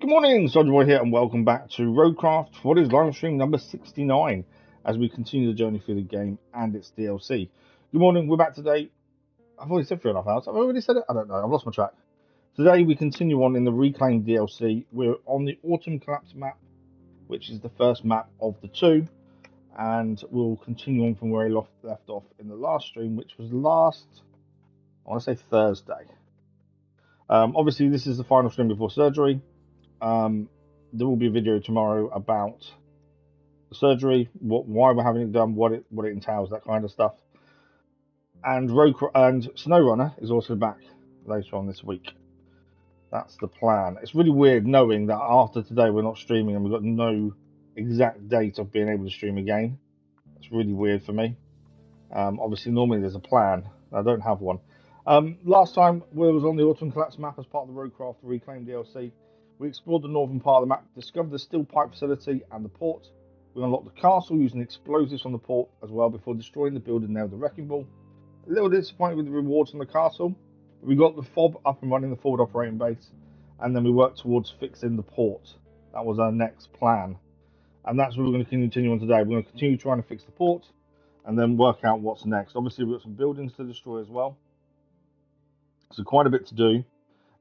Good morning, Soldier Boy here, and welcome back to RoadCraft for this live stream number 69 as we continue the journey through the game and its DLC. Good morning, we're back today. I've already said 3.5 hours. Have I already said it? I don't know, I've lost my track. Today we continue on in the Reclaim DLC. We're on the Autumn Collapse map, which is the first map of the two, and we'll continue on from where he left off in the last stream, which was I want to say Thursday. Obviously, this is the final stream before surgery. There will be a video tomorrow about the surgery, why we're having it done, what it entails, that kind of stuff. And SnowRunner is also back later on this week. That's the plan. It's really weird knowing that after today we're not streaming and we've got no exact date of being able to stream again. It's really weird for me. Obviously, normally there's a plan. I don't have one. Last time we was on the Autumn Collapse map as part of the RoadCraft Reclaim DLC. We explored the northern part of the map, discovered the steel pipe facility and the port. We unlocked the castle using explosives on the port as well before destroying the building nailed the wrecking ball. A little disappointed with the rewards on the castle. We got the FOB up and running, the forward operating base, and then we worked towards fixing the port. That was our next plan. And that's what we're going to continue on today. We're going to continue trying to fix the port and then work out what's next. Obviously, we've got some buildings to destroy as well. So quite a bit to do.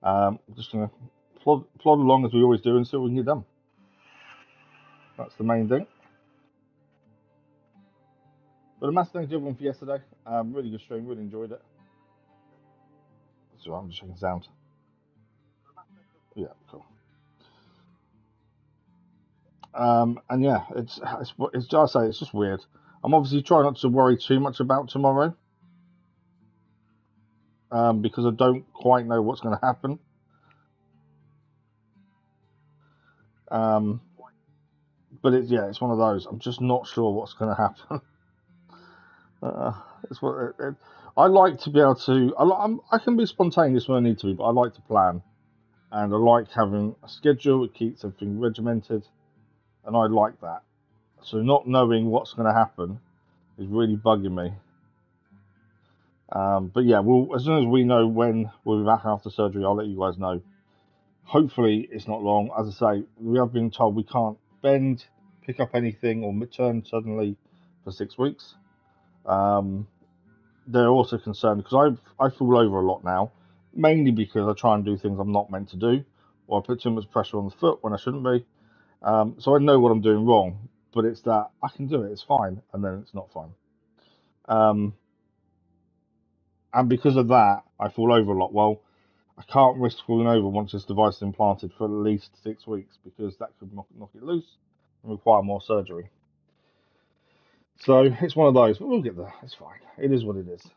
We're just going to plod along as we always do and see what we can get done. That's the main thing. But a massive thanks to everyone for yesterday. Really good stream, really enjoyed it. So I'm just checking sound. Yeah, cool. And yeah, it's just I say it's just weird. I'm obviously trying not to worry too much about tomorrow. Because I don't quite know what's going to happen. But it's one of those. I'm just not sure what's going to happen. I like to be able to. I can be spontaneous when I need to be, but I like to plan, and I like having a schedule. It keeps everything regimented, and I like that. So not knowing what's going to happen is really bugging me. But yeah, as soon as we know when we'll be back after surgery, I'll let you guys know. Hopefully it's not long. As I say, we have been told we can't bend, pick up anything, or turn suddenly for 6 weeks. They're also concerned because I fall over a lot now, mainly because I try and do things I'm not meant to do, or I put too much pressure on the foot when I shouldn't be. So I know what I'm doing wrong, but it's that I can do it, it's fine, and then it's not fine. And because of that, I fall over a lot. Well, I can't risk falling over once this device is implanted for at least 6 weeks because that could knock it loose and require more surgery. So it's one of those, but we'll get there. It's fine. It is what it is.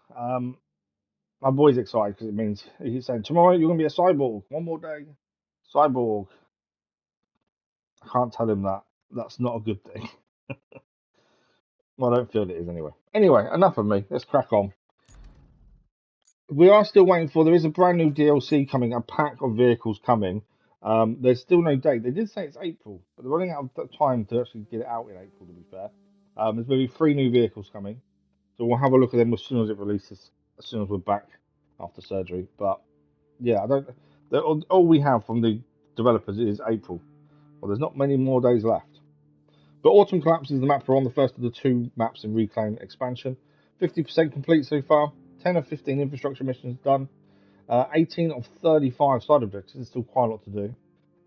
My boy's excited because it means he's saying tomorrow you're going to be a cyborg. One more day, cyborg. I can't tell him that. That's not a good thing. Well, I don't feel it is anyway. Anyway, enough of me. Let's crack on. We are still waiting for. There is a brand new DLC coming. A pack of vehicles coming. There's still no date. They did say it's April, but they're running out of time to actually get it out in April. To be fair. There's going to be 3 new vehicles coming, so we'll have a look at them as soon as it releases, as soon as we're back after surgery. But yeah, all we have from the developers is April. Well, there's not many more days left. But Autumn Collapse is the map we're on, the first of the 2 maps in Reclaim expansion. 50% complete so far. 10 of 15 infrastructure missions done. 18 of 35 side objectives. There's still quite a lot to do.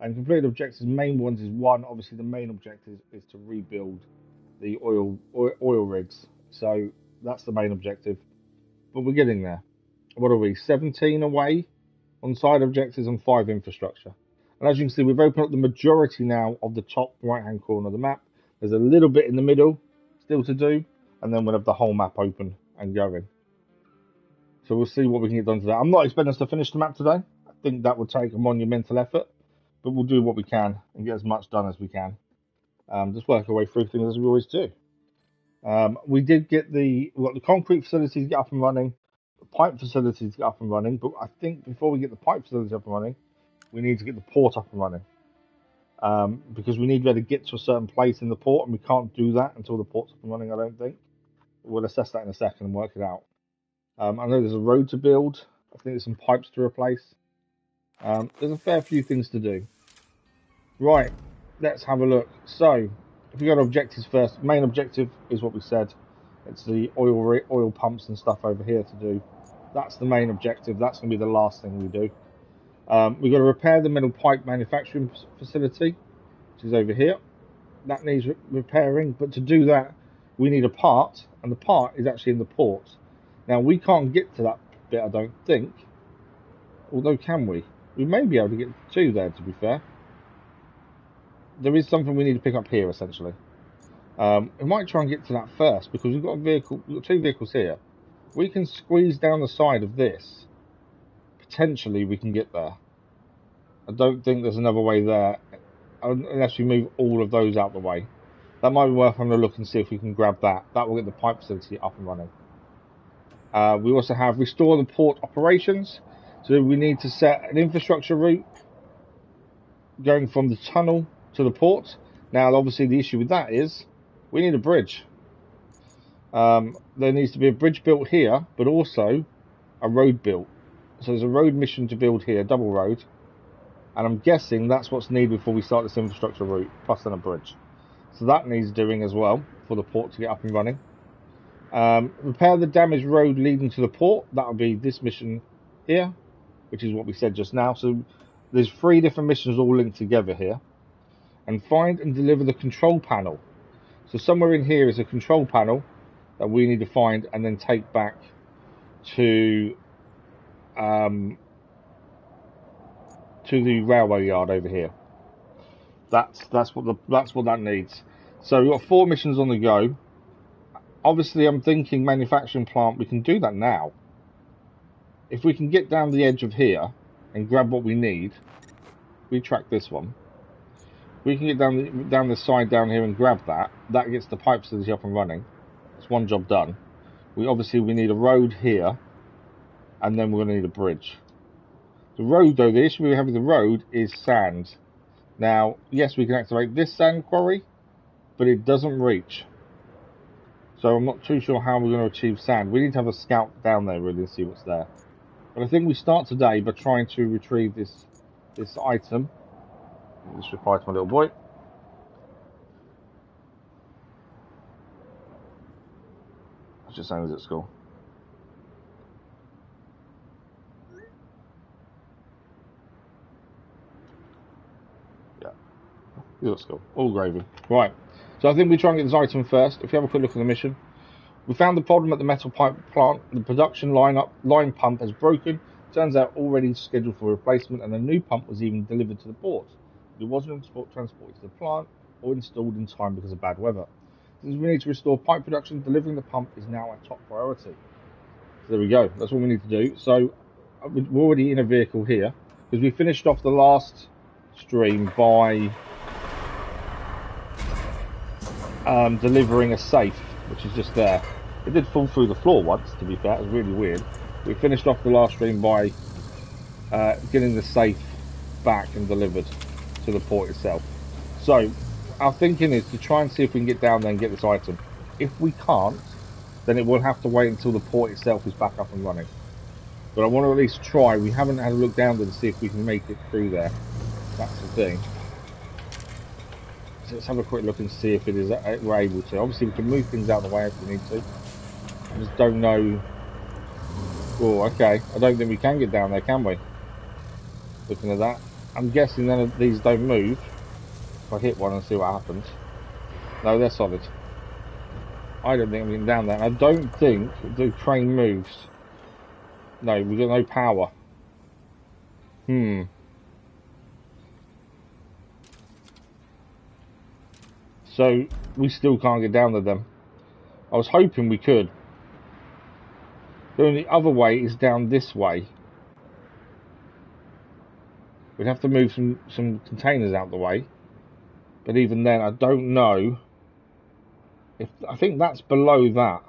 And completed objectives, main ones is 1. Obviously, the main objective is to rebuild the oil rigs, so that's the main objective, but we're getting there. What are we, 17 away on side objectives and 5 infrastructure? And as you can see, we've opened up the majority now of the top right hand corner of the map. There's a little bit in the middle still to do, and then we'll have the whole map open and going. So we'll see what we can get done today. I'm not expecting us to finish the map today. I think that would take a monumental effort, but we'll do what we can and get as much done as we can. Just work our way through things as we always do. We did get the concrete facilities get up and running, the pipe facilities get up and running, but I think before we get the pipe facilities up and running, we need to get the port up and running. Because we need to be able to get to a certain place in the port, and we can't do that until the port's up and running, I don't think. We'll assess that in a second and work it out. I know there's a road to build. I think there's some pipes to replace. There's a fair few things to do. Right, let's have a look. So, if we go to objectives first, main objective is what we said. It's the oil pumps and stuff over here to do. That's the main objective. That's going to be the last thing we do. We've got to repair the metal pipe manufacturing facility, which is over here. That needs repairing, but to do that, we need a part, and the part is actually in the port. Now, we can't get to that bit, I don't think. Although, can we? We may be able to get to there, to be fair. There is something we need to pick up here, essentially. We might try and get to that first, because we've got a vehicle, we've got two vehicles here. We can squeeze down the side of this. Potentially, we can get there. I don't think there's another way there, unless we move all of those out the way. That might be worth having a look and see if we can grab that. That will get the pipe facility up and running. We also have restore the port operations. So we need to set an infrastructure route going from the tunnel to the port. Now, obviously, the issue with that is we need a bridge. There needs to be a bridge built here, but also a road built. So there's a road mission to build here, double road. And I'm guessing that's what's needed before we start this infrastructure route, plus then a bridge. So that needs doing as well for the port to get up and running. Repair the damaged road leading to the port. That will be this mission here, which is what we said just now. So there's 3 different missions all linked together here. And find and deliver the control panel. So somewhere in here is a control panel that we need to find and then take back to the railway yard over here. That's what that needs. So we've got 4 missions on the go. Obviously, I'm thinking manufacturing plant. We can do that now. If we can get down the edge of here and grab what we need, we track this one. We can get down the side down here and grab that. That gets the pipe facility up and running. It's one job done. We need a road here, and then we're going to need a bridge. The road, though, the issue we have with the road is sand. Now, yes, we can activate this sand quarry, but it doesn't reach. So I'm not too sure how we're going to achieve sand. We need to have a scout down there really and see what's there. But I think we start today by trying to retrieve this item. Let's reply to my little boy. I was just saying he's at school. He's at school. All gravy. Right. So I think we try and get this item first. If you have a quick look at the mission. We found the problem at the metal pipe plant. The production line pump has broken. Turns out already scheduled for replacement, and a new pump was even delivered to the port. It wasn't transported to the plant or installed in time because of bad weather. Since we need to restore pipe production, delivering the pump is now our top priority. So there we go. That's what we need to do. So we're already in a vehicle here because we finished off the last stream by delivering a safe, which is just there. It did fall through the floor once, to be fair. It was really weird. We finished off the last stream by getting the safe back and delivered to the port itself. So our thinking is to try and see if we can get down there and get this item. If we can't, then it will have to wait until the port itself is back up and running. But I want to at least try. We haven't had a look down there to see if we can make it through there. That's the thing. So let's have a quick look and see if it is we're able to. Obviously we can move things out of the way if we need to. I just don't know. Oh, okay. I don't think we can get down there, can we? Looking at that. I'm guessing none of these don't move. If I hit one and see what happens. No, they're solid. I don't think I'm getting down there. I don't think the crane moves. No, we've got no power. So, we still can't get down to them. I was hoping we could. The only other way is down this way. We'd have to move some containers out the way. But even then, I don't know. I think that's below that.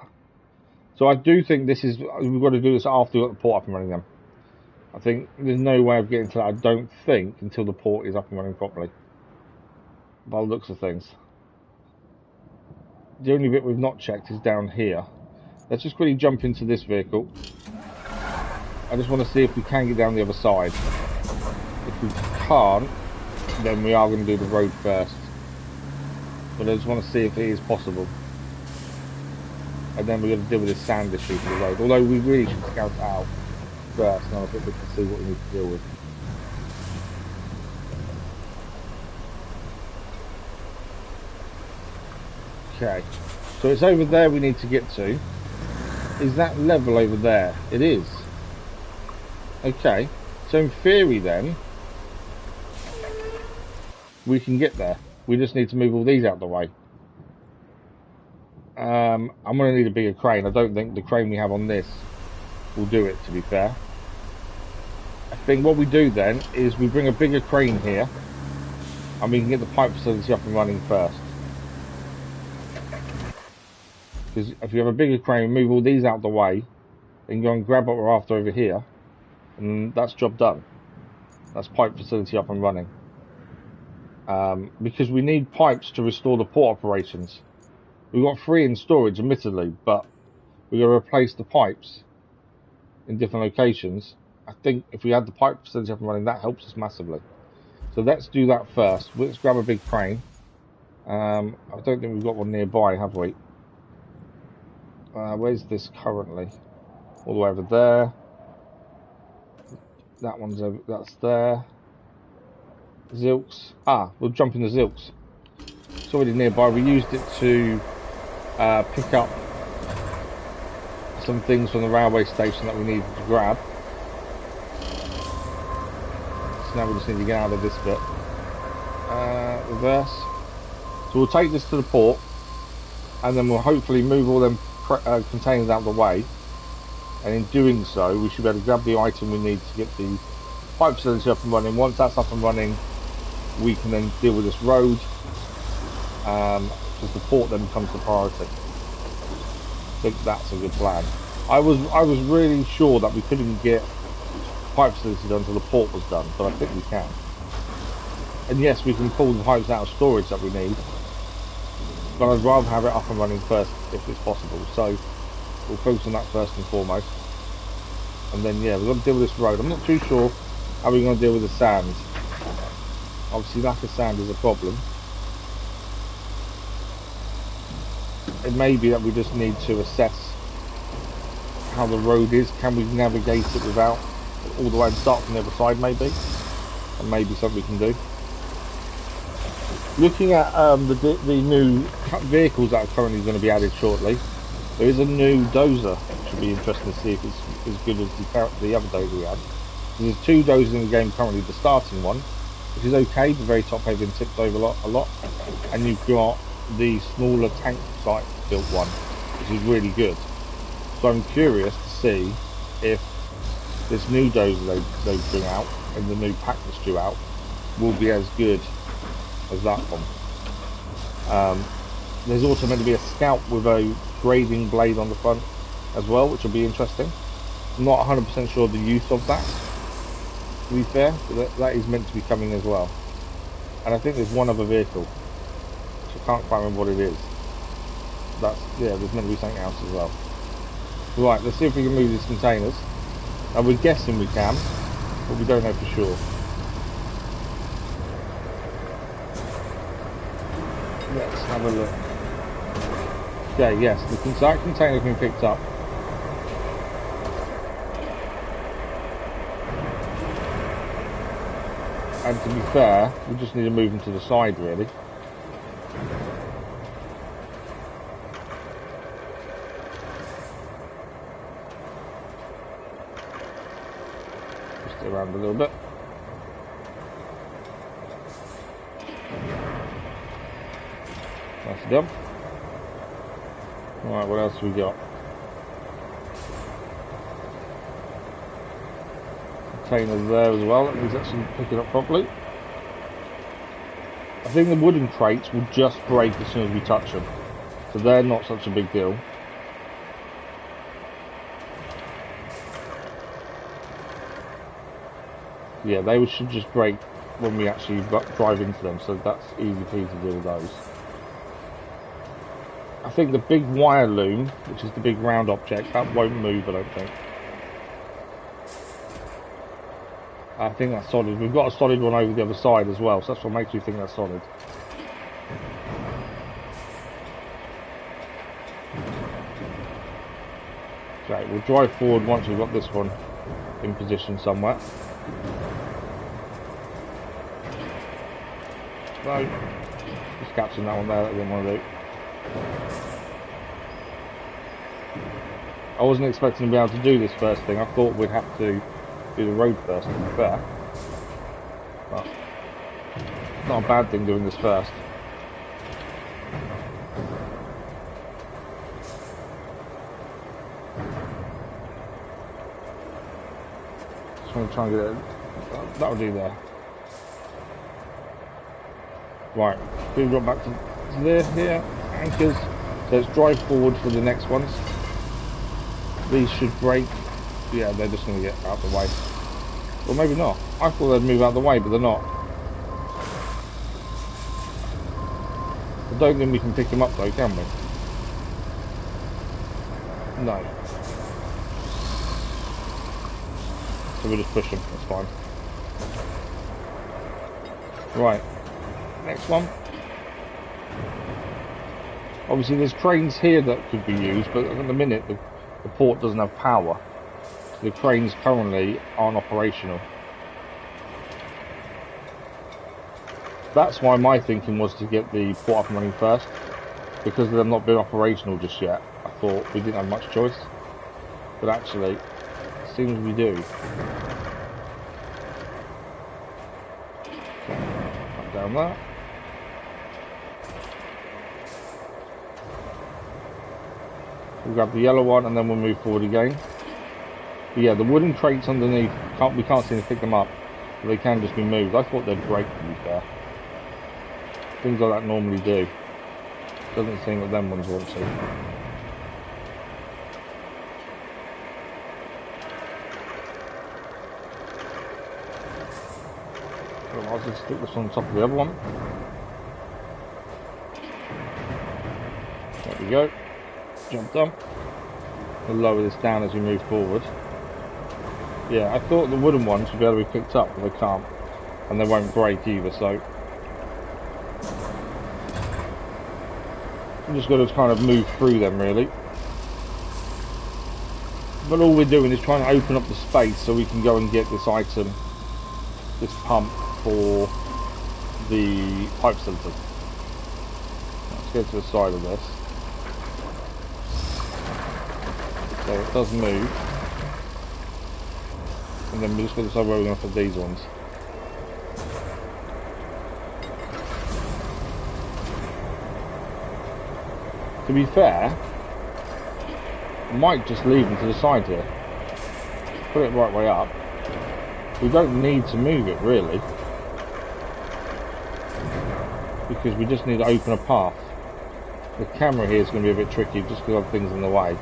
So I do think we've got to do this after we've got the port up and running then. I think there's no way of getting to that, I don't think, until the port is up and running properly. By the looks of things. The only bit we've not checked is down here. Let's just quickly jump into this vehicle. I just want to see if we can get down the other side. If we can't, then we are going to do the road first. But I just want to see if it is possible. And then we're going to deal with this sand issue for the road. Although we really should scout it out first, and I think we can see what we need to deal with. Okay, so it's over there we need to get to. Is that level over there? It is. Okay, so in theory then, we can get there. We just need to move all these out of the way. I'm going to need a bigger crane. I don't think the crane we have on this will do it, to be fair. I think what we do then is we bring a bigger crane here, and we can get the pipe facility up and running first. Because if you have a bigger crane, move all these out of the way, then go and grab what we're after over here, and that's job done. That's pipe facility up and running. Because we need pipes to restore the port operations. We've got 3 in storage, admittedly, but we're going to replace the pipes in different locations. I think if we had the pipe facility up and running, that helps us massively. So let's do that first. Let's grab a big crane. I don't think we've got one nearby, have we? Where's this currently? All the way over there. That one's over, that's there. Zilks. We'll jump in the Zilks. It's already nearby. We used it to pick up some things from the railway station that we needed to grab. So now we just need to get out of this bit. Reverse. So we'll take this to the port, and then we'll hopefully move all them containers out of the way. And in doing so, we should be able to grab the item we need to get the pipe facility up and running. Once that's up and running, we can then deal with this road. Because the port then becomes the priority. I think that's a good plan. I was really sure that we couldn't get pipe facility done until the port was done, but I think we can. And yes, we can pull the pipes out of storage that we need, but I'd rather have it up and running first if it's possible. So we'll focus on that first and foremost. And then yeah, we're going to deal with this road. I'm not too sure how we're going to deal with the sand. Obviously lack of sand is a problem. It may be that we just need to assess how the road is. Can we navigate it without all the way and start from the other side maybe? And maybe something we can do. Looking at the new vehicles that are currently going to be added shortly, there is a new dozer, which should be interesting to see if it's as good as the other dozer we had. There's 2 dozers in the game currently, the starting one, which is okay, the very top heavy and tipped over a lot, and you've got the smaller tank site built one, which is really good. So I'm curious to see if this new dozer they bring out and the new pack that's due out will be as good as that one. There's also meant to be a scout with a grading blade on the front as well, which will be interesting. I'm not 100% sure of the use of that, to be fair, but that is meant to be coming as well. And I think there's one other vehicle, which I can't quite remember what it is. Yeah, there's meant to be something else as well. Right, let's see if we can move these containers. We're guessing we can, but we don't know for sure. Let's have a look. Okay, yes, that container's been picked up. And to be fair, we just need to move them to the side, really. Just around a little bit. That's done. Alright, what else have we got? Container there as well. Let me actually pick it up properly. I think the wooden crates will just break as soon as we touch them, so they're not such a big deal. Yeah, they should just break when we actually drive into them, so that's easy peasy to deal with those. I think the big wire loom, which is the big round object, that won't move, I don't think. I think that's solid. We've got a solid one over the other side as well, so that's what makes me think that's solid. Okay, we'll drive forward once we've got this one in position somewhere. No, just catching that one there that I didn't want to do. I wasn't expecting to be able to do this first thing. I thought we'd have to do the road first, to be fair. But it's not a bad thing doing this first. Just want to try and get it. That'll do there. Right, we've got back to there, here, anchors. So let's drive forward for the next ones. These should brake. Yeah, they're just going to get out of the way. Or maybe not. I thought they'd move out of the way, but they're not. I don't think we can pick them up though, can we? No. So we'll just push them, that's fine. Right. Next one. Obviously there's cranes here that could be used, but at the minute the port doesn't have power. So the cranes currently aren't operational. That's why my thinking was to get the port up and running first. Because they've not been operational just yet. I thought we didn't have much choice. But actually, it seems we do. Up down there. We'll grab the yellow one and then we'll move forward again. But yeah, the wooden crates underneath, we can't seem to pick them up, but they can just be moved. I thought they'd break, to be fair. Things like that normally do. Doesn't seem that them ones want to. So I'll just stick this on top of the other one. There we go. Jumped up. We'll lower this down as we move forward. Yeah, I thought the wooden ones would be able to be picked up, but they can't. And they won't break either, so... we've just got to kind of move through them, really. But all we're doing is trying to open up the space so we can go and get this item, this pump, for the pipe filter. Let's go to the side of this. So it does move, and then we just got to decide where we're going to put these ones. To be fair, I might just leave them to the side here. Put it right way up. We don't need to move it really, because we just need to open a path. The camera here is going to be a bit tricky just because of things in the way.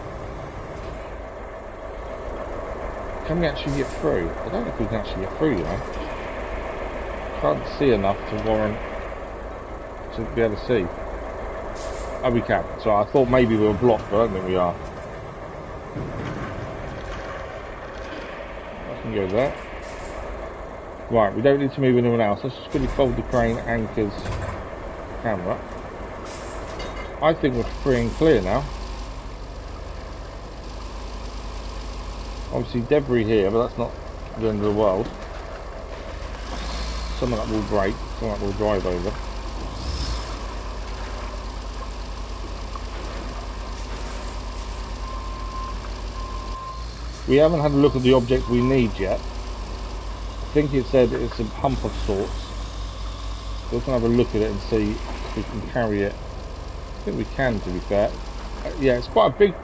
Can we actually get through? I don't know if we can actually get through, you know. Can't see enough to warrant to be able to see. Oh, we can. So I thought maybe we were blocked, but I don't think we are. I can go there. Right, we don't need to move anyone else. Let's just quickly fold the crane, anchors, camera. I think we're free and clear now. Obviously debris here, but that's not the end of the world. Some of that will break, some of that will drive over. We haven't had a look at the object we need yet. I think it said it's a pump of sorts. So we're going to have a look at it and see if we can carry it. I think we can, to be fair. Yeah, it's quite a big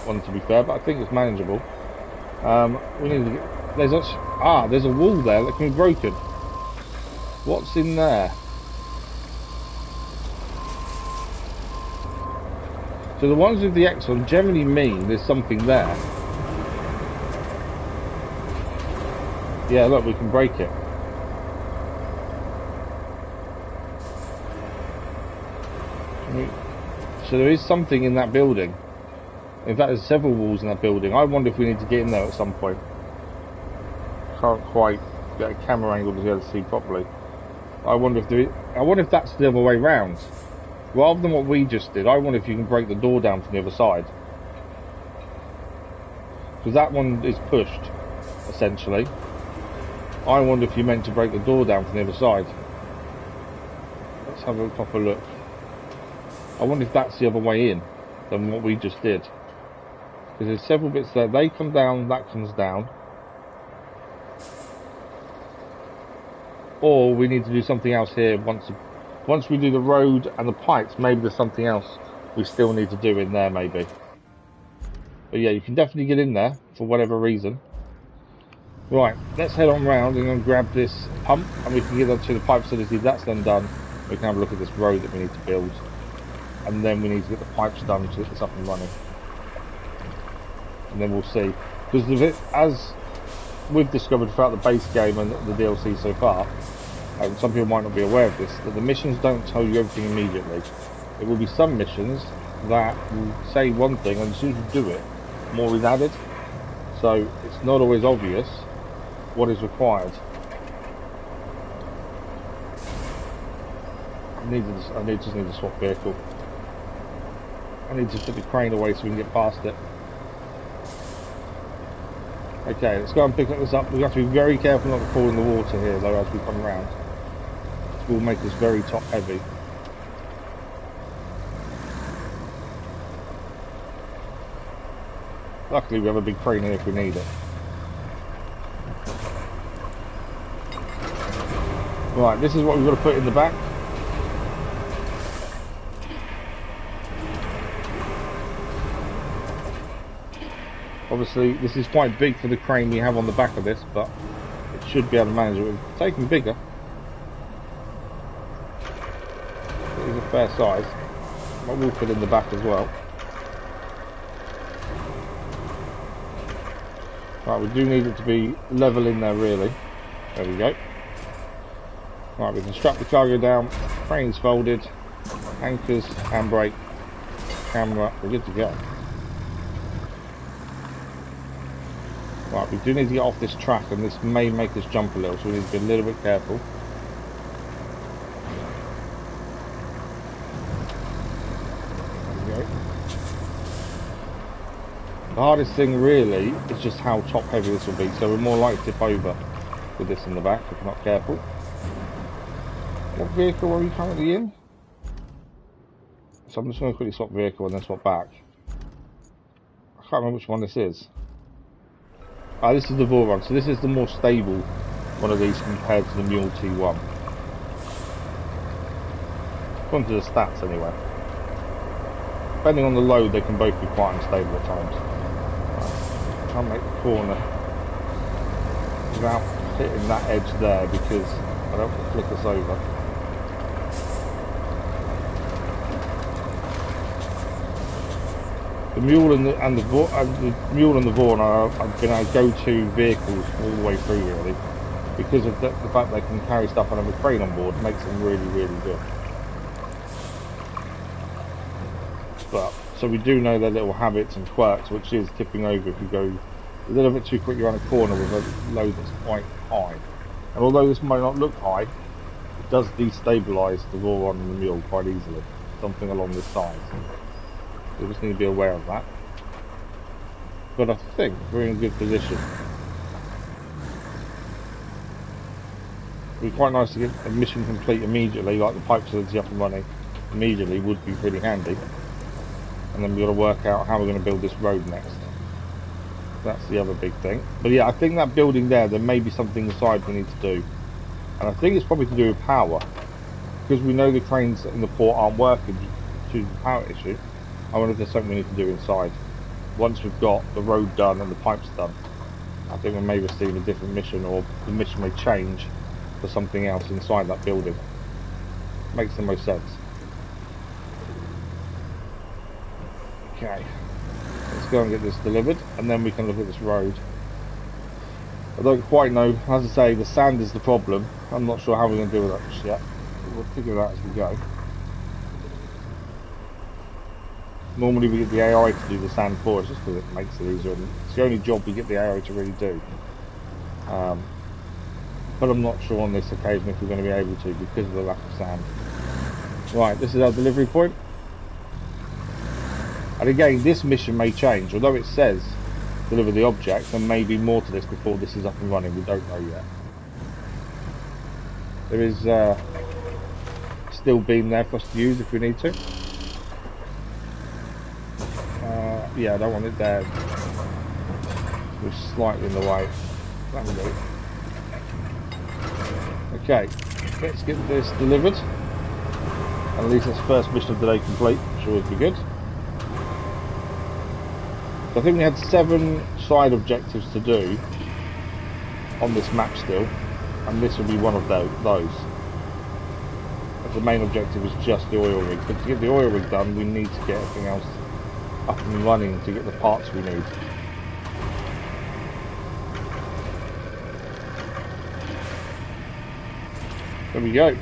one, to be fair, but I think it's manageable. We need to get, there's a wall there that can be broken. What's in there? So the ones with the X on generally mean there's something there. Yeah, look, we can break it. So there is something in that building. In fact, there's several walls in that building. I wonder if we need to get in there at some point. Can't quite get a camera angle to be able to see properly. I wonder if that's the other way round. Rather than what we just did, I wonder if you can break the door down from the other side. Because that one is pushed, essentially. I wonder if you meant to break the door down from the other side. Let's have a proper look. I wonder if that's the other way in than what we just did. Because there's several bits there. They come down, that comes down. Or we need to do something else here once we do the road and the pipes. Maybe there's something else we still need to do in there, maybe. But yeah, you can definitely get in there for whatever reason. Right, let's head on round and then grab this pump, and we can get onto the pipe facility. That's then done. We can have a look at this road that we need to build, and then we need to get the pipes done to get this up and running. And then we'll see, because as we've discovered throughout the base game and the DLC so far, some people might not be aware of this, that the missions don't tell you everything immediately. There will be some missions that will say one thing, and as soon as you do it, more is added. So it's not always obvious what is required. I just need to swap vehicle. I need to put the crane away so we can get past it. Okay, let's go and pick this up. We have to be very careful not to fall in the water here though as we come around. We'll make this very top heavy. Luckily we have a big crane here if we need it. Right, this is what we've got to put in the back. Obviously this is quite big for the crane we have on the back of this, but it should be able to manage it. We've taken bigger. It is a fair size. But we'll put in the back as well. Right, we do need it to be level in there really. There we go. Right, we can strap the cargo down, crane's folded, anchors, handbrake, camera, we're good to go. Right, we do need to get off this track, and this may make us jump a little, so we need to be a little bit careful. There we go. The hardest thing really is just how top heavy this will be, so we're more likely to tip over with this in the back if we're not careful. What vehicle are you currently in? So I'm just going to quickly swap vehicle and then swap back. I can't remember which one this is. Ah, this is the Voron, so this is the more stable one of these compared to the Mule T1. According to the stats anyway. Depending on the load, they can both be quite unstable at times. Right. Try and make the corner without hitting that edge there because I don't want to flick us over. The Mule and the Mule and the Vaughan have been our go-to vehicles all the way through really, because of the fact they can carry stuff and have a crane on board makes them really, really good. But so we do know their little habits and quirks, which is tipping over if you go a little bit too quickly around a corner with a load that's quite high. And although this might not look high, it does destabilise the Vaughan and the Mule quite easily. Something along this size. We just need to be aware of that. But I think we're in a good position. It'd be quite nice to get a mission complete immediately, like the pipe facility up and running immediately would be pretty handy. And then we've got to work out how we're going to build this road next. That's the other big thing. But yeah, I think that building there may be something inside we need to do. And I think it's probably to do with power. Because we know the cranes in the port aren't working due to the power issue. I wonder if there's something we need to do inside. Once we've got the road done and the pipes done, I think we may receive a different mission, or the mission may change for something else inside that building. Makes the most sense. Okay, let's go and get this delivered, and then we can look at this road. I don't quite know, as I say, the sand is the problem. I'm not sure how we're going to deal with that just yet. We'll figure it out as we go. Normally we get the AI to do the sand for us just because it makes it easier, and it's the only job we get the AI to really do. but I'm not sure on this occasion if we're going to be able to because of the lack of sand. Right, this is our delivery point. And again, this mission may change, although it says deliver the object, there may be more to this before this is up and running. We don't know yet. There is steel beam there for us to use if we need to. Yeah, I don't want it there. We're slightly in the way. That will do. Okay, let's get this delivered. At least that's first mission of the day complete, which will always be good. So I think we had 7 side objectives to do on this map still, and this will be one of those. The main objective is just the oil rig, but to get the oil rig done, we need to get everything else up and running to get the parts we need. There we go.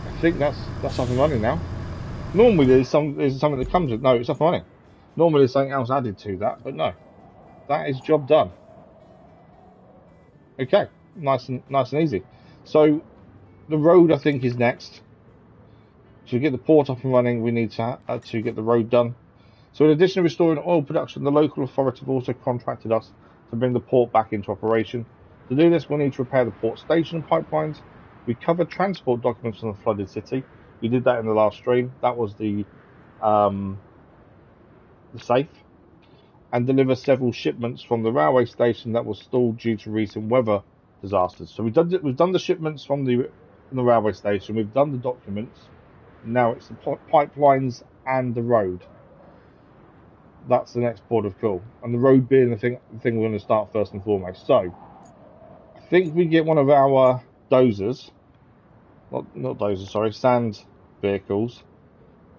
I think that's up and running now. Normally there's something that comes with, no, it's up and running. Normally there's something else added to that, but no, that is job done. Okay, nice and easy. So the road I think is next. To get the port up and running, we need to get the road done. So in addition to restoring oil production, the local authority have also contracted us to bring the port back into operation. To do this, we'll need to repair the port station and pipelines, recover transport documents from the flooded city. We did that in the last stream. That was the safe. And deliver several shipments from the railway station that was stalled due to recent weather disasters. So we've done the shipments from the railway station. We've done the documents. Now it's the pipelines and the road. That's the next port of call, and the road being the thing we're going to start first and foremost. So I think we get one of our dozers, not dozers, sorry, sand vehicles,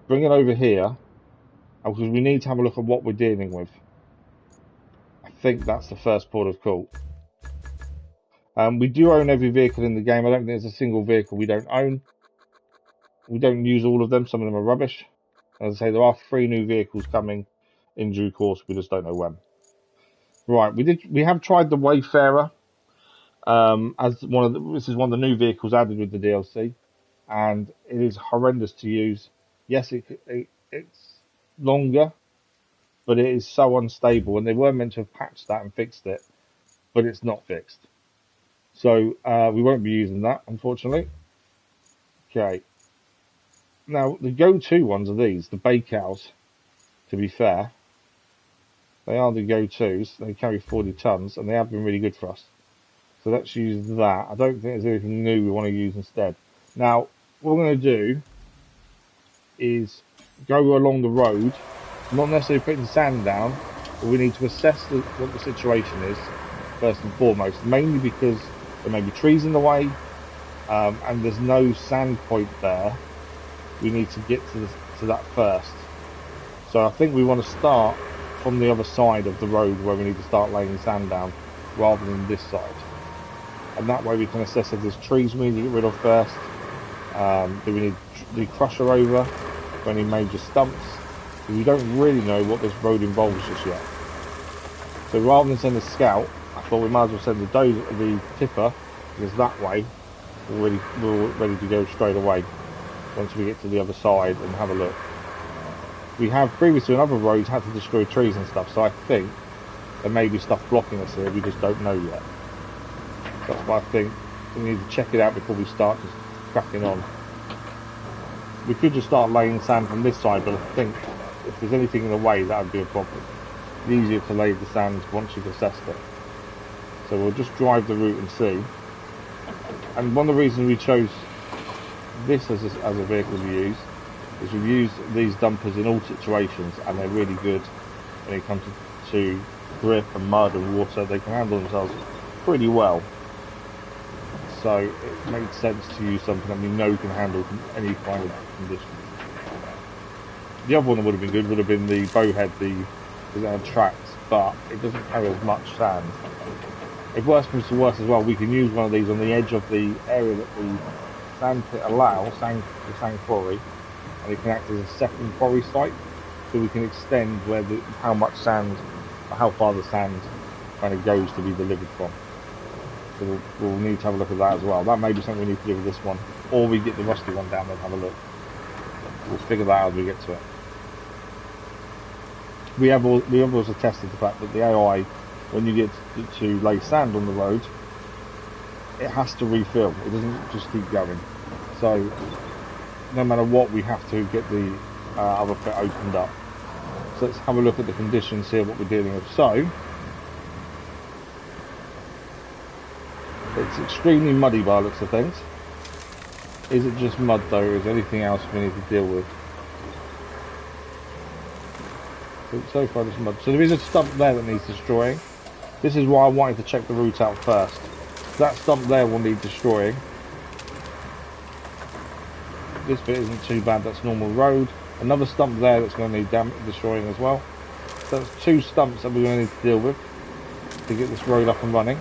bring it over here, because we need to have a look at what we're dealing with. I think that's the first port of call. We do own every vehicle in the game. I don't think there's a single vehicle we don't own. We don't use all of them. Some of them are rubbish. As I say, there are 3 new vehicles coming in due course. We just don't know when. Right, we have tried the Wayfarer as this is one of the new vehicles added with the DLC, and it is horrendous to use. Yes, it's longer, but it is so unstable, and they were meant to have patched that and fixed it, but it's not fixed. So we won't be using that, unfortunately. Okay. Now, the go-to ones are these, the Bay Cows, to be fair. They are the go-tos. They carry 40 tons, and they have been really good for us. So let's use that. I don't think there's anything new we want to use instead. Now, what we're going to do is go along the road, not necessarily putting sand down, but we need to assess what the situation is, first and foremost, mainly because there may be trees in the way, and there's no sand point there. We need to get to that first. So I think we want to start from the other side of the road where we need to start laying sand down rather than this side. And that way we can assess if there's trees we need to get rid of first. Do we need the crusher over for any major stumps? Because we don't really know what this road involves just yet. So rather than send a scout, I thought we might as well send the tipper, because that way we're ready to go straight away once we get to the other side and have a look. We have previously on other roads had to destroy trees and stuff, so I think there may be stuff blocking us here, we just don't know yet. That's why I think we need to check it out before we start just cracking on. We could just start laying sand from this side, but I think if there's anything in the way, that would be a problem. It's easier to lay the sand once you've assessed it. So we'll just drive the route and see. And one of the reasons we chose this as a vehicle to use is we've used these dumpers in all situations, and they're really good when it comes to grip and mud and water. They can handle themselves pretty well. So it makes sense to use something that we know can handle any kind of conditions. The other one that would have been good would have been the bowhead, because it had tracks, but it doesn't carry as much sand. If worse comes to worse as well, we can use one of these on the edge of the area that the sand pit allows, the sand quarry, and it can act as a second quarry site, so we can extend how much sand, or how far the sand kind of goes to be delivered from. So we'll need to have a look at that as well. That may be something we need to do with this one, or we get the rusty one down there and have a look. We'll figure that out as we get to it. We have also tested the fact that the AI, when you get to lay sand on the road, it has to refill. It doesn't just keep going. So no matter what, we have to get the other pit opened up. So let's have a look at the conditions here, what we're dealing with. So it's extremely muddy by the looks of things. Is it just mud though, or is there anything else we need to deal with? So far just mud. So there is a stump there that needs destroying. This is why I wanted to check the route out first. That stump there will need destroying. This bit isn't too bad, that's normal road. Another stump there that's going to need destroying as well. So that's 2 stumps that we're going to need to deal with to get this road up and running.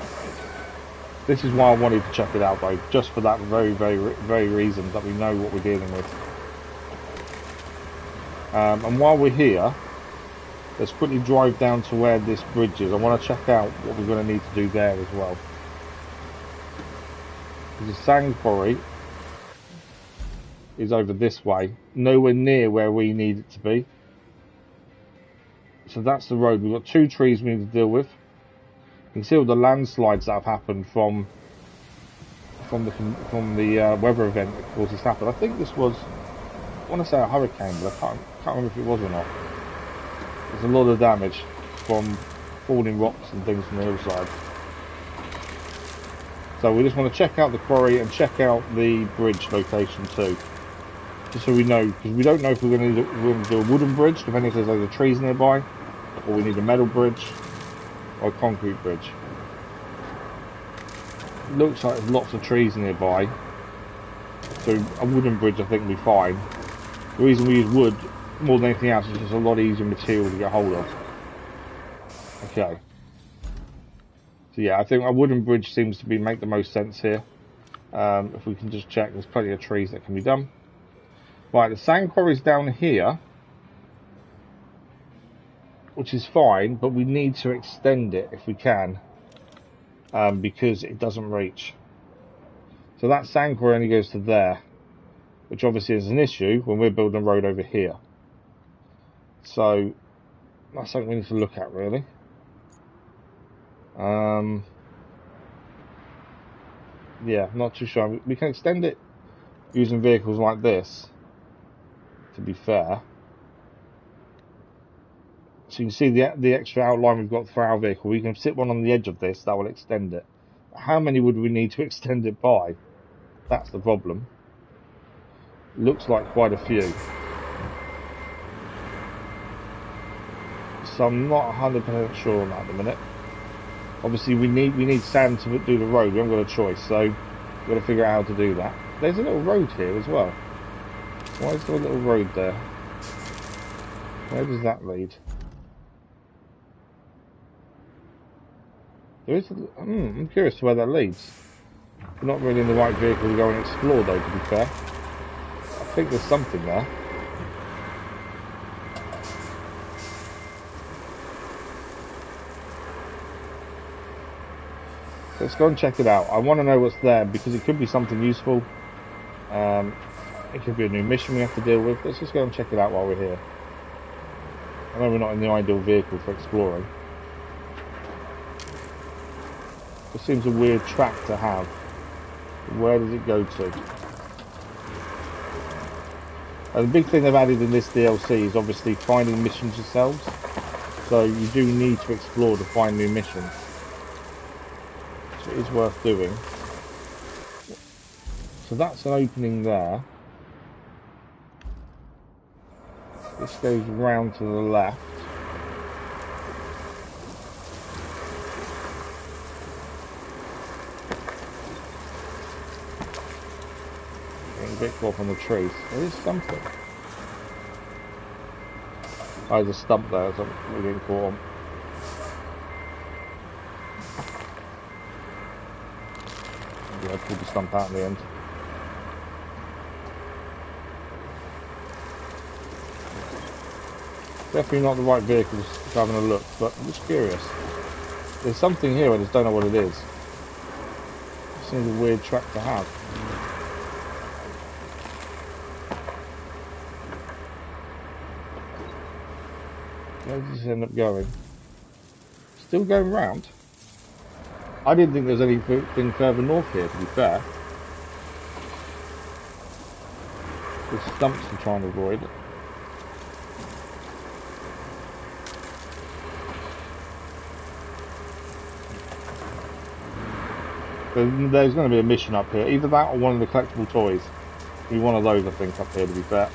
This is why I wanted to check it out though, just for that very reason, that we know what we're dealing with. And while we're here, let's quickly drive down to where this bridge is. I want to check out what we're going to need to do there as well. The sand quarry is over this way, nowhere near where we need it to be. So that's the road. We've got 2 trees we need to deal with. You can see all the landslides that have happened from the weather event that caused this to happen. I think this was, I want to say a hurricane, but I can't remember if it was or not. There's a lot of damage from falling rocks and things from the hillside. So we just want to check out the quarry and check out the bridge location too. Just so we know, because we don't know if we're going to do a wooden bridge, depending if there's other trees nearby, or we need a metal bridge, or a concrete bridge. Looks like there's lots of trees nearby, so a wooden bridge I think will be fine. The reason we use wood more than anything else is just a lot easier material to get hold of. Okay. So yeah, I think a wooden bridge seems to make the most sense here. If we can just check, there's plenty of trees that can be done. Right, the sand quarry's down here, which is fine, but we need to extend it if we can, because it doesn't reach. So that sand quarry only goes to there, which obviously is an issue when we're building a road over here. So that's something we need to look at, really. Yeah, not too sure. We can extend it using vehicles like this, to be fair. So you can see the extra outline we've got for our vehicle. We can sit one on the edge of this, that will extend it. How many would we need to extend it by? That's the problem. Looks like quite a few. So I'm not 100% sure on that at the minute. Obviously we need sand to do the road. We haven't got a choice, so we've got to figure out how to do that. There's a little road here as well. Why is there a little road there? Where does that lead? There is. I'm curious to where that leads. We're not really in the right vehicle to go and explore, though. To be fair, I think there's something there. Let's go and check it out. I want to know what's there because it could be something useful. It could be a new mission we have to deal with. Let's just go and check it out while we're here. I know we're not in the ideal vehicle for exploring. It seems a weird track to have. Where does it go to? The big thing they've added in this DLC is obviously finding missions yourselves. So you do need to explore to find new missions. So it is worth doing. So that's an opening there. This goes round to the left. Getting a bit caught on the trees. There is something. Oh, there's a stump there, so we're getting caught on. Yeah, I pulled the stump out in the end. Definitely not the right vehicles for having a look, but I'm just curious. There's something here, I just don't know what it is. It seems a weird track to have. Where did this end up going? Still going round? I didn't think there was anything further north here, to be fair. There's stumps I'm trying to avoid. There's going to be a mission up here. Either that or one of the collectible toys. Be one of those, I think, up here, to be fair.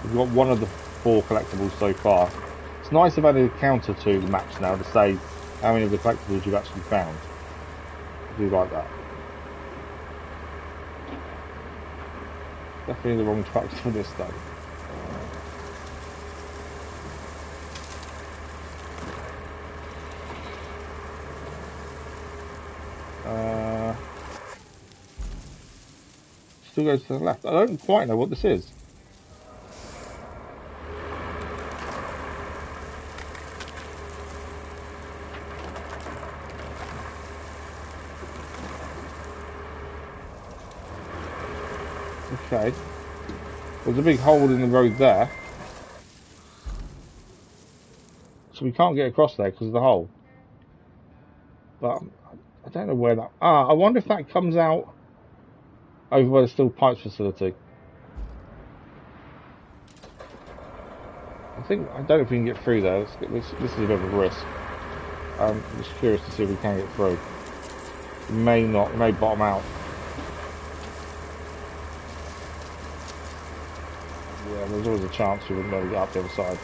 We've got one of the 4 collectibles so far. It's nice to have added a counter to the maps now to say how many of the collectibles you've actually found. I do like that. Definitely the wrong trucks for this though. Still goes to the left. I don't quite know what this is. Okay. There's a big hole in the road there. So we can't get across there because of the hole. But I don't know where that... I wonder if that comes out over by the steel pipes facility. I don't know if we can get through there. This is a bit of a risk. I'm just curious to see if we can get through. We may not. We may bottom out. Yeah, there's always a chance we wouldn't be able to get up the other side.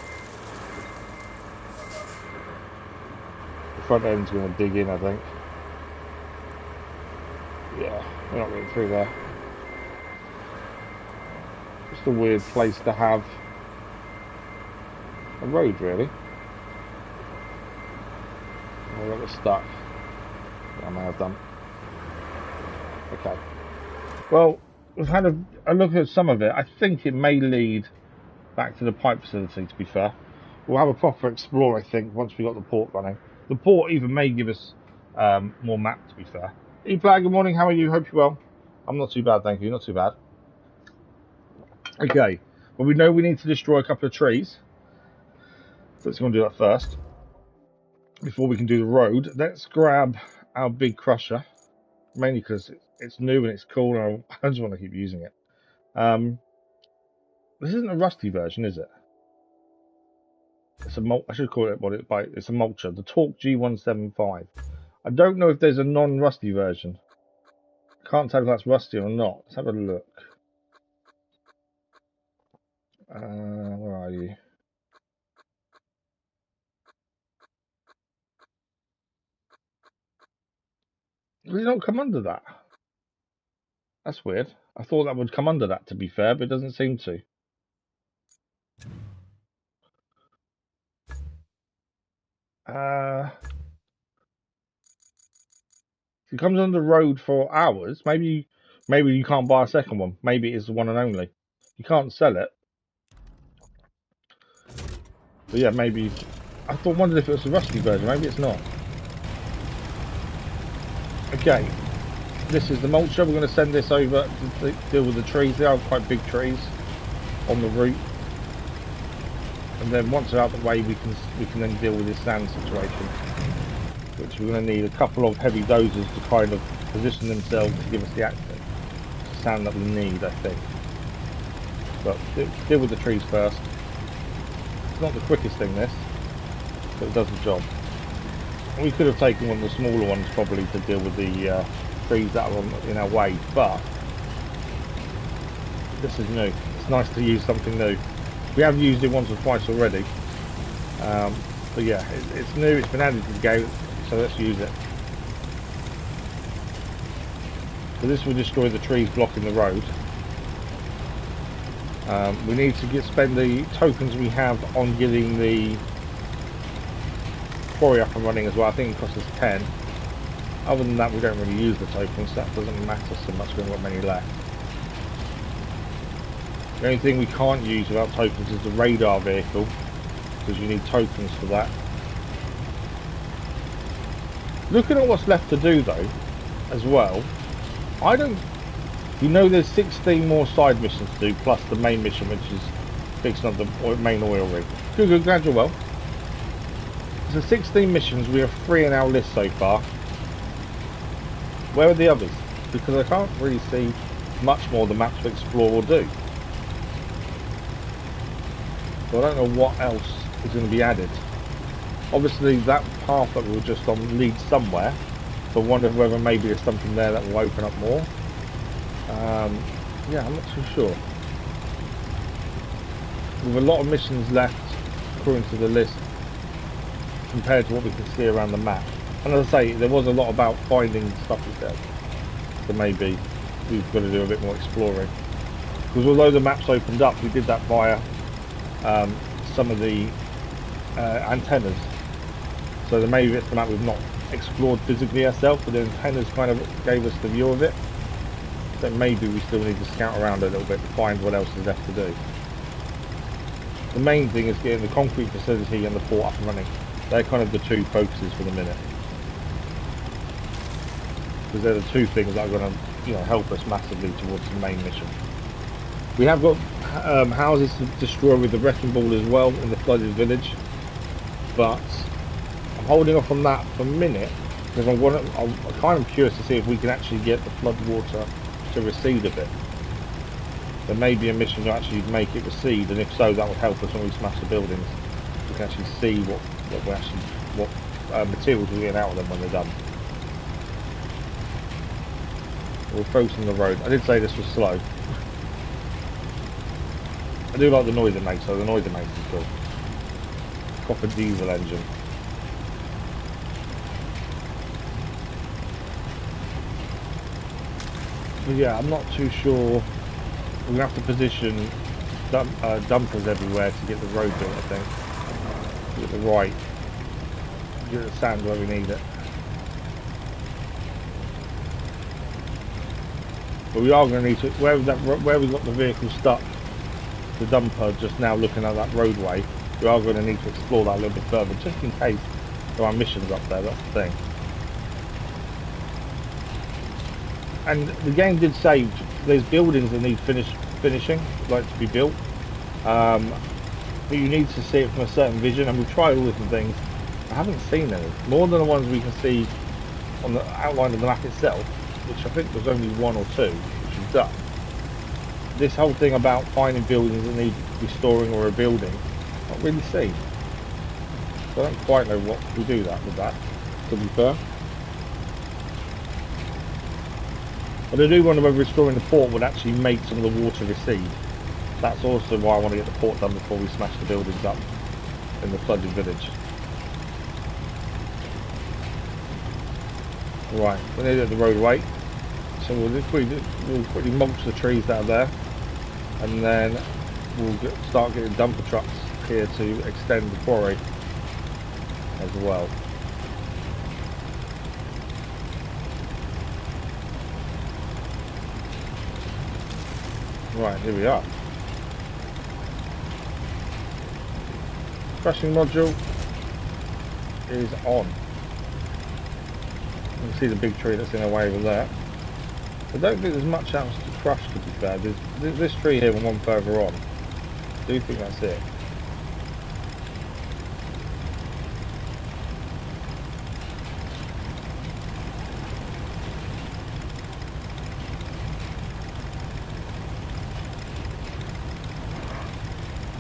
The front end's going to dig in, I think. Yeah, we're not getting through there. Just a weird place to have a road, really. I got stuck. I may have done. Okay. Well, we've had a look at some of it. I think it may lead back to the pipe facility, to be fair. We'll have a proper explore, I think, once we got the port running. The port even may give us more map, to be fair. E-Flag, good morning, how are you? Hope you're well. I'm not too bad, thank you, not too bad. Okay, well, we know we need to destroy a couple of trees. So let's go and do that first. Before we can do the road, let's grab our big crusher. Mainly because it's new and it's cool and I just want to keep using it. This isn't a rusty version, is it? It's a I should call it it's a mulcher. The Torque G175. I don't know if there's a non-rusty version. Can't tell if that's rusty or not. Let's have a look. Where are you? Does it not come under that? That's weird. I thought that would come under that, to be fair, but it doesn't seem to. It comes on the road for hours. Maybe you can't buy a second one. Maybe it is the one and only. You can't sell it. But yeah, maybe. Wondered if it was a rusty version. Maybe it's not. Okay, this is the mulcher. We're going to send this over to deal with the trees. They are quite big trees on the route. And then once they're out of the way, we can then deal with this sand situation, which we're going to need a couple of heavy dozers to kind of position themselves to give us the access to sand that we need, I think. But deal with the trees first. It's not the quickest thing, this, but it does the job. We could have taken one of the smaller ones probably to deal with the trees that are in our way, but this is new. It's nice to use something new. We have used it once or twice already, but yeah, it's new. It's been added to the game, so let's use it. So this will destroy the trees blocking the road. We need to spend the tokens we have on getting the quarry up and running as well. I think it costs us 10. Other than that, we don't really use the tokens, so that doesn't matter so much. We haven't got many left. The only thing we can't use without tokens is the radar vehicle, because you need tokens for that. Looking at what's left to do though, as well, I don't... You know there's 16 more side missions to do, plus the main mission, which is fixing up the main oil rig. Good, glad you're well. So 16 missions, we have 3 in our list so far. Where are the others? Because I can't really see much more the map to explore or do. So I don't know what else is going to be added. Obviously that path that we were just on leads somewhere, but I wonder whether maybe there's something there that will open up more. Yeah, I'm not too sure. With a lot of missions left according to the list compared to what we can see around the map. And as I say, there was a lot about finding stuff like that. So maybe we've got to do a bit more exploring. Because although the map's opened up, we did that via some of the antennas. So there may be bits of the map we've not explored physically ourselves, but the antennas kind of gave us the view of it. So maybe we still need to scout around a little bit to find what else is left to do. The main thing is getting the concrete facility and the port up and running. They're kind of the two focuses for the minute. Because they're the two things that are going to, help us massively towards the main mission. We have got houses to destroy with the wrecking ball as well in the flooded village, but I'm holding off on that for a minute because I'm kind of curious to see if we can actually get the flood water to recede a bit. There may be a mission to actually make it recede, and if so, that would help us when we smash the buildings. We can actually see what materials we're getting out of them when they're done. We'll focus on the road. I did say this was slow. I do like the noise it makes, so the noise it makes is cool. Copper diesel engine. But yeah, I'm not too sure. We're going to have to position dumpers everywhere to get the road built, I think. Get the right. Get the sand where we need it. But we are going to need to, where we got the vehicle stuck, the dumper just now looking at that roadway, we are going to need to explore that a little bit further, just in case there are missions up there, that's the thing. And the game did say there's buildings that need finishing, like to be built, but you need to see it from a certain vision, and we've tried all different things. I haven't seen any, more than the ones we can see on the outline of the map itself, which I think was only 1 or 2, which we've done. This whole thing about finding buildings that need restoring or rebuilding, not really seen. So I don't quite know what we do with that, to be fair. But I do wonder whether restoring the port would actually make some of the water recede. That's also why I want to get the port done before we smash the buildings up in the flooded village. Right, we're nearly at the roadway, so we'll quickly mulch the trees that are there, and then we'll start getting dumper trucks here to extend the quarry as well. Right, here we are. Crushing module is on. You can see the big tree that's in our way over there. I don't think there's much else to crush, to be fair. There's this tree here and one further on. I do think that's it.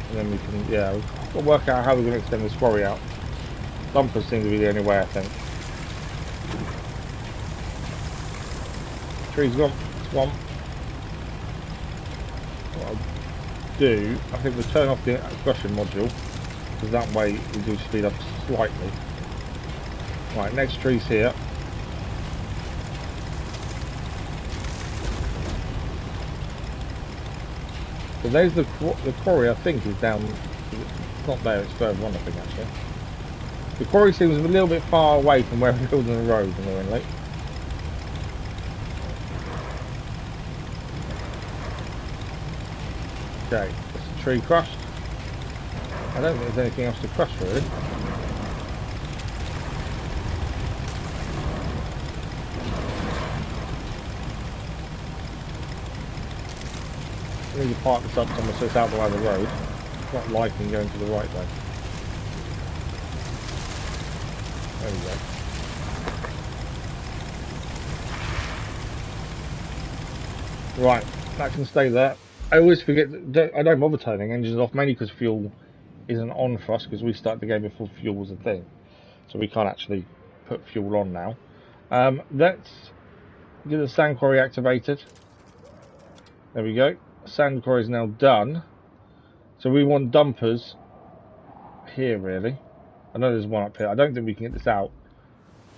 And then we can, yeah, we've got to work out how we're going to extend this quarry out. Dumpers seem to be the only way, I think. Tree's gone. Swamp. What I'll do, I think we'll turn off the crushing module, because that way we do speed up slightly. Right, next tree's here. So there's the quarry, I think, is down. It's not there, it's further on, I think, actually. The quarry seems a little bit far away from where we're building the road, annoyingly. Okay, that's the tree crushed. I don't think there's anything else to crush really. I need to park this up somewhere so it's out the way of the road. It's not liking going to the right way. There we go. Right, that can stay there. I always forget, I don't bother turning engines off, mainly because fuel isn't on for us, because we started the game before fuel was a thing. So we can't actually put fuel on now. Let's get the sand quarry activated. There we go. Sand quarry is now done. So we want dumpers here, really. I know there's one up here. I don't think we can get this out.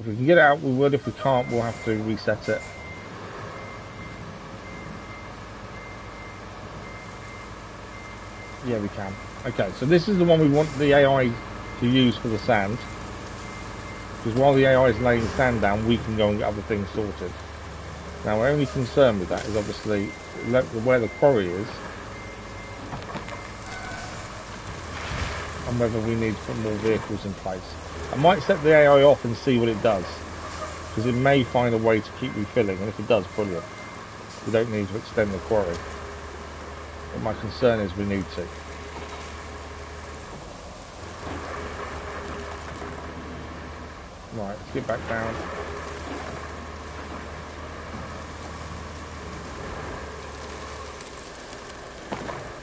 If we can get it out, we would. If we can't, we'll have to reset it. Yeah, we can. Okay, so this is the one we want the AI to use for the sand. Because while the AI is laying sand down, we can go and get other things sorted. Now, my only concern with that is obviously where the quarry is, and whether we need to put more vehicles in place. I might set the AI off and see what it does, because it may find a way to keep refilling, and if it does, brilliant. We don't need to extend the quarry. But my concern is we need to. Right, let's get back down.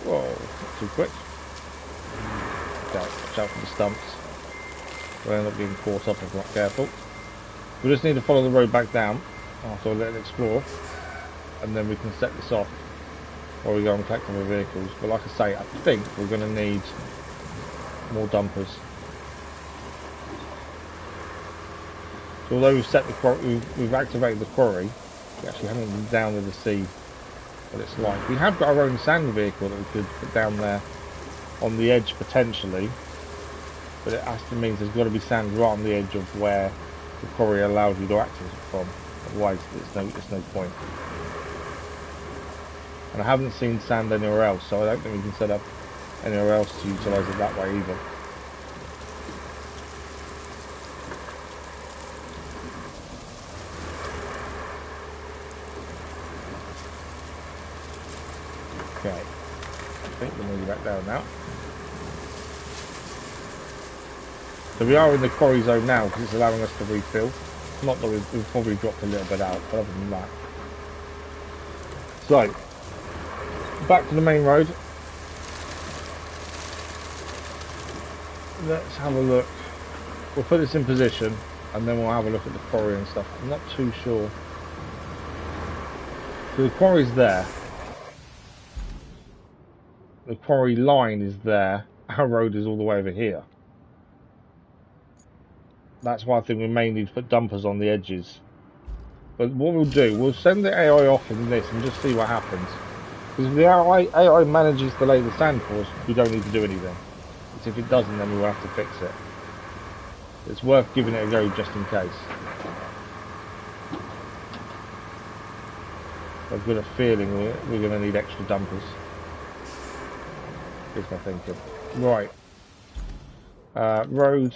Whoa, not too quick. Okay, watch out for the stumps. We'll end up getting caught up if we're not careful. We just need to follow the road back down after we let it explore, and then we can set this off while we go and collect other vehicles. But like I say, I think we're going to need more dumpers. So although we've set the quarry, we've activated the quarry, we actually haven't been down there to see what it's like. We have got our own sand vehicle that we could put down there on the edge potentially, but it actually means there's got to be sand right on the edge of where the quarry allows you to access it from. Otherwise, it's no point. And I haven't seen sand anywhere else, so I don't think we can set up anywhere else to utilise it that way either. Okay, I think we'll move back down now. So we are in the quarry zone now because it's allowing us to refill. Not that we've probably dropped a little bit out, but other than that. So, back to the main road. Let's have a look. We'll put this in position and then we'll have a look at the quarry and stuff. I'm not too sure. So the quarry's there. The quarry line is there. Our road is all the way over here. That's why I think we may need to put dumpers on the edges. But what we'll do, we'll send the AI off in this and just see what happens. Because if the AI manages to lay the sand for us, we don't need to do anything. It's if it doesn't, then we will have to fix it. It's worth giving it a go just in case. I've got a feeling we're going to need extra dumpers. Here's my thinking. Right. Road.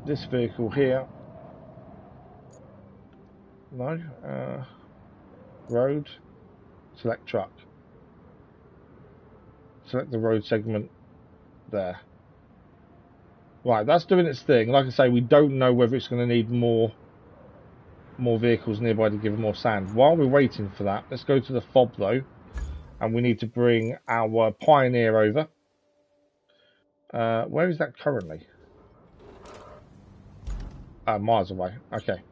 This vehicle here. No. Road. Select truck. Select the road segment there. Right, that's doing its thing. Like I say, we don't know whether it's going to need more vehicles nearby to give it more sand. While we're waiting for that, let's go to the fob though, and we need to bring our Pioneer over. Where is that currently? Miles away. Okay.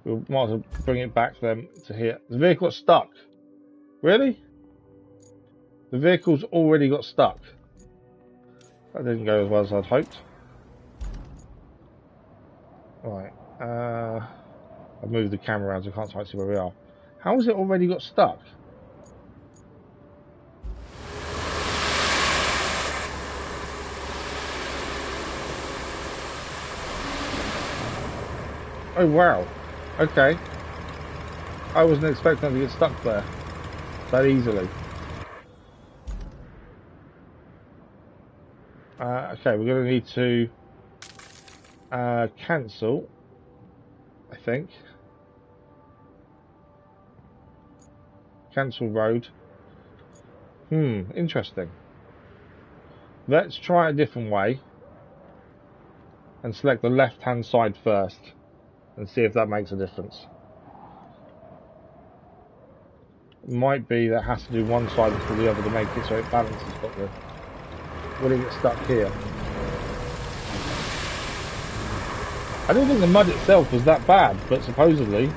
We might as well bring it back then to here. The vehicle got stuck. Really? The vehicle's already got stuck. That didn't go as well as I'd hoped. Right. I've moved the camera around so I can't quite see where we are. How has it already got stuck? Oh wow. Okay. I wasn't expecting it to get stuck there that easily. Okay, we're going to need to cancel, I think. Cancel road. Interesting. Let's try a different way and select the left-hand side first and see if that makes a difference. It might be that it has to do one side before the other to make it so it balances properly. Will it get stuck here? I don't think the mud itself was that bad, but supposedly,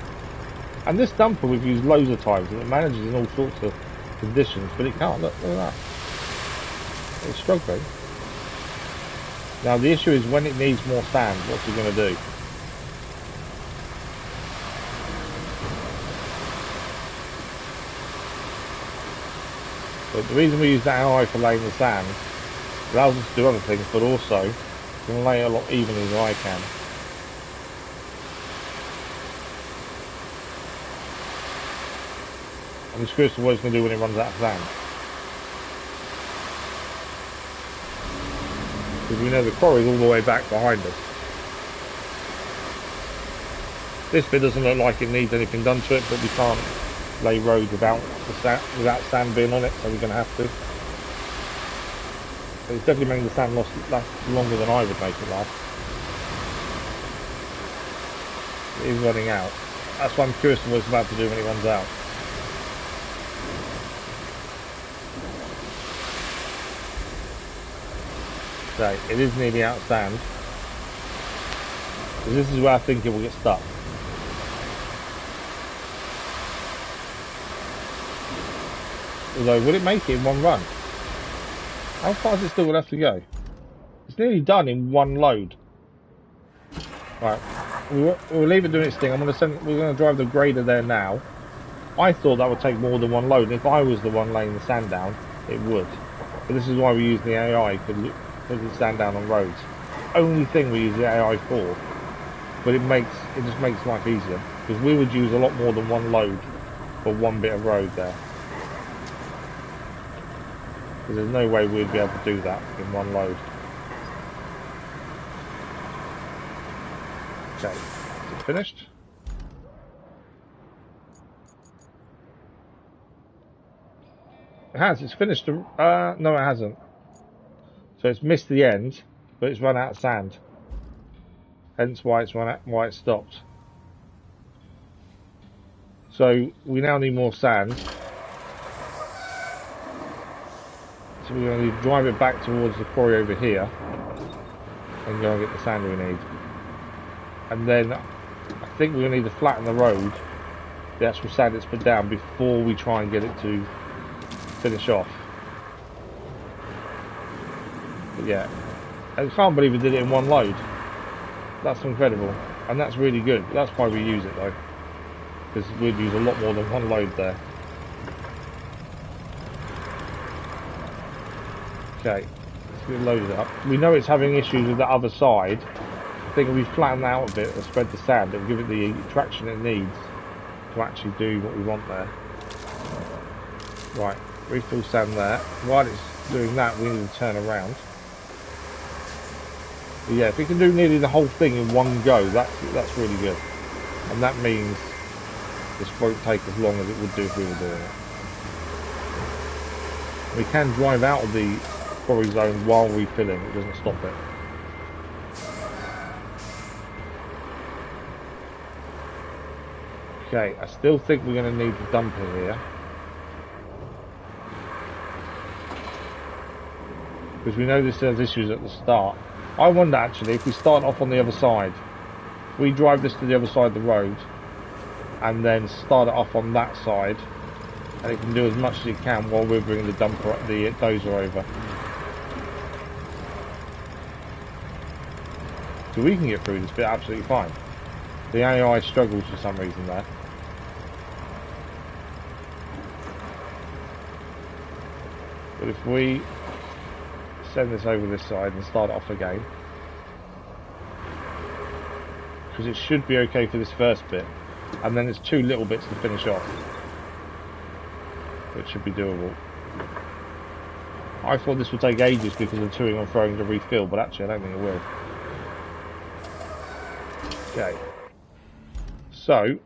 and this dumper we've used loads of times and it manages in all sorts of conditions, but it can't. Look at that. It's struggling. Now the issue is when it needs more sand, what's it going to do? But the reason we use that AI for laying the sand allows us to do other things, but also can lay it a lot evenly than I can. I'm just curious to what it's going to do when it runs out of sand. Because we know the quarry is all the way back behind us. This bit doesn't look like it needs anything done to it, but we can't lay road without sand being on it, so we're going to have to. But it's definitely making the sand last longer than I would make it last. It is running out. That's why I'm curious what it's about to do when it runs out. So it is nearly out of sand. So this is where I think it will get stuck. Although, will it make it in one run? How far is it still left to go? It's nearly done in one load. Right, we'll leave it doing its thing. We're going to drive the grader there now. I thought that would take more than one load, and if I was the one laying the sand down, it would. But this is why we use the AI to put the sand down on roads. Only thing we use the AI for. But it just makes life easier, because we would use a lot more than one load for one bit of road there. Because there's no way we'd be able to do that in one load. Okay, is it finished? It has, it's finished. No, it hasn't. So it's missed the end, but it's run out of sand. Hence why why it stopped. So we now need more sand. So we're going to drive it back towards the quarry over here and go and get the sand we need. And then I think we're going to need to flatten the road, the actual sand it's put down, before we try and get it to finish off. But yeah, I can't believe we did it in one load. That's incredible, and that's really good. That's why we use it though, because we'd use a lot more than one load there. Okay, let's get loaded up. We know it's having issues with the other side. I think if we flatten out a bit and spread the sand, it'll give it the traction it needs to actually do what we want there. Right, refill sand there. While it's doing that, we need to turn around. But yeah, if we can do nearly the whole thing in one go, that's really good. And that means this won't take as long as it would do if we were doing it. We can drive out of the quarry zone while refilling, it doesn't stop it. Okay, I still think we're going to need the dumper here. Because we know this has issues at the start. I wonder actually if we start off on the other side. If we drive this to the other side of the road and then start it off on that side, and it can do as much as it can while we're bringing the dumper, the dozer over. So we can get through this bit absolutely fine. The AI struggles for some reason there. But if we send this over this side and start it off again, because it should be okay for this first bit, and then there's two little bits to finish off, which should be doable. I thought this would take ages because of toing and throwing to refill, but actually I don't think it will. Okay. So,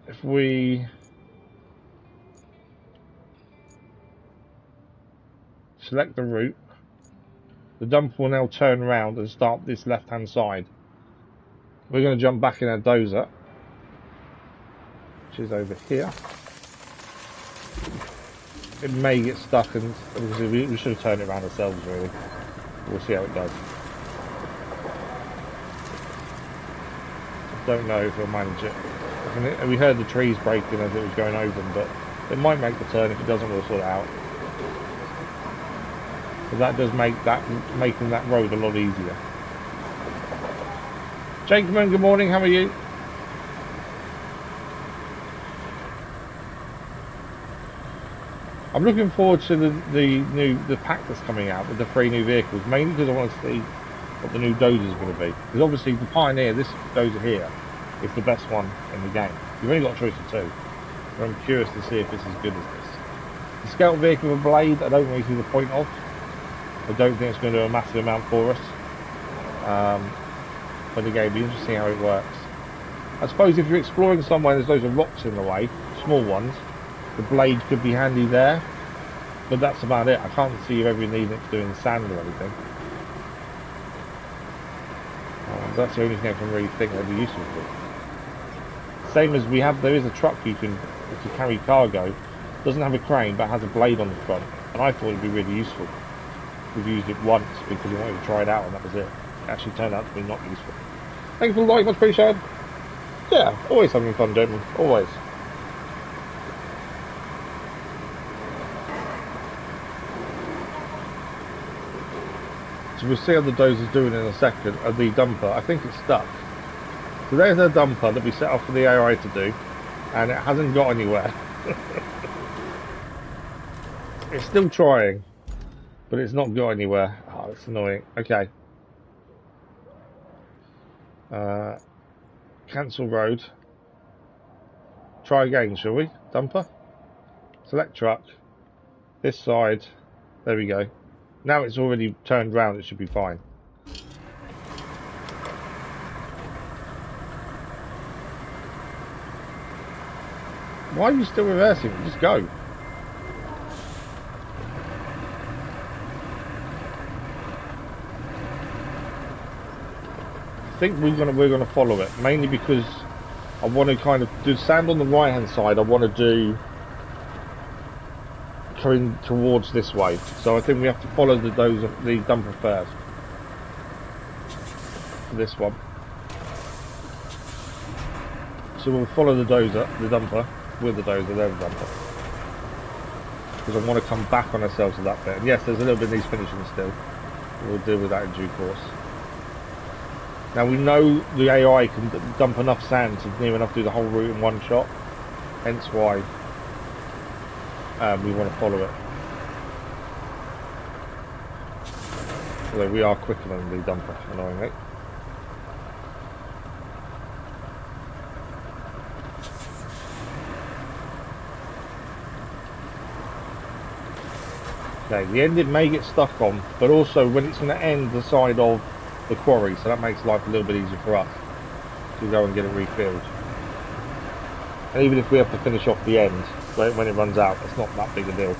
if we select the route, the dumper will now turn around and start this left-hand side. We're going to jump back in our dozer, which is over here. It may get stuck, and we should have turned it around ourselves, really. We'll see how it does. I don't know if it'll manage it. We heard the trees breaking as it was going over them, but it might make the turn. If it doesn't, we'll sort it out. But that does make making that road a lot easier. Gentlemen, good morning. How are you? I'm looking forward to the pack that's coming out with the 3 new vehicles, mainly because I want to see what the new dozer is going to be. Because obviously the Pioneer, this dozer here, is the best one in the game. You've only got a choice of 2, but I'm curious to see if it's as good as this. The scout vehicle with a blade, I don't really see the point of. I don't think it's going to do a massive amount for us. But again, it'll be interesting how it works. I suppose if you're exploring somewhere there's loads of rocks in the way, small ones, the blade could be handy there, but that's about it. I can't see you ever needing it to do in sand or anything. That's the only thing I can really think that'd be useful for. Same as there is a truck you can carry cargo, doesn't have a crane but has a blade on the front, and I thought it'd be really useful. We've used it once because we wanted to try it out, and that was it. It actually turned out to be not useful. Thank you for the like, much appreciated. Yeah, always having fun, gentlemen, always. So we'll see how the dozer's doing in a second. The dumper, I think it's stuck. So there's a dumper that we set off for the AI to do, and it hasn't got anywhere. It's still trying, but it's not got anywhere. Oh, it's annoying. Okay. Cancel road. Try again, shall we? Dumper. Select truck. This side. There we go. Now it's already turned round, it should be fine. Why are you still reversing? Just go. I think we're gonna follow it, mainly because I want to kind of do sand on the right hand side. I want to do coming towards this way, so I think we have to follow the dumper first. This one. So we'll follow the dumper with the dozer, there's the dumper. Because I want to come back on ourselves to that bit. And yes, there's a little bit needs finishing still. We'll deal with that in due course. Now we know the AI can dump enough sand to near enough do the whole route in one shot. Hence why we want to follow it. Although we are quicker than the dumper, annoyingly. Okay, the end it may get stuck on, but also when it's going to end the side of the quarry, so that makes life a little bit easier for us to go and get it refilled. And even if we have to finish off the end when it runs out, it's not that big a deal.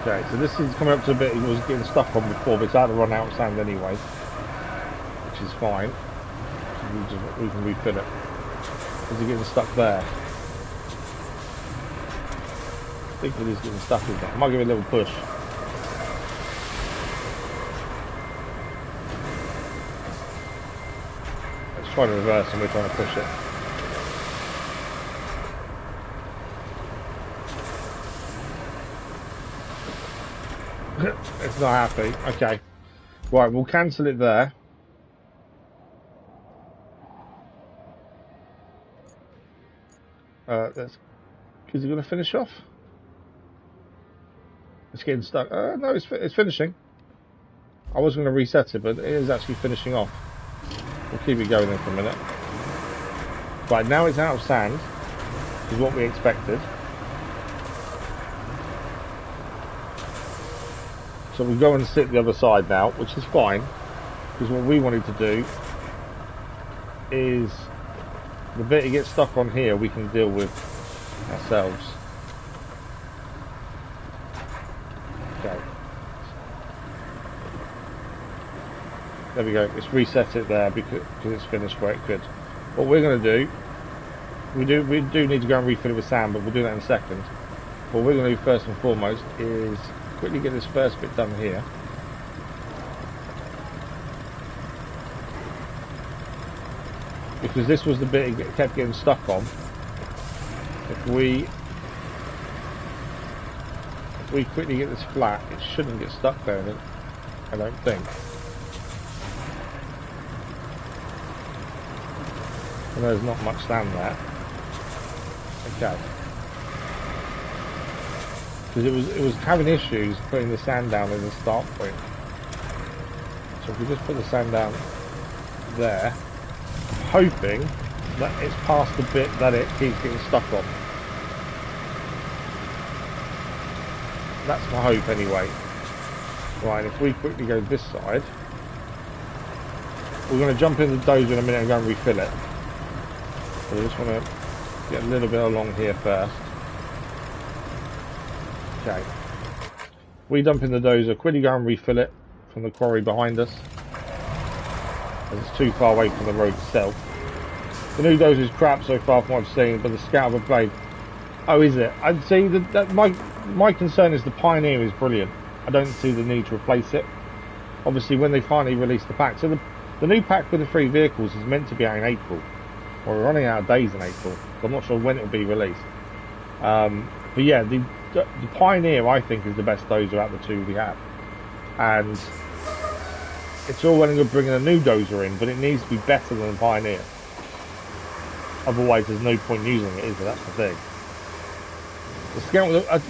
Okay, so this is coming up to a bit it was getting stuck on before, but it's out to run out of sand anyway, which is fine. We can refill it. Is it getting stuck there? I think it is getting stuck in there. I might give it a little push. Let's try to reverse and we're trying to push it. It's not happy. Okay. Right, we'll cancel it there. Is it going to finish off? It's getting stuck. No, it's finishing. I was going to reset it, but it is actually finishing off. We'll keep it going in for a minute. Right, now it's out of sand, is what we expected. So we go and sit the other side now, which is fine, because what we wanted to do is the bit it gets stuck on here we can deal with ourselves. Okay. There we go. Let's reset it there because it's finished where it could. What we're going to do, we do need to go and refill it with sand, but we'll do that in a second. What we're going to do first and foremost is quickly get this first bit done here. Because this was the bit it kept getting stuck on. If we quickly get this flat, it shouldn't get stuck there, I don't think. And there's not much sand there. Okay. Because it was having issues putting the sand down as a start point. So if we just put the sand down there, hoping that it's past the bit that it keeps getting stuck on. That's my hope anyway. Right, if we quickly go this side, we're going to jump in the dozer in a minute and go and refill it. So we just want to get a little bit along here first. Okay. We dump in the dozer, quickly go and refill it from the quarry behind us, as it's too far away from the road itself. The new dozer is crap so far from what I've seen, but the Scout of a Blade. Oh, is it? I'd say that my concern is the Pioneer is brilliant. I don't see the need to replace it. Obviously, when they finally release the pack, so the new pack with the 3 vehicles is meant to be out in April. Well, we're running out of days in April, so I'm not sure when it will be released. But yeah, the Pioneer I think is the best dozer out of the 2 we have, and it's all well and good bringing a new dozer in, but it needs to be better than the Pioneer. Otherwise, there's no point using it, is there? That's the thing. The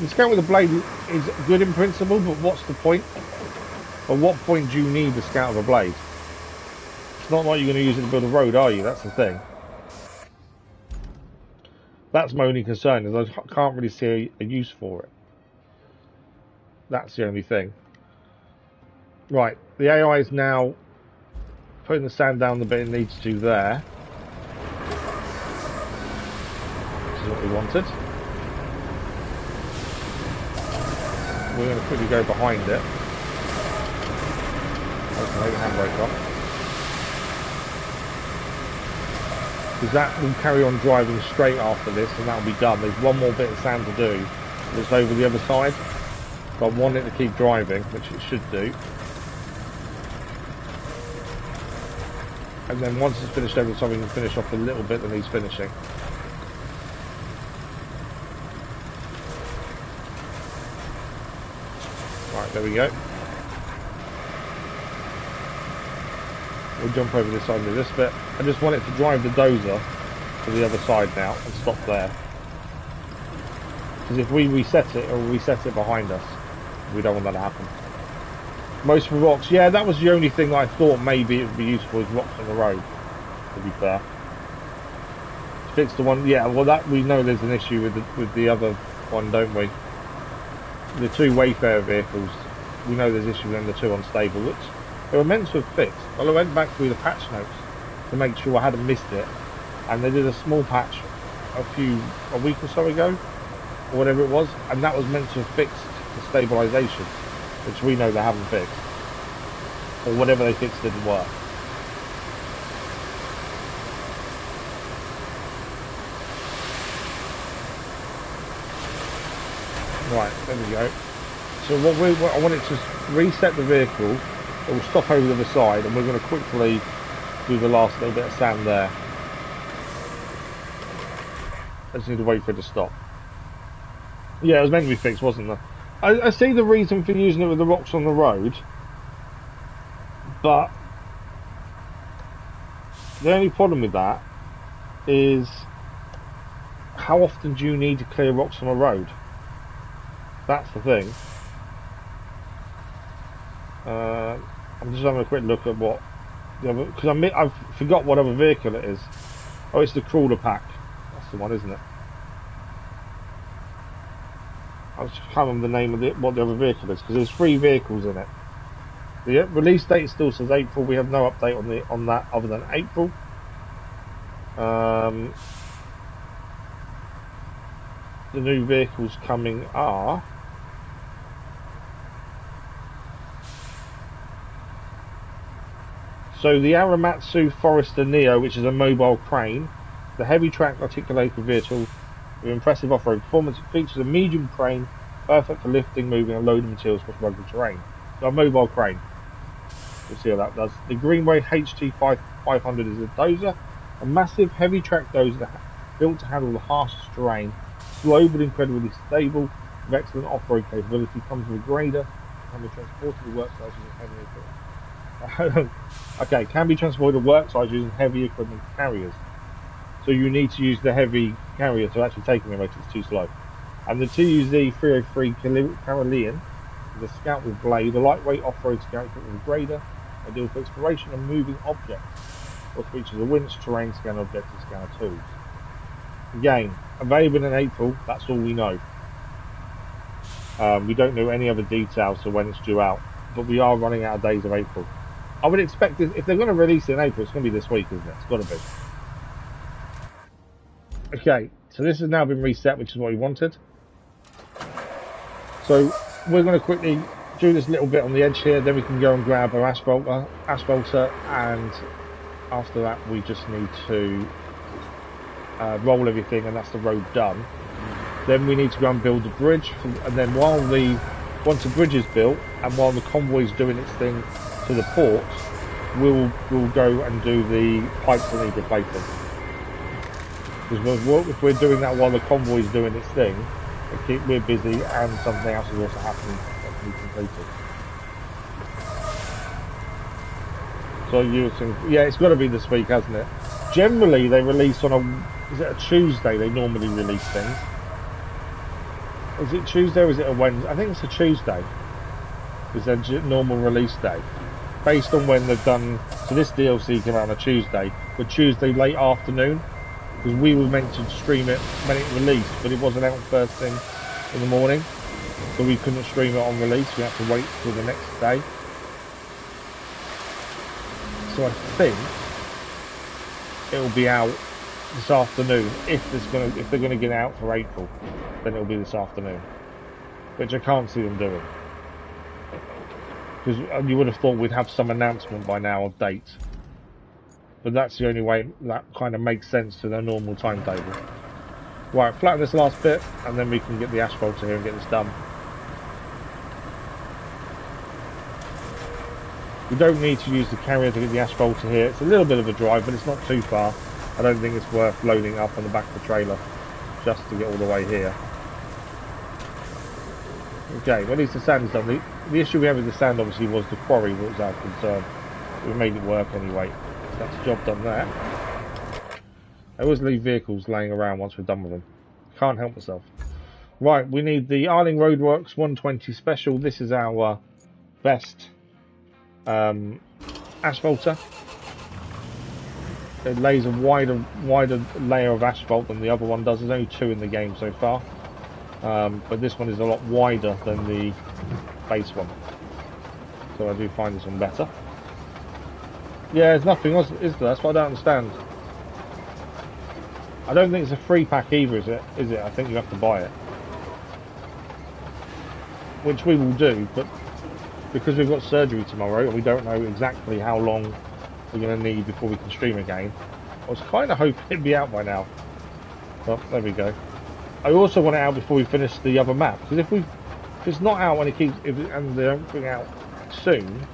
Scout with a Blade is good in principle, but what's the point? At what point do you need the Scout of a Blade? It's not like you're going to use it to build a road, are you? That's the thing. That's my only concern, is I can't really see a use for it. That's the only thing. Right, the AI is now putting the sand down the bit it needs to there. Which is what we wanted. We're going to quickly go behind it. Okay, the handbrake off. Because that will carry on driving straight after this, and that will be done. There's one more bit of sand to do. It's over the other side. But I want it to keep driving, which it should do. And then once it's finished over the top, we can finish off the little bit that needs finishing. Right, there we go. We'll jump over this side and do this bit. I just want it to drive the dozer to the other side now and stop there. Because if we reset it, or reset it behind us, we don't want that to happen. Most for rocks, yeah, that was the only thing I thought maybe it would be useful, is rocks on the road, to be fair. To fix the one, yeah, well that, we know there's an issue with the other one, don't we? The 2 Wayfarer vehicles, we know there's issues with them, the 2 unstable, which they were meant to have fixed. Well, I went back through the patch notes to make sure I hadn't missed it, and they did a small patch a week or so ago, or whatever it was, and that was meant to have fixed the stabilisation, which we know they haven't fixed, or whatever they fixed didn't work. Right, there we go. So I want it to reset the vehicle. It will stop over the other side, and we're going to quickly do the last little bit of sand there. I just need to wait for it to stop. Yeah, it was meant to be fixed, wasn't it? I see the reason for using it with the rocks on the road, but the only problem with that is, how often do you need to clear rocks on a road? That's the thing. I'm just having a quick look at what because I forgot what other vehicle it is. Oh, it's the crawler pack. That's the one, isn't it? I just can't remember the name of what the other vehicle is because there's 3 vehicles in it. The release date still says April. We have no update on that other than April. The new vehicles coming are so the Aramatsu Forester Neo, which is a mobile crane, the heavy track articulated vehicle with impressive off-road performance. It features a medium crane, perfect for lifting, moving, and loading materials for rugged terrain. So a mobile crane. We'll see how that does. The Greenway HT500 is a dozer, a massive heavy track dozer built to handle the harshest terrain. Slow but incredibly stable, with excellent off-road capability. Comes with a grader, can be transported to work sites using heavy equipment. Okay, can be transported to work sites using heavy equipment carriers. So you need to use the heavy carrier to actually take them away because it's too slow. And the TUZ 303 Carolean is a scout with blade, a lightweight off-road scout equipped with a grader, ideal for exploration and moving objects. What features a winch, terrain scanner, objective scanner tools. Again, available in April, that's all we know. We don't know any other details to when it's due out, but we are running out of days of April. I would expect this, if they're going to release it in April, it's going to be this week, isn't it? It's got to be. Okay, so this has now been reset, which is what we wanted. So we're going to quickly do this little bit on the edge here, then we can go and grab our asphalter, and after that we just need to roll everything, and that's the road done. Then we need to go and build the bridge, and then once the bridge is built and while the convoy is doing its thing to the port, we'll go and do the pipes that need replacing. Because if we're doing that while the convoy is doing its thing, we're busy, and something else is also happening that can be completed. So you think, yeah, it's got to be this week, hasn't it? Generally, they release on is it a Tuesday? They normally release things. Is it Tuesday or is it a Wednesday? I think it's a Tuesday. Is their normal release day, based on when they've done. So this DLC came out on a Tuesday, but Tuesday late afternoon, because we were meant to stream it when it released, but it wasn't out first thing in the morning, so we couldn't stream it on release. We had to wait till the next day. So I think it'll be out this afternoon. If they're gonna get it out for April, then it'll be this afternoon, which I can't see them doing, because you would have thought we'd have some announcement by now of dates. But that's the only way that kind of makes sense to their normal timetable. Right, flatten this last bit, and then we can get the asphalt here and get this done. We don't need to use the carrier to get the asphalt here. It's a little bit of a drive, but it's not too far. I don't think it's worth loading up on the back of the trailer just to get all the way here. Okay, well, at least the sand is done. The issue we had with the sand obviously was the quarry was our concern. We made it work anyway. That's the job done there. I always leave vehicles laying around once we're done with them. Can't help myself. Right, we need the Arling Roadworks 120 Special. This is our best asphalter. It lays a wider layer of asphalt than the other one does. There's only 2 in the game so far, but this one is a lot wider than the base one, so I do find this one better. Yeah, there's nothing else, is there? That's what I don't understand. I don't think it's a free pack either, is it? I think you have to buy it, which we will do, but because we've got surgery tomorrow and we don't know exactly how long we're going to need before we can stream again, I was kind of hoping it'd be out by now. Well, there we go. I also want it out before we finish the other map, because if it's not out and and they don't bring it out soon,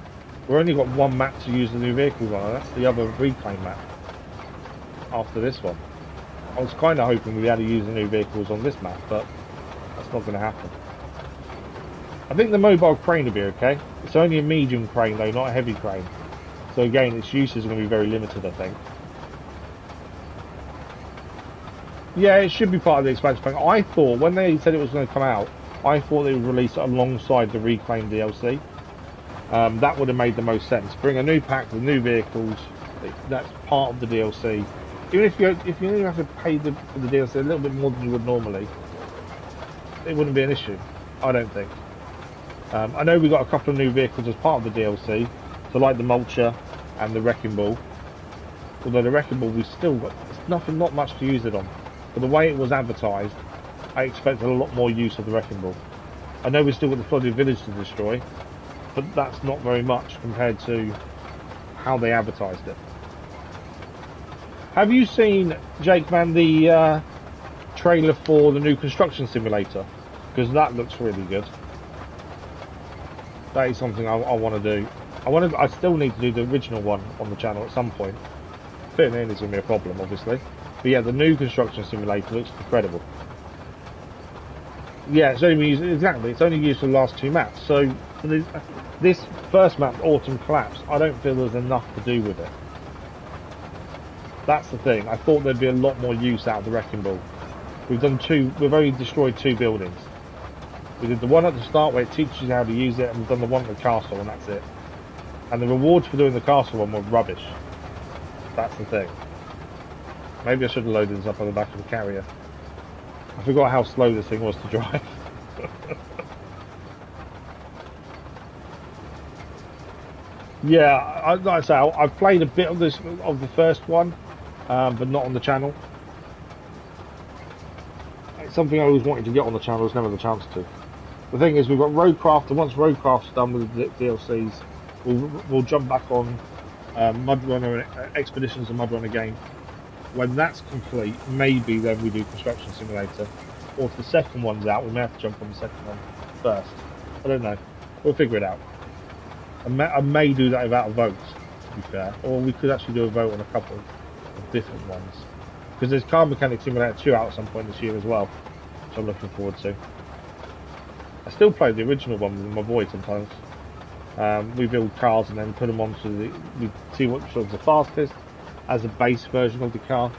we've only got one map to use the new vehicles on, and that's the other Reclaim map after this one. I was kind of hoping we'd be able to use the new vehicles on this map, but that's not going to happen. I think the mobile crane will be okay. It's only a medium crane though, not a heavy crane. So again, its use is going to be very limited, I think. Yeah, it should be part of the expansion pack. I thought, when they said it was going to come out, I thought they would release it alongside the Reclaim DLC. That would have made the most sense. Bring a new pack with new vehicles. That's part of the DLC. Even if you only have to pay for the DLC a little bit more than you would normally, it wouldn't be an issue. I don't think. I know we got a couple of new vehicles as part of the DLC, so like the Mulcher and the Wrecking Ball. Although the Wrecking Ball we still got not much to use it on. But the way it was advertised, I expected a lot more use of the Wrecking Ball. I know we still got the flooded village to destroy, but that's not very much compared to how they advertised it. Have you seen, Jake, man, the trailer for the new construction simulator? Because that looks really good. That is something I want to do. I still need to do the original one on the channel at some point. Fitting in is going to be a problem, obviously. But yeah, the new construction simulator looks incredible. Yeah, it's only used, exactly. It's only used for the last 2 maps. So for this first map, Autumn Collapse, I don't feel there's enough to do with it. That's the thing. I thought there'd be a lot more use out of the Wrecking Ball. We've only destroyed 2 buildings. We did the one at the start where it teaches you how to use it, and we've done the one at the castle, and that's it. And the rewards for doing the castle one were rubbish. That's the thing. Maybe I should have loaded this up on the back of the carrier. I forgot how slow this thing was to drive. Yeah, like I say, I've played a bit of the first one, but not on the channel. It's something I always wanted to get on the channel, there's never the chance to. The thing is, we've got RoadCraft, and once RoadCraft's done with the DLCs, we'll jump back on Mudrunner Expeditions and Mudrunner game. When that's complete, maybe then we do Construction Simulator. Or if the second one's out, we may have to jump on the second one first. I don't know. We'll figure it out. I may do that without a vote, to be fair. Or we could actually do a vote on a couple of different ones. Because there's Car Mechanic Simulator 2 out at some point this year as well, which I'm looking forward to. I still play the original one with my boy sometimes. We build cars and then put them onto we see which one's the fastest as a base version of the car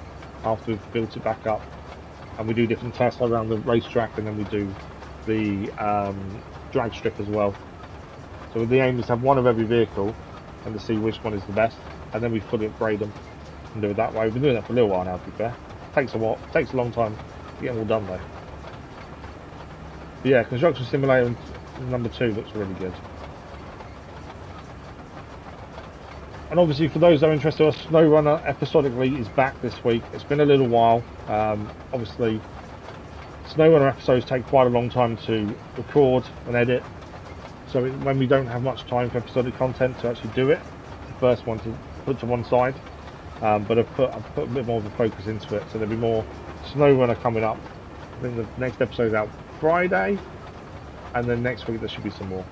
after we've built it back up. And we do different tests around the racetrack, and then we do the drag strip as well. So the aim is to have one of every vehicle and to see which one is the best, and then we fully upgrade them and do it that way. We've been doing that for a little while now, to be fair. Takes a long time to get them all done though. But yeah, Construction Simulator number 2 looks really good. And obviously, for those that are interested, SnowRunner episodically is back this week. It's been a little while. Obviously, SnowRunner episodes take quite a long time to record and edit. So when we don't have much time for episodic content to actually do it, the first one to put to one side. But I've put a bit more of a focus into it. So there'll be more SnowRunner coming up. I think the next episode's out Friday, and then next week there should be some more.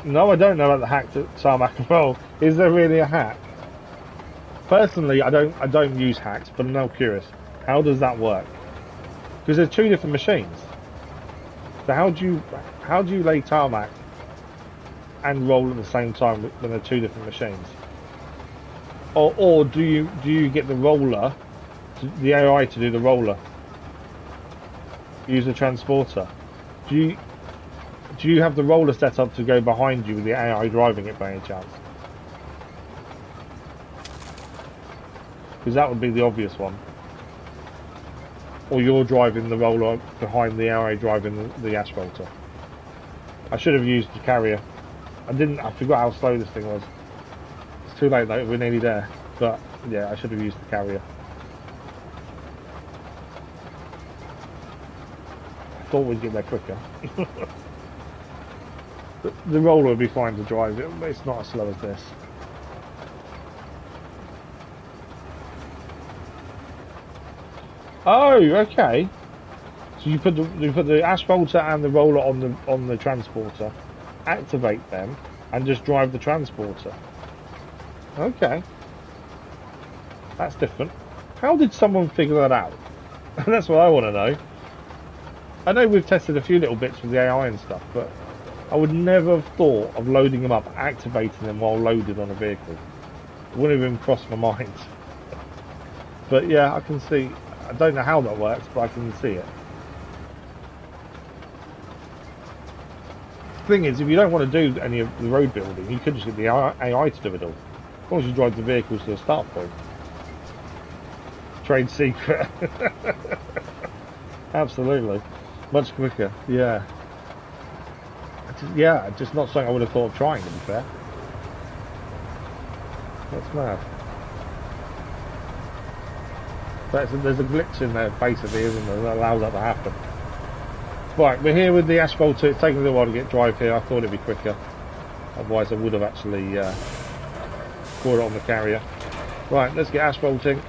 No, I don't know about the hack to tarmac as well. Is there really a hack? Personally, I don't use hacks, but I'm now curious. How does that work? Because there's 2 different machines. So how do you lay tarmac and roll at the same time when they're 2 different machines? Or do you get the roller, the AI to do the roller? Use the transporter. Do you have the roller set up to go behind you with the AI driving it by any chance? Because that would be the obvious one. Or you're driving the roller behind the AI driving the asphalter. I should have used the carrier. I forgot how slow this thing was. It's too late though, we're nearly there. But yeah, I should have used the carrier. I thought we'd get there quicker. The roller would be fine to drive, it's not as slow as this. Oh, okay. So you put the asphalter and the roller on the transporter, activate them, and just drive the transporter. Okay, that's different. How did someone figure that out? That's what I want to know. I know we've tested a few little bits with the AI and stuff, but I would never have thought of loading them up, activating them while loaded on a vehicle. It wouldn't even cross my mind. But yeah, I can see. I don't know how that works, but I can see it. thing is, if you don't want to do any of the road building, you could just get the AI to do it all. As long as you drive the vehicles to the start point. Trade secret. Absolutely. Much quicker, yeah. Yeah, just not something I would have thought of trying, to be fair. That's mad. There's a glitch in there, basically, isn't there, that allows that to happen. Right, we're here with the asphalt. It's taking a little while to get drive here. I thought it'd be quicker. Otherwise, I would have actually brought it on the carrier. Right, let's get asphalting.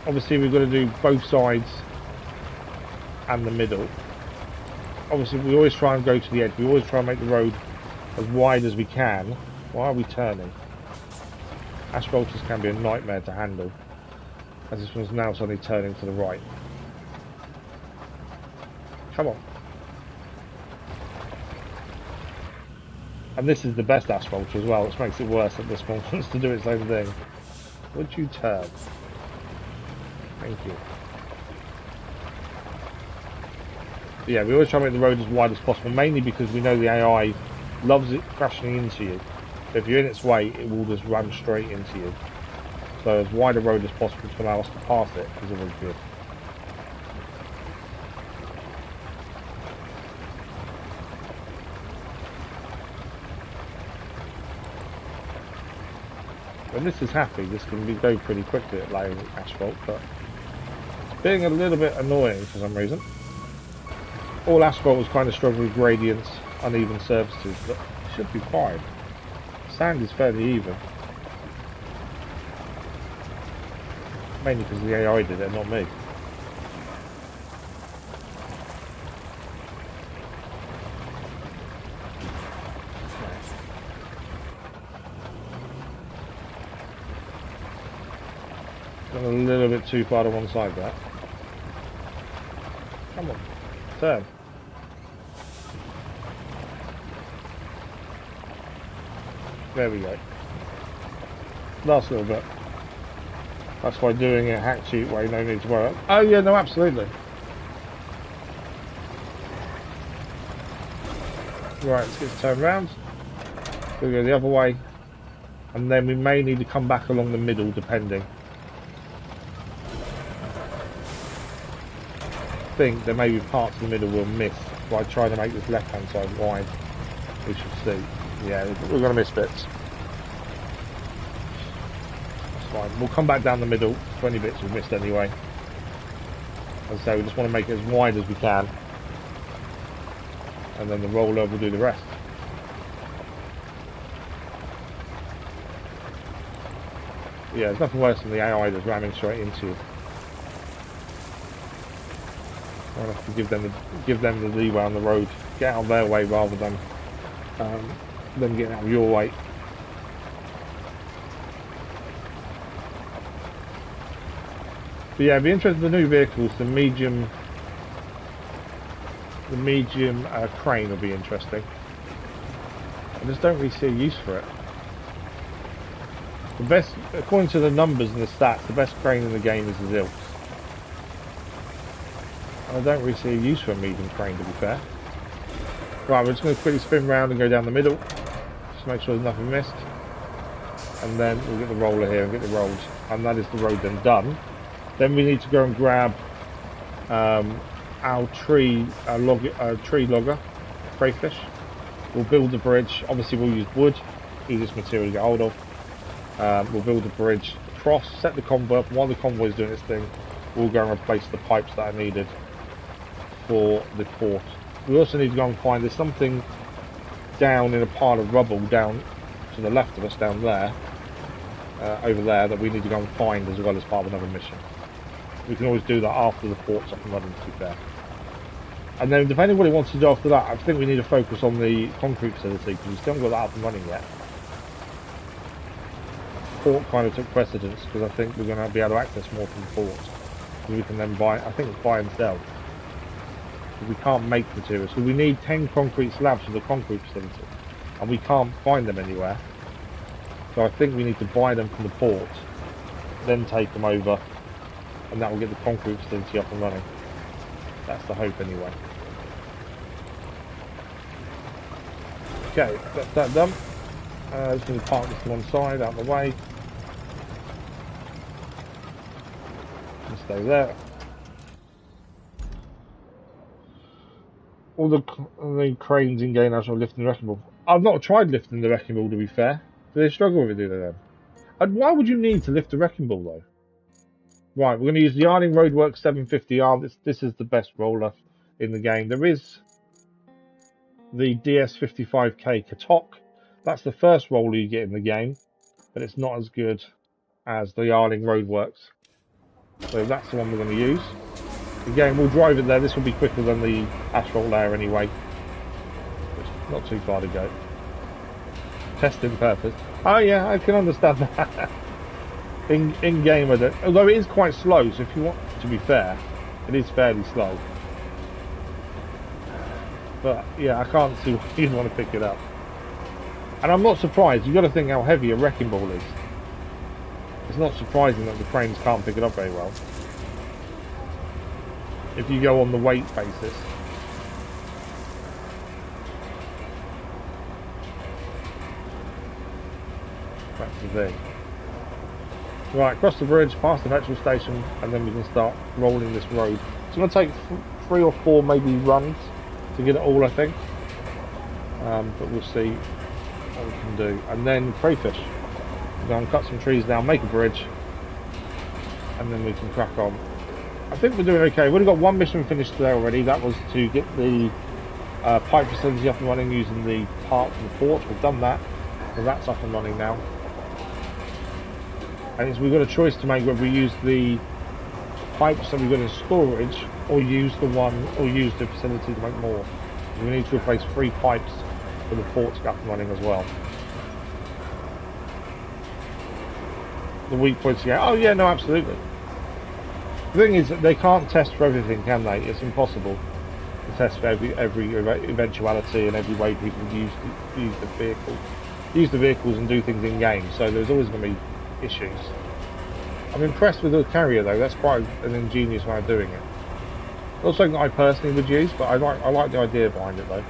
Obviously, we've got to do both sides and the middle. Obviously, we always try and go to the edge. We always try and make the road as wide as we can. Why are we turning? Asphalters can be a nightmare to handle, as this one's now suddenly turning to the right. Come on. And this is the best asphalt as well, which makes it worse that this one wants to do its own thing. Would you turn? Thank you. But yeah, we always try to make the road as wide as possible, mainly because we know the AI loves it crashing into you. So if you're in its way, it will just run straight into you. So as wide a road as possible to allow us to pass it is always good. When this is happy, this can go pretty quickly at laying asphalt, but it's being a little bit annoying for some reason. All asphalt was kind of struggling with gradients, uneven surfaces, but it should be fine. Sand is fairly even. Mainly because the AI did it, not me. Got a little bit too far to one side there. Come on, turn. There we go. Last little bit. That's why doing a hack sheet way, no need to worry. Oh yeah, no, absolutely. Right, let's get turned round. We'll go the other way. And then we may need to come back along the middle, depending. I think there may be parts of the middle we'll miss by trying to make this left hand side wide. We should see. Yeah, we're going to miss bits. That's fine. We'll come back down the middle for any bits we've missed anyway. As I say, we just want to make it as wide as we can. And then the roller will do the rest. Yeah, there's nothing worse than the AI just ramming straight into you. I'll have to give them the leeway on the road, get out of their way rather than them getting out of your way. But yeah, I'd be interested in the new vehicles. The medium crane will be interesting. I just don't really see a use for it. The best, according to the numbers and the stats, the best crane in the game is the Zilks. I don't really see a use for a medium crane, to be fair. Right, we're just going to quickly spin round and go down the middle. Just make sure there's nothing missed. And then we'll get the roller here and get the rolls. And that is the road then done. Then we need to go and grab our tree logger, crayfish. We'll build the bridge. Obviously we'll use wood, easiest material to get hold of. We'll build the bridge across, set the convoy up. While the convoy is doing its thing, we'll go and replace the pipes that are needed for the port. We also need to go and find, there's something down in a pile of rubble down to the left of us, down there, over there, that we need to go and find as well as part of another mission. We can always do that after the port's up and running, to be fair. And then depending on what he wants to do after that, I think we need to focus on the concrete facility, because we still haven't got that up and running yet. Port kind of took precedence, because I think we're going to be able to access more from the port. We can then buy, I think it's buy and sell. We can't make materials, so we need 10 concrete slabs for the concrete facility, and we can't find them anywhere. So I think we need to buy them from the port, then take them over, and that will get the concrete facility up and running. That's the hope anyway. Okay, that's that done. Just going to park this to one side, out of the way. And stay there. All the cranes in game are lifting the wrecking ball. I've not tried lifting the wrecking ball, to be fair. Do they struggle with it, do they then? And why would you need to lift the wrecking ball, though? Right, we're going to use the Arling Roadworks 750R. This is the best roller in the game. There is the DS55K Katok. That's the first roller you get in the game, but it's not as good as the Arling Roadworks. So that's the one we're going to use. Again, we'll drive it there. This will be quicker than the asphalt layer anyway. It's not too far to go. Testing purpose. Oh yeah, I can understand that. in game, although it is quite slow. So if you want to be fair, it is fairly slow. But yeah, I can't see why you'd want to pick it up. And I'm not surprised. You've got to think how heavy a wrecking ball is. It's not surprising that the cranes can't pick it up very well. If you go on the weight basis. That's the thing. Right, cross the bridge, past the petrol station, and then we can start rolling this road. It's going to take 3 or 4 maybe runs to get it all, I think. But we'll see what we can do. And then crayfish. We're going to cut some trees down, make a bridge, and then we can crack on. I think we're doing okay. We've only got one mission finished today already. That was to get the pipe facility up and running using the part from the port. We've done that, so that's up and running now. And we've got a choice to make whether we use the pipes that we've got in storage, or use the facility to make more. We need to replace 3 pipes for the port to get up and running as well. The weak points, yeah. Oh yeah, no, absolutely. The thing is that they can't test for everything, can they? It's impossible to test for every eventuality and every way people use the vehicles and do things in game. So there's always going to be issues. I'm impressed with the carrier though. That's quite an ingenious way of doing it. Not something that I personally would use, but I like the idea behind it though.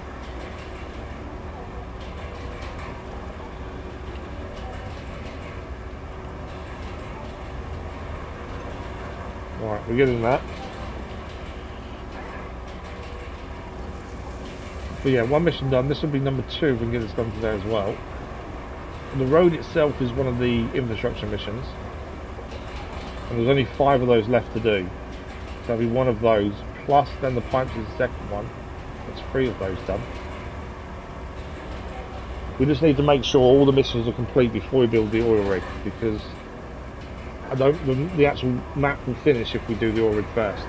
Right, we're getting that. But yeah, one mission done. This will be number 2 if we can get this done today as well. And the road itself is one of the infrastructure missions. And there's only 5 of those left to do. So that'll be one of those, plus then the pipes is the second one. That's 3 of those done. We just need to make sure all the missions are complete before we build the oil rig, because the actual map will finish if we do the oil rig first,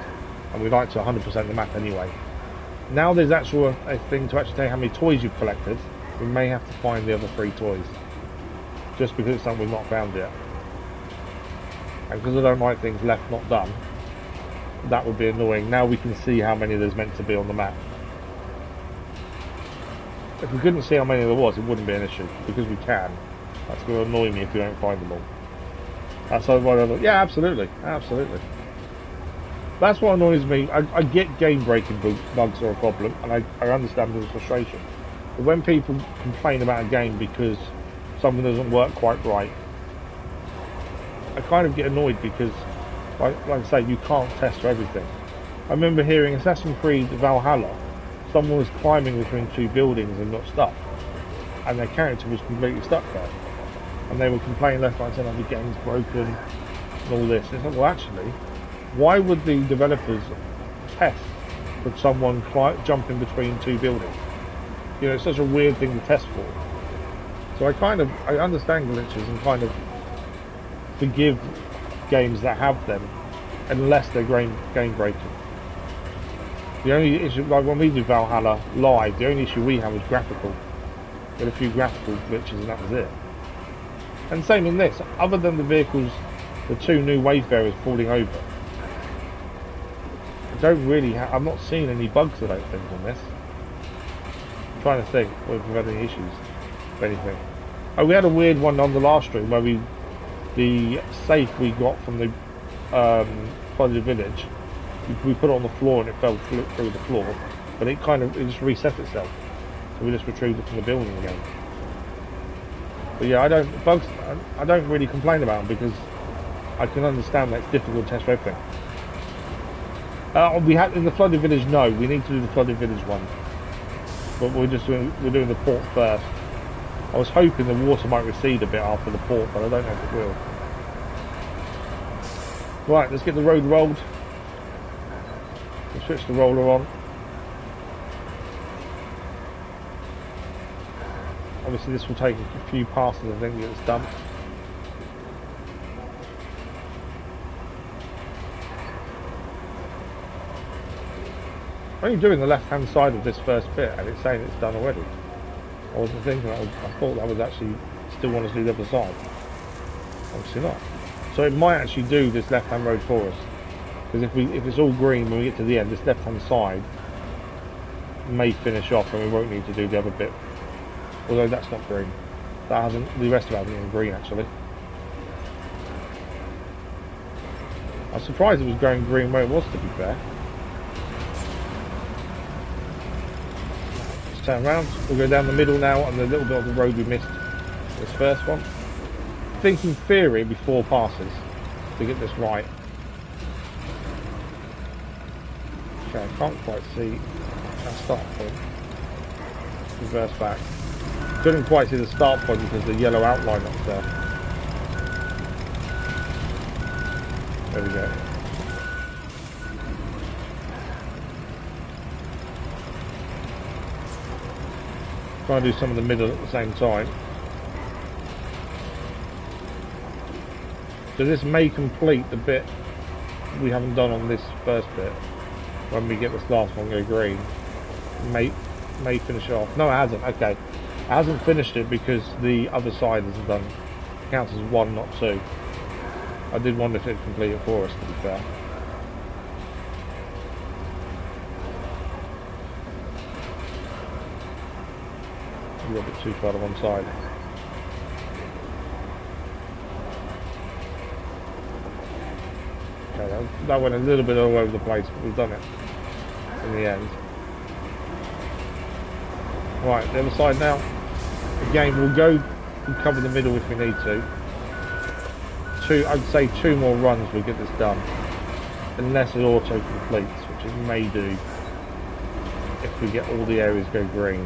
and we like to 100% the map anyway. Now there's actual a thing to actually tell you how many toys you've collected. We may have to find the other 3 toys, just because it's something we've not found yet. And because I don't like things left not done, that would be annoying. Now we can see how many there's meant to be on the map. If we couldn't see how many there was, it wouldn't be an issue, because we can. That's going to annoy me if we don't find them all. That's what I yeah, absolutely, absolutely. That's what annoys me. I get game breaking bugs are a problem, and I understand the frustration. But when people complain about a game because something doesn't work quite right, I kind of get annoyed, because, like I say, you can't test for everything. I remember hearing Assassin's Creed Valhalla, someone was climbing between 2 buildings and got stuck, and their character was completely stuck there. And they were complaining left, right, and centre, the game's broken and all this. It's like, well, actually, why would the developers test for someone jumping between 2 buildings? You know, it's such a weird thing to test for. So I understand glitches and kind of forgive games that have them, unless they're game breaking. The only issue, like when we did Valhalla live, the only issue we had was graphical. We had a few graphical glitches and that was it. And same in this, other than the vehicles, the 2 new Wayfarers falling over, I don't really I'm not seeing any bugs, I don't think, on this. I'm trying to think whether we've had any issues, if anything. Oh, we had a weird one on the last stream where the safe we got from the Fudge Village, we put it on the floor and it fell through the floor, but it just reset itself. So we just retrieved it from the building again. But yeah, I don't really complain about them because I can understand that it's difficult to test everything. We had in the flooded village. No, we need to do the flooded village one, but we're doing the port first. I was hoping the water might recede a bit after the port, but I don't know if it will. Right, let's get the road rolled. We'll switch the roller on. Obviously this will take a few passes, I think, to get this done. I'm only doing the left hand side of this first bit and it's saying it's done already. I wasn't thinking that. I thought that was actually still want to do the other side. Obviously not. So it might actually do this left hand road for us. Because if it's all green when we get to the end, this left hand side may finish off and we won't need to do the other bit. Although that's not green. That hasn't, the rest of it hasn't been green actually. I was surprised it was going green where it was, to be fair. Let's turn around, we'll go down the middle now on the little bit of the road we missed this first one. I think in theory it'd be 4 passes to get this right. Okay, I can't quite see our start point. Reverse back. Couldn't quite see the start point because the yellow outline up there. There we go. Try and do some of the middle at the same time. So this may complete the bit we haven't done on this first bit. When we get this last one go green, may finish off. No, it hasn't. Okay, it hasn't finished it because the other side isn't done. It counts as 1, not 2. I did wonder if it'd complete it for us, to be fair. A little bit too far to one side. Okay, that went a little bit all over the place, but we've done it in the end. Right, the other side now. Again, we'll go and cover the middle if we need to. I'd say 2 more runs will get this done. Unless it auto completes, which it may do if we get all the areas go green.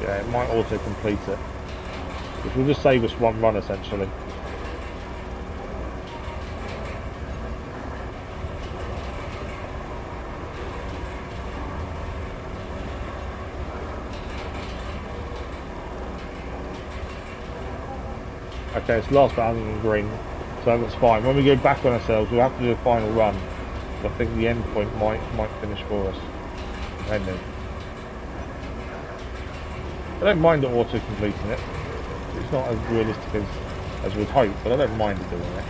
Yeah, it might auto complete it. Which will just save us 1 run essentially. Okay, it's last but hasn't been green, so that's fine. When we go back on ourselves, we'll have to do a final run. But I think the end point might finish for us, depending. I don't mind it auto completing it. It's not as realistic as we'd hope, but I don't mind it doing it.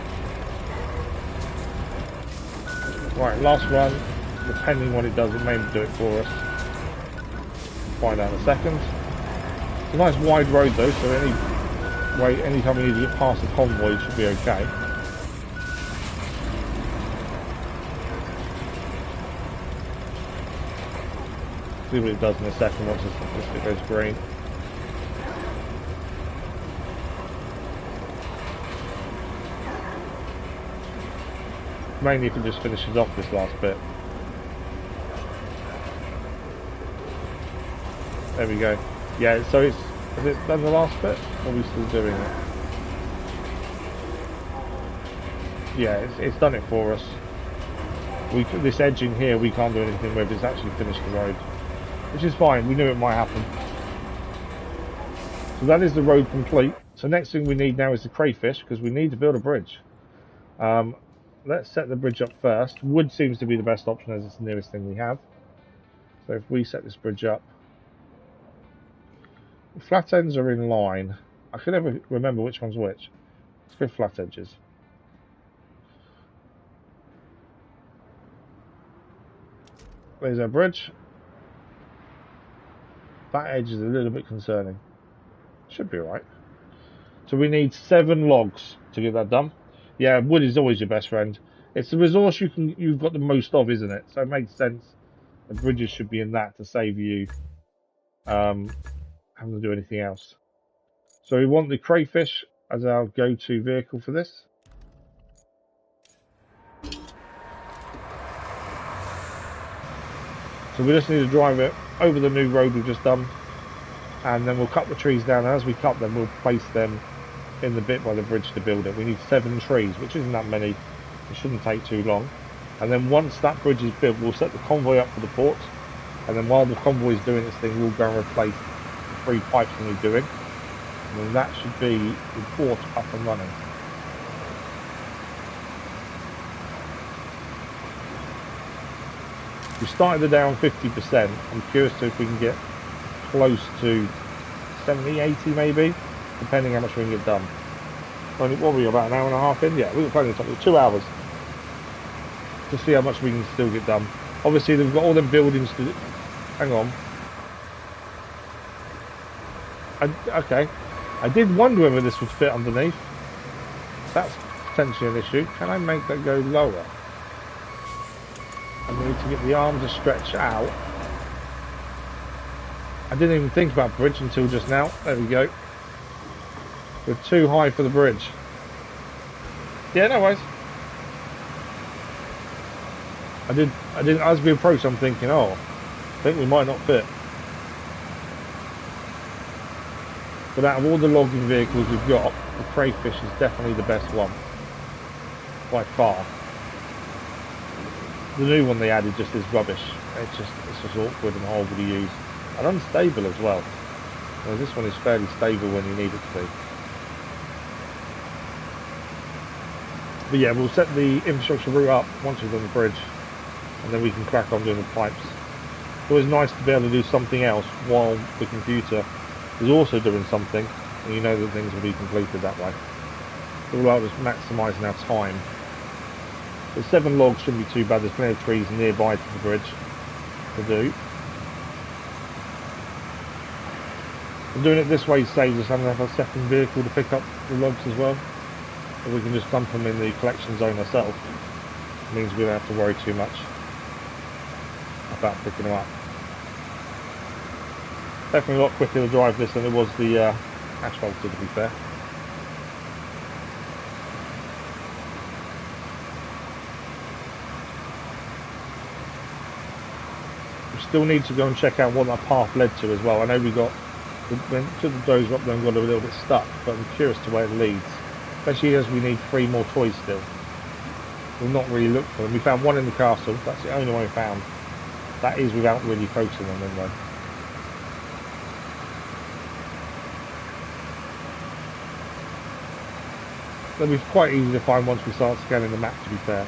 Right, last run. Depending on what it does, it may do it for us. We'll find out in a second. It's a nice wide road though, so anytime we need to get past the convoy, it should be okay. See what it does in a second once it goes green. Mainly if it just finishes off this last bit. There we go. Yeah, so has it done the last bit? Or are we still doing it? Yeah, it's done it for us. This edging here we can't do anything with. It's actually finished the road, which is fine. We knew it might happen. So that is the road complete. So next thing we need now is the crayfish, because we need to build a bridge. Let's set the bridge up first. Wood seems to be the best option as it's the nearest thing we have. So if we set this bridge up, the flat ends are in line. I can never remember which one's which. Let's go flat edges. There's our bridge. That edge is a little bit concerning. Should be alright. So we need 7 logs to get that done. Yeah, wood is always your best friend. It's the resource you've got the most of, isn't it? So it makes sense The bridges should be in that to save you having to do anything else. So we want the crayfish as our go-to vehicle for this. So we just need to drive it over the new road we've just done, and then we'll cut the trees down, and as we cut them we'll place them in the bit by the bridge to build it. We need 7 trees, which isn't that many. It shouldn't take too long. And then once that bridge is built, we'll set the convoy up for the port, and then while the convoy is doing its thing, we'll go and replace the 3 pipes that we're doing, and then that should be the port up and running. We started the day on 50%. I'm curious to if we can get close to 70, 80 maybe, depending how much we can get done. What were we, about an hour and a half in? Yeah, we were plenty of time, 2 hours to see how much we can still get done. Obviously they've got all them buildings to... Hang on. Okay. I did wonder whether this would fit underneath. That's potentially an issue. Can I make that go lower? I need to get the arm to stretch out. I didn't even think about bridge until just now. There we go. We're too high for the bridge. Yeah, no worries. I didn't, as we approach, I'm thinking, oh, I think we might not fit. But out of all the logging vehicles we've got, the crayfish is definitely the best one. By far. The new one they added just is rubbish. It's just awkward and horrible to use. And unstable as well. Whereas this one is fairly stable when you need it to be. But yeah, we'll set the infrastructure route up once we've done the bridge, and then we can crack on doing the pipes. It's always nice to be able to do something else while the computer is also doing something, and you know that things will be completed that way. It's all about just maximising our time. The 7 logs shouldn't be too bad. There's plenty of trees nearby to the bridge to do. And doing it this way saves us having to have a second vehicle to pick up the logs as well. Or we can just dump them in the collection zone ourselves. It means we don't have to worry too much about picking them up. Definitely a lot quicker to drive this than it was the asphalt, to be fair. We still need to go and check out what that path led to as well. I know we got, when took the dozer up there and got a little bit stuck, but I'm curious to where it leads. Especially as we need 3 more toys still. We've not really looked for them. We found one in the castle. That's the only one we found. That is without really focusing on them though. They'll be quite easy to find once we start scanning the map, to be fair.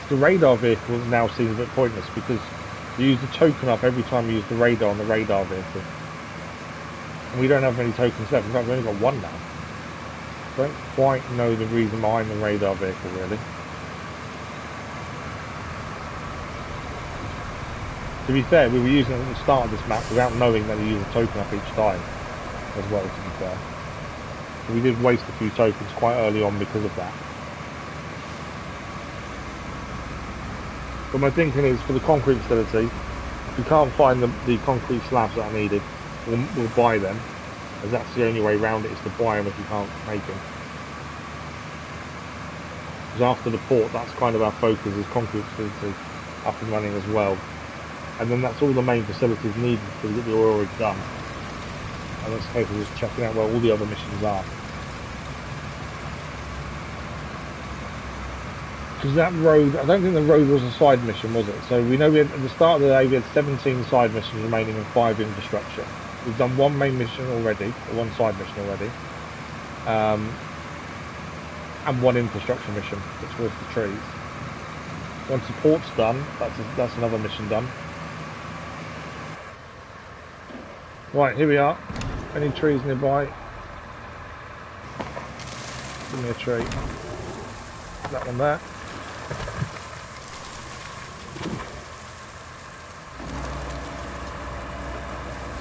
The radar vehicle now seems a bit pointless because you use the token up every time you use the radar on the radar vehicle. And we don't have many tokens left. In fact, we've only got 1 now. I don't quite know the reason behind the radar vehicle, really. To be fair, we were using it at the start of this map without knowing that you use a token up each time as well, to be fair. So we did waste a few tokens quite early on because of that. But my thinking is, for the concrete facility, if we can't find the concrete slabs that are needed, we'll buy them, as that's the only way around it, is to buy them if you can't make them. Because after the port, that's kind of our focus, is concrete facility up and running as well. And then that's all the main facilities needed to get the oil already done. And let's hope we're just checking out where all the other missions are. Because that road, I don't think the road was a side mission, was it? So we know at the start of the day we had 17 side missions remaining and 5 infrastructure. We've done 1 main mission already, or 1 side mission already, and 1 infrastructure mission, which was the trees. Once the port's done, that's another mission done. Right, here we are. Any trees nearby? Give me a tree. That one there.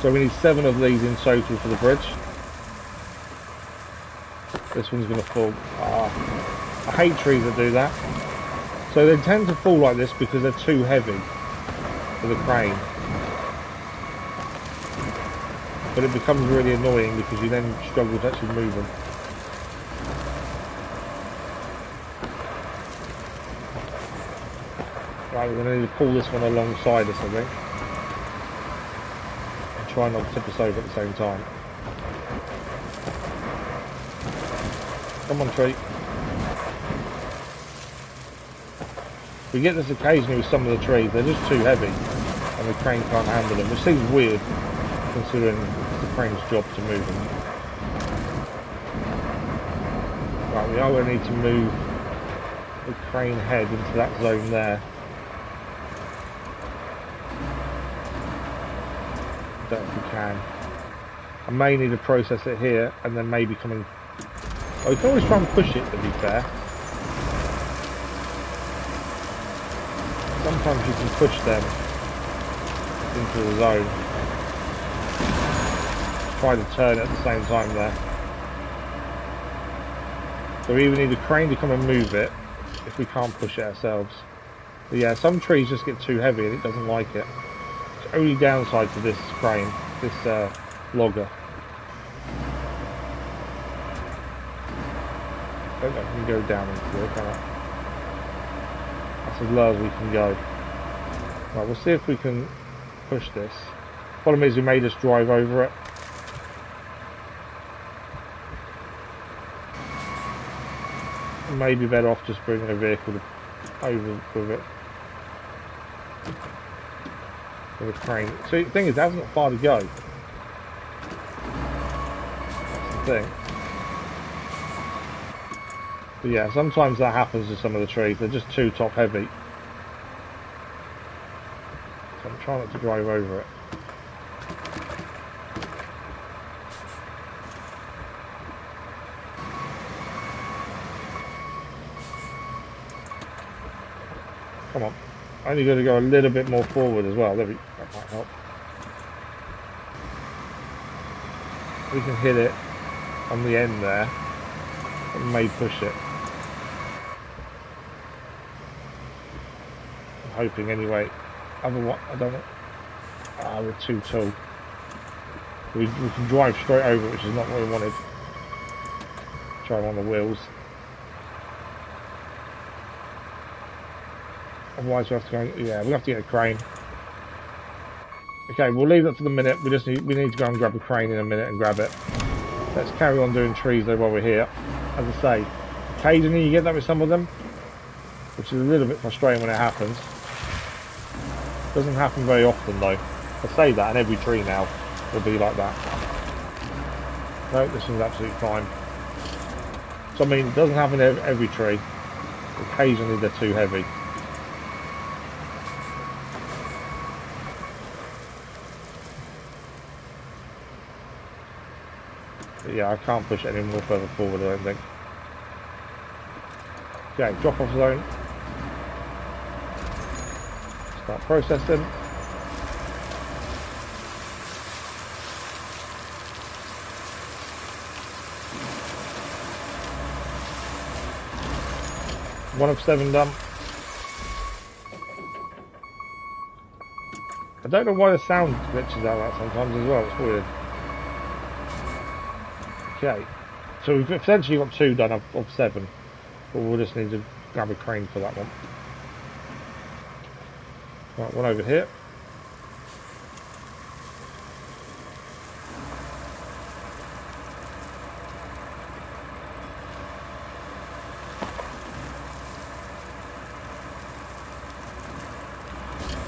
So we need 7 of these in total for the bridge. This one's going to fall. I hate trees that do that. So they tend to fall like this because they're too heavy for the crane. But it becomes really annoying because you then struggle to actually move them. Right, we're going to need to pull this one alongside us, I think. And try not to tip us over at the same time. Come on, tree. We get this occasionally with some of the trees, they're just too heavy and the crane can't handle them, which seems weird considering it's the crane's job to move them. Right, we are going to need to move the crane head into that zone there. I don't know if we can. I may need to process it here and then maybe come and... Oh, we can always try and push it, to be fair. Sometimes you can push them into the zone. Try to turn it at the same time there. So we either need a crane to come and move it if we can't push it ourselves. But yeah, some trees just get too heavy and it doesn't like it. It's the only downside to this crane, this logger. I don't know if we can go down into it, can I? That's as low as we can go. Right, we'll see if we can push this. Problem is we may just drive over it. Maybe better off just bringing a vehicle over with it. With a crane. So the thing is, it hasn't got far to go. That's the thing. But yeah, sometimes that happens with some of the trees. They're just too top heavy. So I'm trying not to drive over it. Come on. Only got to go a little bit more forward as well. That might help. We can hit it on the end there. It may push it. I'm hoping anyway. Otherwise, I don't know. Ah, we're too tall. We can drive straight over, which is not what we wanted. Try on the wheels. Otherwise we have to go, yeah, we'll have to get a crane. Okay, we'll leave that for the minute. We need to go and grab a crane in a minute and grab it. Let's carry on doing trees though while we're here. As I say, occasionally you get that with some of them, which is a little bit frustrating when it happens. Doesn't happen very often though. I say that and every tree now will be like that. No, this one's absolutely fine. So I mean, it doesn't happen every tree. Occasionally they're too heavy. But yeah, I can't push it any more further forward, I don't think. Okay, drop off zone. Start processing. One of 7 done. I don't know why the sound glitches out like sometimes as well, it's weird. Okay, so we've essentially got 2 done of 7, but we'll just need to grab a crane for that one. Right, one over here.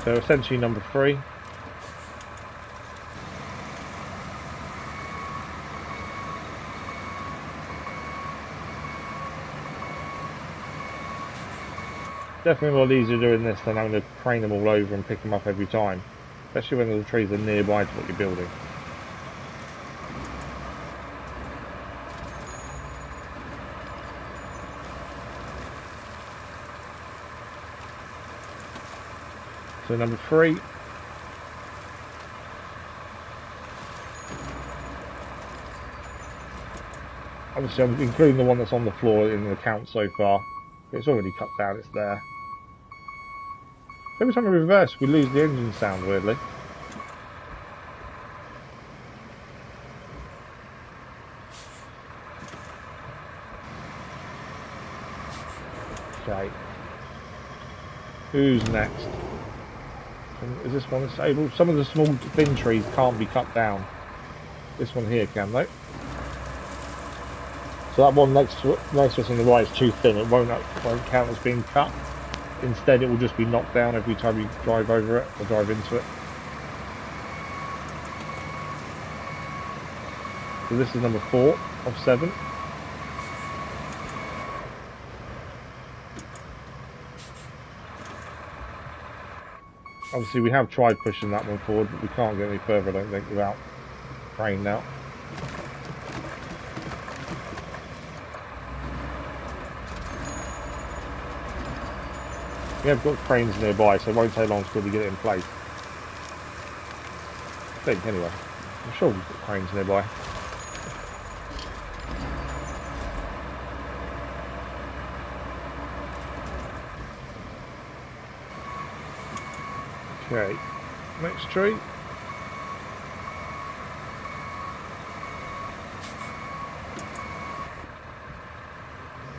So essentially number 3. Definitely a lot easier doing this than having to crane them all over and pick them up every time, especially when the trees are nearby to what you're building. So number 3. Obviously I'm including the one that's on the floor in the count so far. It's already cut down, it's there. Every time we reverse, we lose the engine sound, weirdly. Okay. Who's next? Is this one disabled? Some of the small thin trees can't be cut down. This one here can, though. So that one next to us on the right is too thin. It won't count as being cut. Instead, it will just be knocked down every time you drive over it or drive into it. So this is number 4 of 7. Obviously, we have tried pushing that one forward, but we can't get any further, I don't think, without crane now. We have got cranes nearby, so it won't take long until we get it in place. I think, anyway. I'm sure we've got cranes nearby. Okay, next tree.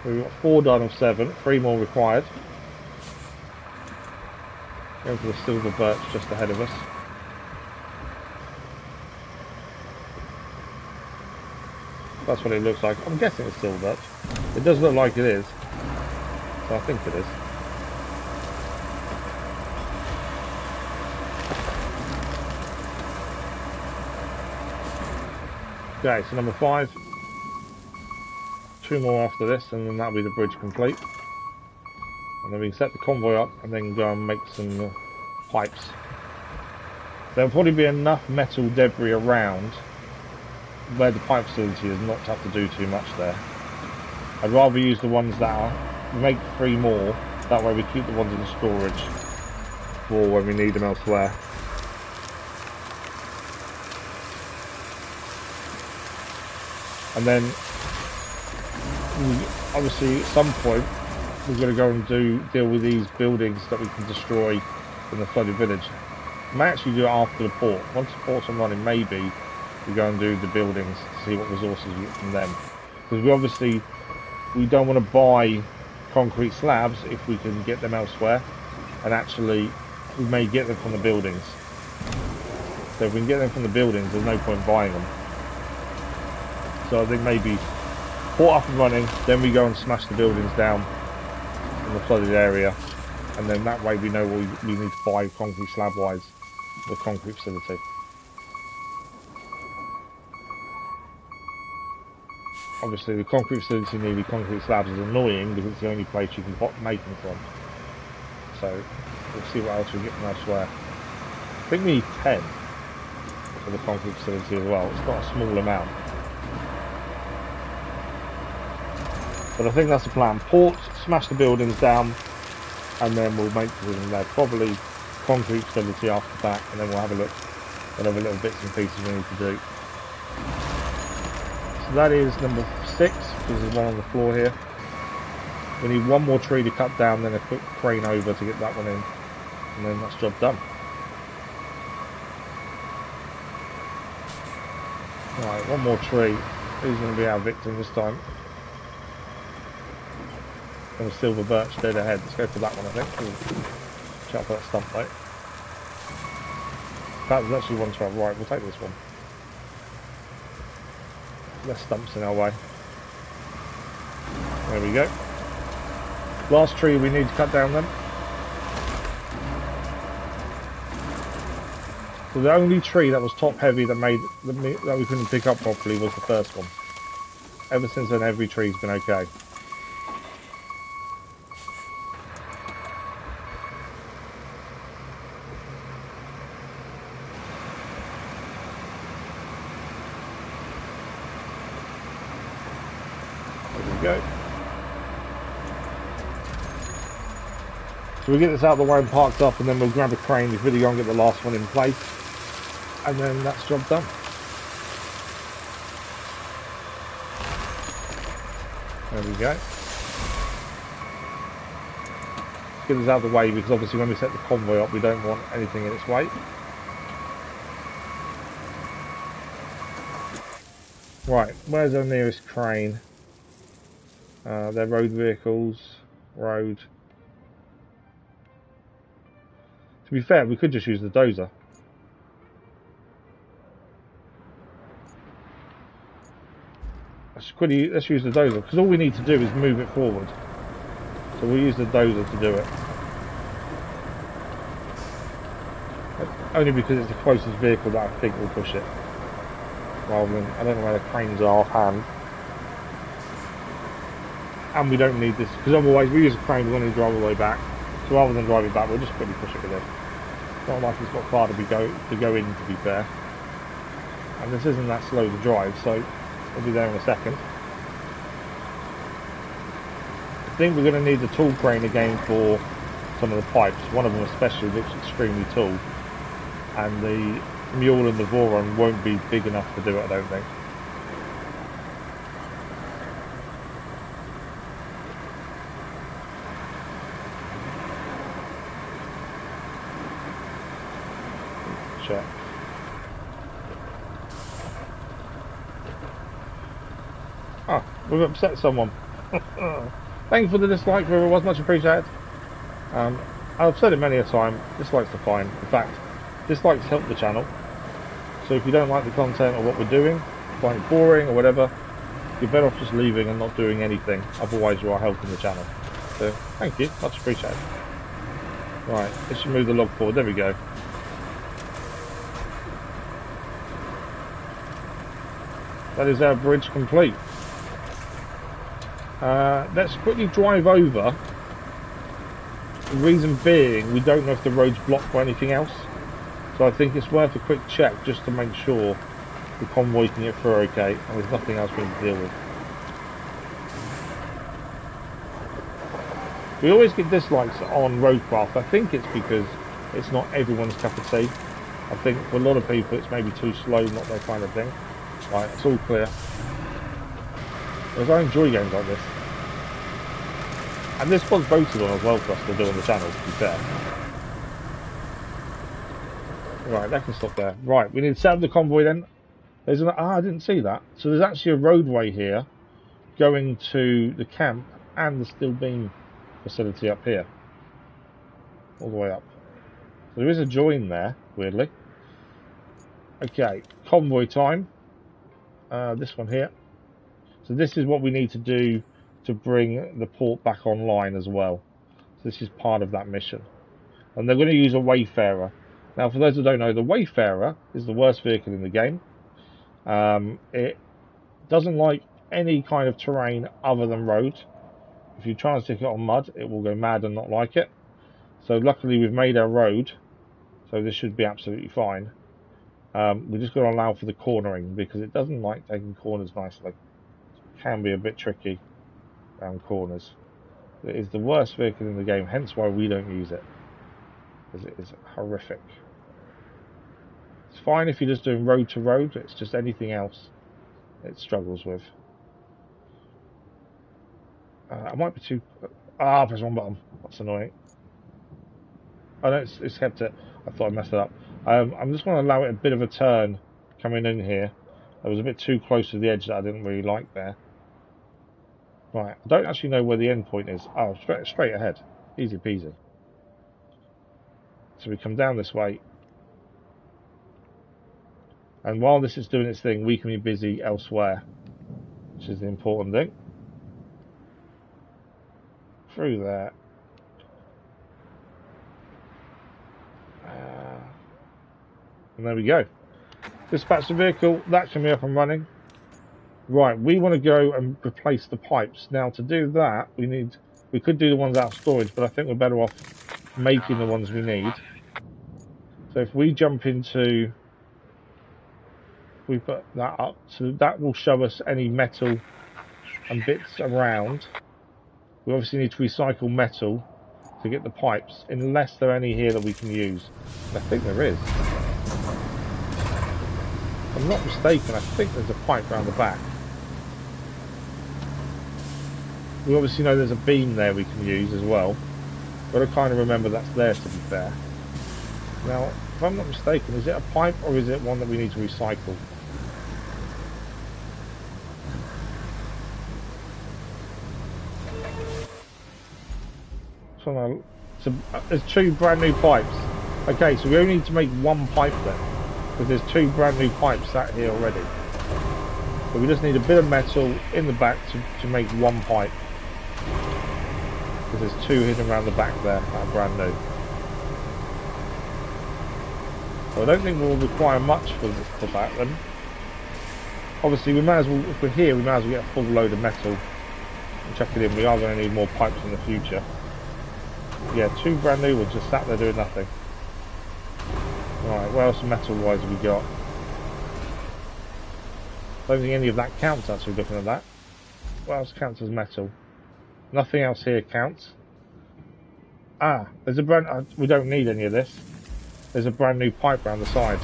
We've got 4 done of 7, 3 more required. Going for the silver birch just ahead of us. That's what it looks like. I'm guessing it's silver birch. It does look like it is, so I think it is. Okay, so number 5. 2 more after this, and then that'll be the bridge complete. And then we can set the convoy up and then go and make some pipes. There'll probably be enough metal debris around where the pipe facility is not to have to do too much there. I'd rather use the ones that are, make 3 more, that way we keep the ones in storage for when we need them elsewhere. And then, obviously at some point, we're going to go and deal with these buildings that we can destroy in the flooded village. We may actually do it after the port. Once the port's on running, maybe we go and do the buildings to see what resources we get from them. Because we don't want to buy concrete slabs if we can get them elsewhere, and actually we may get them from the buildings. So if we can get them from the buildings, there's no point buying them. So I think maybe port up and running, then we go and smash the buildings down in the flooded area, and then that way we know what we need to buy concrete slab wise, the concrete facility. Obviously the concrete facility needing concrete slabs is annoying because it's the only place you can make them from. So we'll see what else we get from elsewhere. I think we need 10 for the concrete facility as well. It's not a small amount. But I think that's the plan. Port, smash the buildings down, and then we'll make them there. Probably concrete facility after that, and then we'll have a look. Whatever little bits and pieces we need to do. So that is number 6. There's one on the floor here. We need 1 more tree to cut down, then a quick crane over to get that one in, and then that's job done. Right, 1 more tree. Who's going to be our victim this time? And a silver birch dead ahead. Let's go for that one, I think. Ooh. Check for that stump, right? That was actually one to our right. We'll take this one. Less stumps in our way. There we go. Last tree we need to cut down then. So the only tree that was top heavy that we couldn't pick up properly was the first one. Ever since then, every tree's been okay. Go. So we get this out of the way and parked up, and then we'll grab a crane if we really go and get the last one in place, and then that's job done. There we go. get this out of the way, because obviously when we set the convoy up, we don't want anything in its way. Right, where's our nearest crane? They're road vehicles. Road. To be fair, we could just use the dozer. Let's use the dozer, because all we need to do is move it forward. So we'll use the dozer to do it. Only because it's the closest vehicle that I think will push it. Rather than, I don't know where the cranes are offhand. And we don't need this, because otherwise we use a crane, we're going to drive all the way back. So rather than drive it back, we'll just quickly push it with it. It's not like it's got far to go in, to be fair. And this isn't that slow to drive, so we'll be there in a second. I think we're going to need the tool crane again for some of the pipes. One of them especially looks extremely tall, and the mule and the Voron won't be big enough to do it, I don't think. Check. Oh, we've upset someone. Thank you for the dislike, whoever it was, much appreciated. I've said it many a time, dislikes are fine. In fact, dislikes help the channel. So if you don't like the content or what we're doing, find it boring or whatever, you're better off just leaving and not doing anything. Otherwise you are helping the channel. So thank you, much appreciated. Right, let's move the log forward, there we go. That is our bridge complete. Let's quickly drive over. The reason being, we don't know if the road's blocked by anything else. So I think it's worth a quick check just to make sure the convoy can get through okay and there's nothing else we need to deal with. We always get dislikes on RoadCraft. I think it's because it's not everyone's cup of tea. I think for a lot of people it's maybe too slow, not their kind of thing. Right, it's all clear. Because I enjoy games like this. And this was voted on as well for us to do on the channel, to be fair. Right, that can stop there. Right, we need to set up the convoy then. There's an, I didn't see that. So there's actually a roadway here going to the camp and the steel beam facility up here. All the way up. So there is a join there, weirdly. Okay, convoy time. This one here. So this is what we need to do to bring the port back online as well. So this is part of that mission. And they're going to use a Wayfarer. Now, for those who don't know, the Wayfarer is the worst vehicle in the game. It doesn't like any kind of terrain other than road. If you try and stick it on mud, it will go mad and not like it. So luckily we've made our road, so this should be absolutely fine. We just got to allow for the cornering because it doesn't like taking corners nicely. It can be a bit tricky around corners. It is the worst vehicle in the game, hence why we don't use it, because it is horrific. It's fine if you're just doing road to road, it's just anything else it struggles with. I might be too... Ah, press one button. That's annoying. Oh no, it's kept it. I thought I messed it up. I'm just going to allow it a bit of a turn coming in here. I was a bit too close to the edge that I didn't really like there. Right, I don't actually know where the end point is. Oh, straight ahead. Easy peasy. So we come down this way. And while this is doing its thing, we can be busy elsewhere, which is the important thing. Through there. And there we go. Dispatch the vehicle. That can be up and running. Right, we want to go and replace the pipes. Now, to do that, we could do the ones out of storage, but I think we're better off making the ones we need. So if we jump into... We put that up, so that will show us any metal and bits around. We obviously need to recycle metal to get the pipes, unless there are any here that we can use. And I think there is. If I'm not mistaken, I think there's a pipe around the back. We obviously know there's a beam there we can use as well. But I kind of remember that's there, to be fair. Now, if I'm not mistaken, is it a pipe or is it one that we need to recycle? So there's 2 brand new pipes. Okay, so we only need to make 1 pipe then, because there's 2 brand new pipes sat here already. So we just need a bit of metal in the back to make 1 pipe. Because there's 2 hidden around the back there that are brand new. So I don't think we'll require much for that then. Obviously we may as well, if we're here, we may as well get a full load of metal and chuck it in. We are going to need more pipes in the future. Yeah, 2 brand new ones just sat there doing nothing. Right, what else metal wise have we got? I don't think any of that counts actually, looking at that. What else counts as metal? Nothing else here counts. Ah, there's a brand, we don't need any of this. There's a brand new pipe around the side.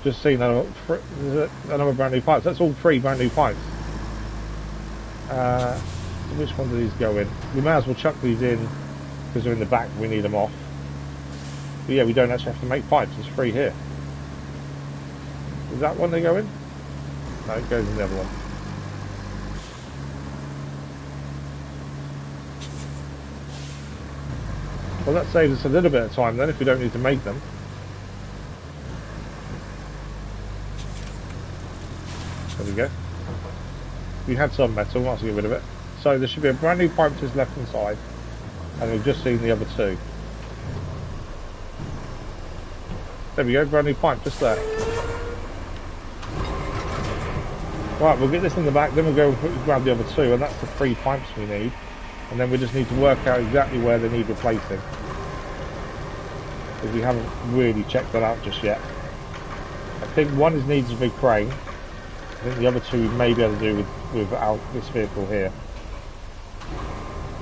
Just seen another brand new pipe. That's all 3 brand new pipes. Which one do these go in? We may as well chuck these in because they're in the back. We need them off. But yeah, we don't actually have to make pipes. There's 3 here. Is that one they go in? No, it goes in the other one. Well, that saves us a little bit of time then if we don't need to make them. There we go. We had some metal, might as well get rid of it. So there should be a brand new pipe just left inside, and we've just seen the other 2. There we go, brand new pipe just there. Right, we'll get this in the back, then we'll go and grab the other 2, and that's the 3 pipes we need. And then we just need to work out exactly where they need replacing, because we haven't really checked that out just yet. I think one needs a big crane. I think the other 2 we may be able to do without this vehicle here,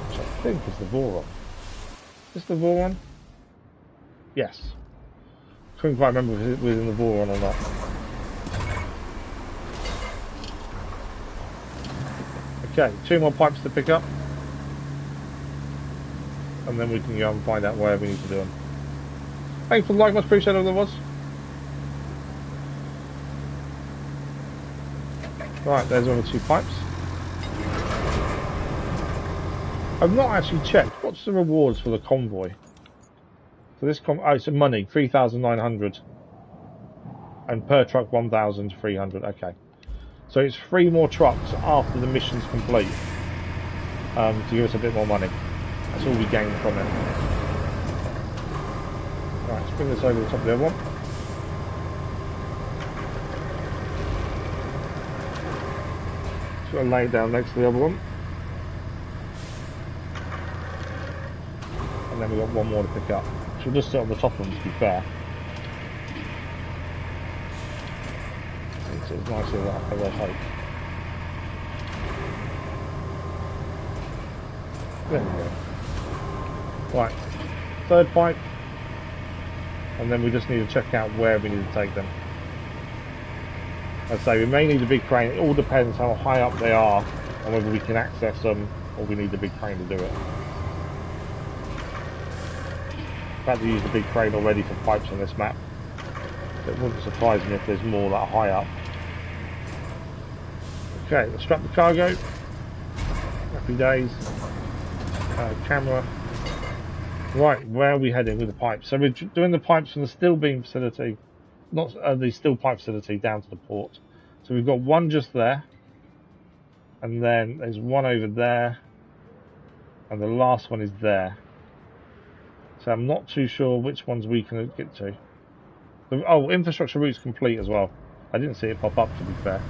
which I think is the Voron. Is the Voron? Yes. Couldn't quite remember if it was in the Voron or not. Okay, 2 more pipes to pick up, and then we can go and find out where we need to do them. Thanks for the like, much appreciated. There was. Right, there's all the 2 pipes. I've not actually checked. What's the rewards for the convoy? For this oh, it's money, 3,900. And per truck, 1,300. Okay. So it's 3 more trucks after the mission's complete. To give us a bit more money. That's all we gain from it. Right, let's bring this over the top of the other one. Just got to lay it down next to the other one. And then we've got 1 more to pick up. So we'll just sit on the top of them, to be fair. It's nicer than I would hope. There we go. Right, 3rd pipe. And then we just need to check out where we need to take them. As I say, we may need a big crane. It all depends how high up they are and whether we can access them, or we need a big crane to do it. I've had to use the big crane already for pipes on this map. It wouldn't surprise me if there's more that high up. Okay, let's strap the cargo. Happy days. Camera. Right, where are we heading with the pipes? So we're doing the pipes from the steel beam facility, not the steel pipe facility, down to the port. So we've got 1 just there, and then there's 1 over there, and the last one is there. So I'm not too sure which ones we can get to. Oh, infrastructure route's complete as well. I didn't see it pop up, to be fair.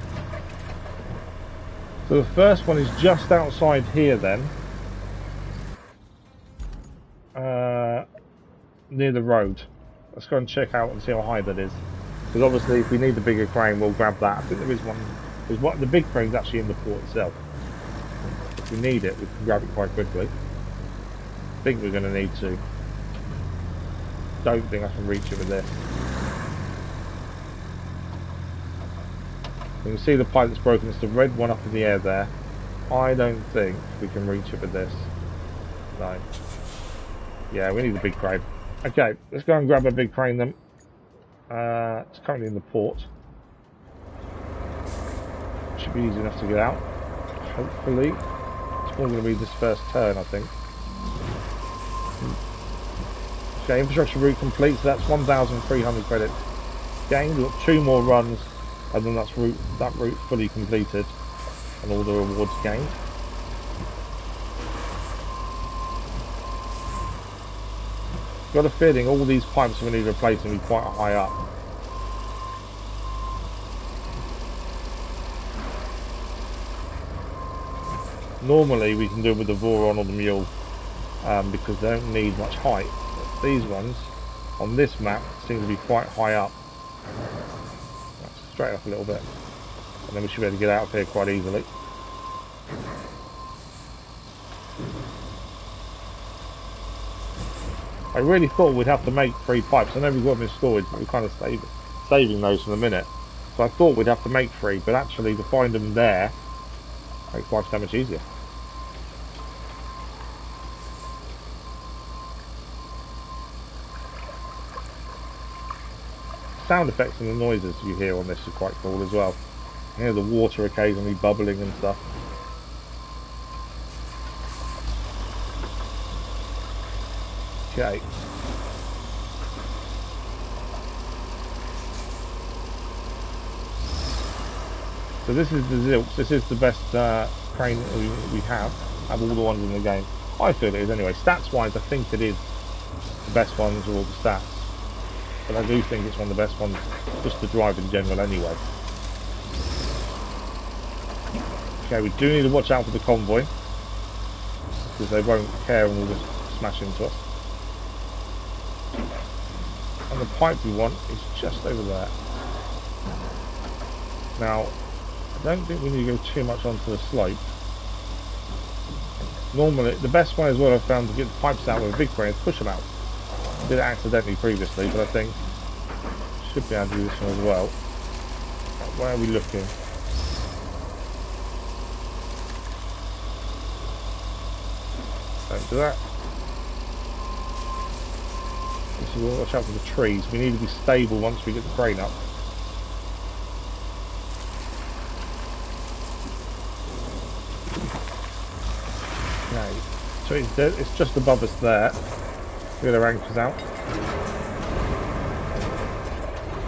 So the first one is just outside here then. Near the road. Let's go and check out and see how high that is. Because obviously if we need the bigger crane, we'll grab that. I think there is one. There's one. The big crane's actually in the port itself. If we need it, we can grab it quite quickly. I think we're going to need to. Don't think I can reach it with this. You can see the pipe that's broken. It's the red one up in the air there. I don't think we can reach it with this. No. Yeah, we need a big crane. Okay, let's go and grab a big crane then. It's currently in the port. Should be easy enough to get out. Hopefully. It's more going to be this first turn, I think. Okay, infrastructure route complete, so that's 1,300 credits gained. We've got 2 more runs, and then that route fully completed, and all the rewards gained. Got a feeling all these pipes we need replacing will be quite high up. Normally we can do it with the Voron or the Mule because they don't need much height. But these ones on this map seem to be quite high up. That's straight up a little bit, and then we should be able to get out of here quite easily. I really thought we'd have to make 3 pipes. I know we've got them in storage, but we're kind of saving those for the minute. So I thought we'd have to make 3, but actually to find them there makes life so much easier. Sound effects and the noises you hear on this are quite cool as well. You hear the water occasionally bubbling and stuff. Okay. So this is the Zilch. This is the best crane that we have. Have all the ones in the game. I feel it is anyway. Stats wise, I think it is the best ones with all the stats. But I do think it's one of the best ones just to drive in general anyway. Okay, we do need to watch out for the convoy, because they won't care and will just smash into us. And the pipe we want is just over there. Now, I don't think we need to go too much onto the slope. Normally, the best way as well I've found to get the pipes out with a big crane is push them out. I did it accidentally previously, but I think should be able to do this one as well. Where are we looking? Don't do that. So we'll watch out for the trees. We need to be stable once we get the crane up. Okay, so it's just above us there. Get our anchors out.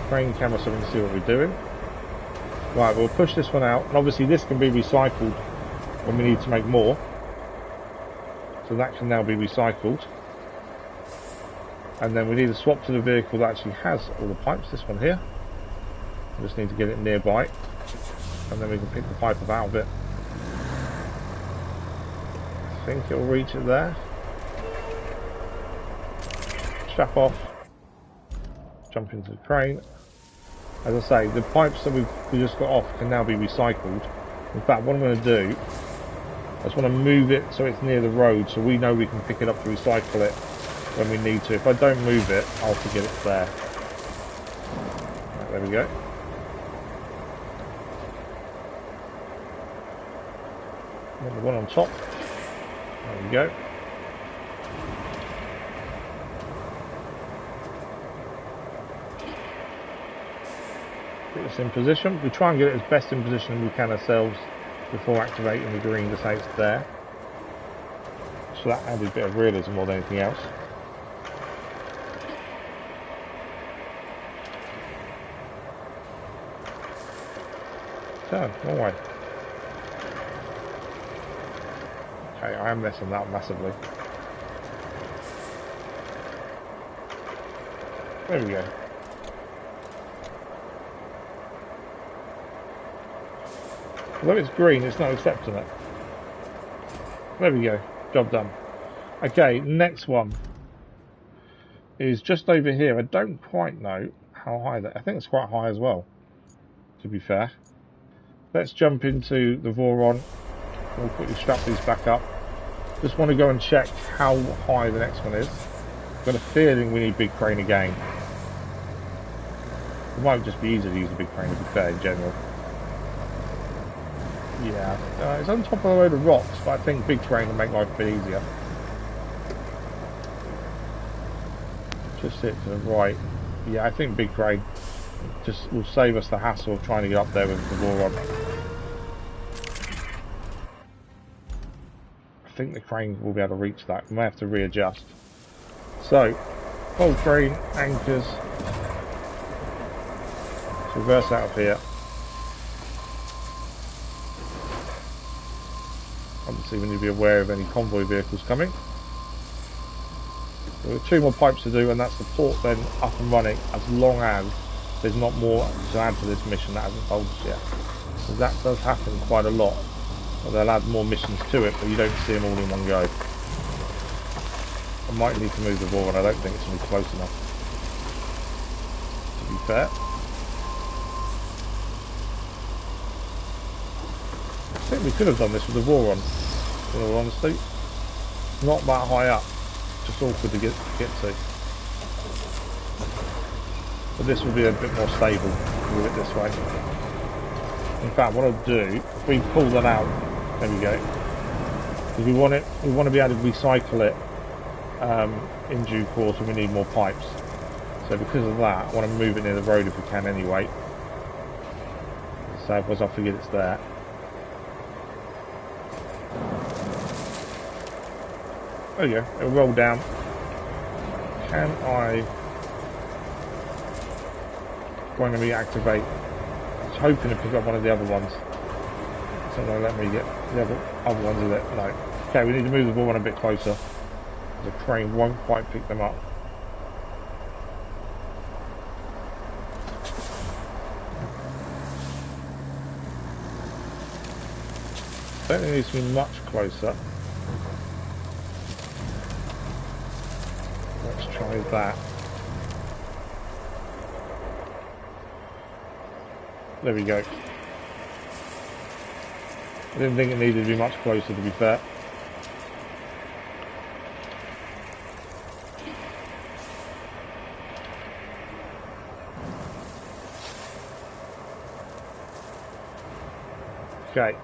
Crane camera so we can see what we're doing. Right, we'll push this one out, and obviously this can be recycled when we need to make more. So that can now be recycled. And then we need to swap to the vehicle that actually has all the pipes, this one here. We just need to get it nearby, and then we can pick the pipe up out of it. I think it'll reach it there. Strap off, jump into the crane. As I say, the pipes that we just got off can now be recycled. In fact, what I'm going to do, I just want to move it so it's near the road, so we know we can pick it up to recycle it when we need to. If I don't move it, I'll forget it's there. Right, there we go. And the one on top. There we go. Get this in position. We try and get it as best in position as we can ourselves before activating the green to say it's there. So that added a bit of realism more than anything else. Turn, wrong way. Okay, I am messing that up massively. There we go. Although it's green, it's not accepting it. There we go, job done. Okay, next one is just over here. I don't quite know how high that. I think it's quite high as well, to be fair. Let's jump into the Voron. We'll quickly strap these back up. Just want to go and check how high the next one is. I've got a feeling we need big crane again. It might just be easier to use a big crane to be fair in general. Yeah, it's on top of a load of rocks, but I think big crane will make life a bit easier. Just sit to the right. Yeah, I think big crane just will save us the hassle of trying to get up there with the wall on. I think the crane will be able to reach that. We may have to readjust. So, hold crane, anchors. Let's reverse out of here. Obviously we need to be aware of any convoy vehicles coming. There are 2 more pipes to do, and that's the port then up and running, as long as there's not more to add to this mission that hasn't told us yet. Because that does happen quite a lot. But they'll add more missions to it, but you don't see them all in one go. I might need to move the ball, and I don't think it's going to be close enough, to be fair. I think we could have done this with the war on, in all honesty. Not that high up, just awkward to get to. But this will be a bit more stable with it this way. In fact, what I'll do, if we pull that out, there we go. Because we want to be able to recycle it in due course, and we need more pipes. So because of that, I want to move it near the road if we can anyway. So otherwise I'll forget it's there. There you go, it'll roll down. Can I going to reactivate? I was hoping to pick up one of the other ones. It's not going to let me get the other ones with it. No. Okay, we need to move the ball one a bit closer. The crane won't quite pick them up. I don't think it needs to be much closer. Let's try that. There we go. I didn't think it needed to be much closer, to be fair. Okay.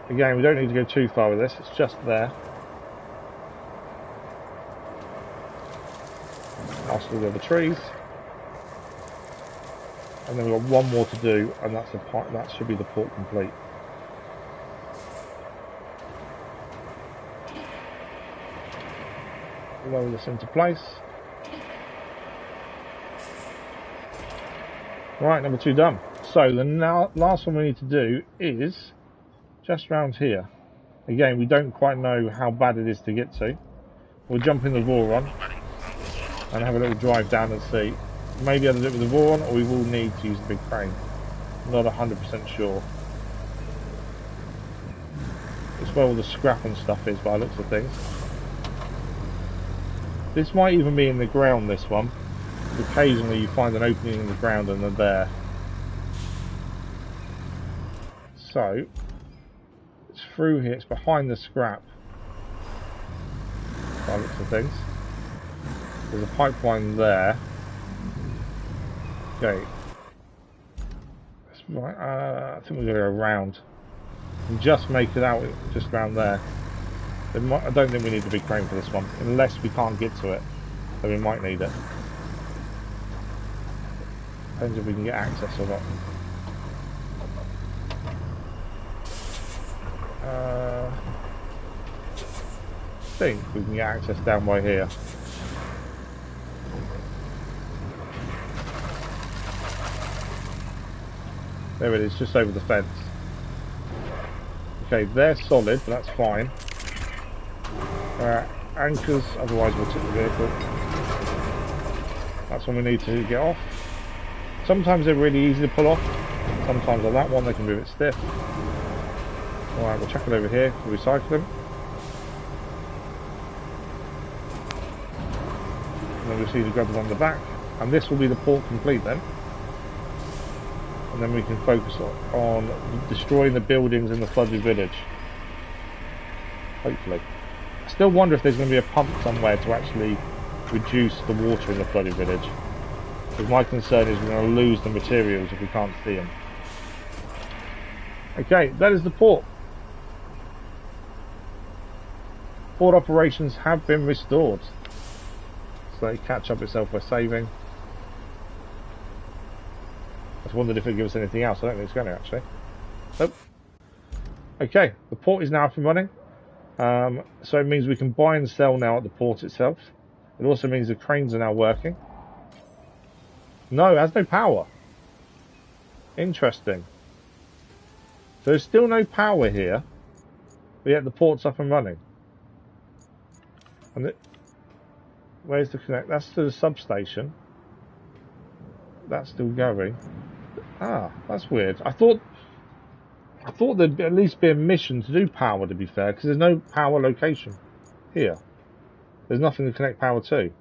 Again, we don't need to go too far with this, it's just there. Past all the other trees. And then we've got one more to do, and that's that should be the port complete. Lower this into place. Right, number 2 done. So the last one we need to do is just round here. Again, we don't quite know how bad it is to get to. We'll jump in the Voron and have a little drive down and see. Maybe able to do it with the Voron, or we will need to use the big crane. Not 100% sure. It's where all the scrap and stuff is by the looks of things. This might even be in the ground, this one. Occasionally you find an opening in the ground and they're there. So, it's through here, it's behind the scrap by the looks of things. There's a pipeline there. Okay. I think we're going to go around and just make it out just around there. I don't think we need the big crane for this one, unless we can't get to it. Then we might need it. Depends if we can get access or not. I think we can get access down by here. There it is, just over the fence. Okay, they're solid, but that's fine. Anchors, otherwise we'll tip the vehicle. That's when we need to get off. Sometimes they're really easy to pull off. Sometimes on that one they can be a bit stiff. Alright, we'll chuck it over here, we'll recycle them. And then we'll see the grab on the back. And this will be the port complete then. And then we can focus on destroying the buildings in the flooded village. Hopefully. I still wonder if there's going to be a pump somewhere to actually reduce the water in the flooded village. Because my concern is we're going to lose the materials if we can't see them. Okay, that is the port. Port operations have been restored. So let it catch up itself by saving. I just wondered if it gives us anything else. I don't think it's going to actually. Nope. Okay, the port is now up and running. So it means we can buy and sell now at the port itself. It also means the cranes are now working. No, it has no power. Interesting. So there's still no power here, but yet the port's up and running. And where's the connect? That's to the substation. That's still going. Ah, that's weird. I thought there'd at least be a mission to do power, to be fair, because there's no power location here. There's nothing to connect power to.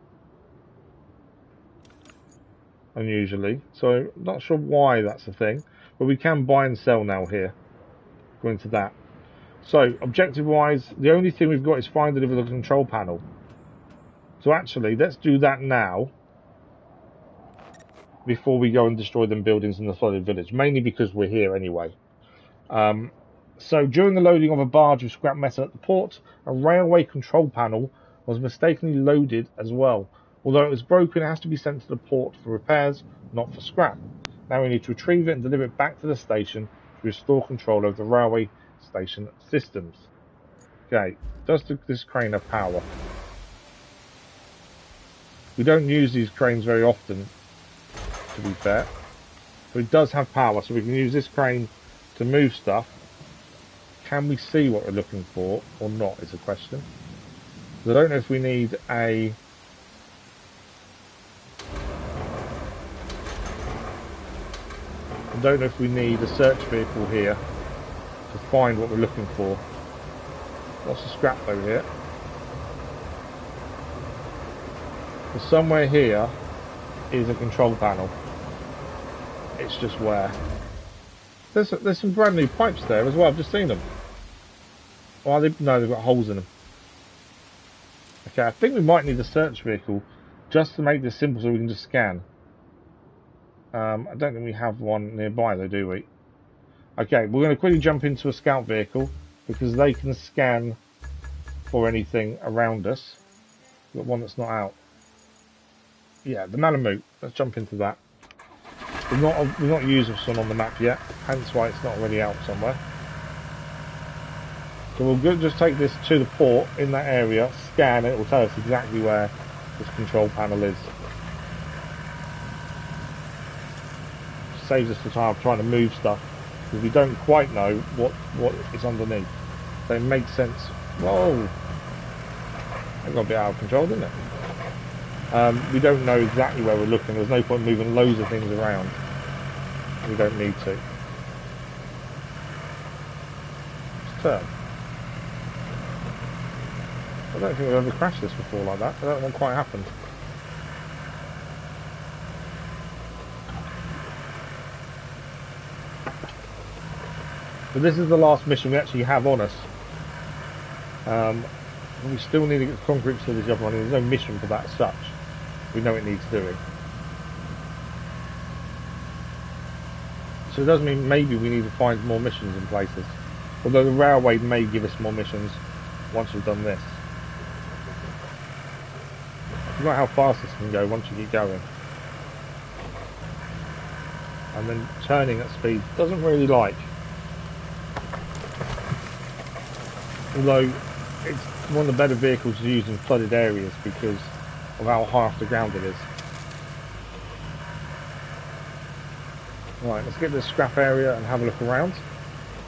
Unusually. So, not sure why that's a thing. But we can buy and sell now here. Go into that. So, objective-wise, the only thing we've got is find and deliver the control panel. So actually, let's do that now. Before we go and destroy them buildings in the flooded village. Mainly because we're here anyway. So during the loading of a barge with scrap metal at the port, a railway control panel was mistakenly loaded as well. Although it was broken, it has to be sent to the port for repairs, not for scrap. Now we need to retrieve it and deliver it back to the station to restore control over the railway station systems. Okay, does this crane have power? We don't use these cranes very often, to be fair. But it does have power, so we can use this crane to move stuff. Can we see what we're looking for or not is a question. I don't know if we need a... I don't know if we need a search vehicle here to find what we're looking for. What's the scrap over here? So somewhere here is a control panel. It's just where. There's some brand new pipes there as well. I've just seen them. Oh, no, they've got holes in them. Okay, I think we might need a search vehicle just to make this simple so we can just scan. I don't think we have one nearby though, do we? Okay, we're going to quickly jump into a scout vehicle because they can scan for anything around us. We've got one that's not out. Yeah, the Malamute. Let's jump into that. We've not used this one on the map yet, hence why it's not already out somewhere. So we'll just take this to the port in that area, scan, and it will tell us exactly where this control panel is. Saves us the time of trying to move stuff, because we don't quite know what is underneath. So it makes sense. Whoa! That got a bit out of control, didn't it? We don't know exactly where we're looking. There's no point moving loads of things around. We don't need to. Let's turn. I don't think we've ever crashed this before like that. I don't know what quite happened. So this is the last mission we actually have on us. We still need to get the concrete facility up and running. There's no mission for that as such. We know it needs doing. So it does mean maybe we need to find more missions in places. Although the railway may give us more missions once we've done this. I forgot how fast this can go once you get going. And then turning at speed doesn't really like. Although it's one of the better vehicles to use in flooded areas because of how high off the ground it is. Right, let's get to the scrap area and have a look around.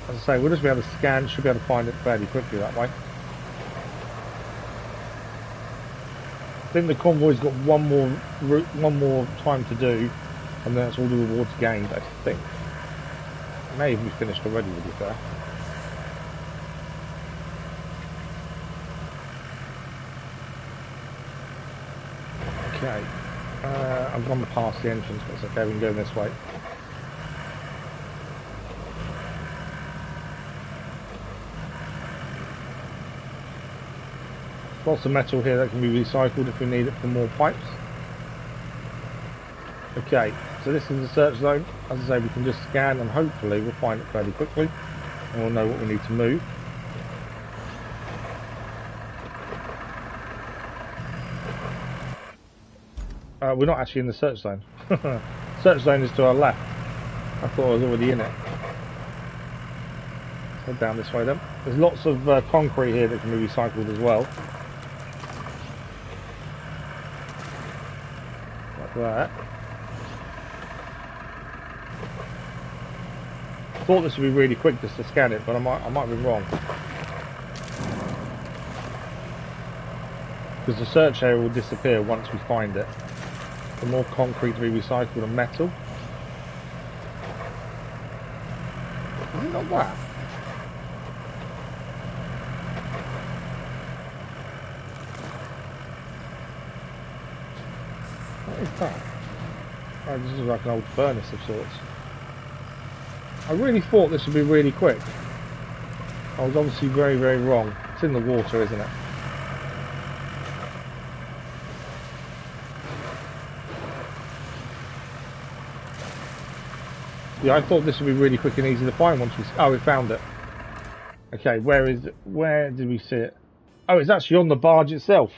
As I say, we'll just be able to scan, should be able to find it fairly quickly that way. I think the convoy's got one more time to do, and then that's all the rewards gained, I think. It may even be finished already, to be fair. Okay, I've gone past the entrance, but it's okay, we can go this way. Lots of metal here that can be recycled if we need it for more pipes. Okay, so this is the search zone. As I say, we can just scan and hopefully we'll find it fairly quickly and we'll know what we need to move. We're not actually in the search zone. Search zone is to our left. I thought I was already in it. Let's head down this way then. There's lots of concrete here that can be recycled as well. Like that. I thought this would be really quick just to scan it, but I might have been wrong. Because the search area will disappear once we find it. The more concrete to be recycled and metal. Is it not that? What is that? Oh, this is like an old furnace of sorts. I really thought this would be really quick. I was obviously very, very wrong. It's in the water, isn't it? Yeah, I thought this would be really quick and easy to find once we... Oh, we found it. Okay, where is it? Where did we see it? Oh, it's actually on the barge itself.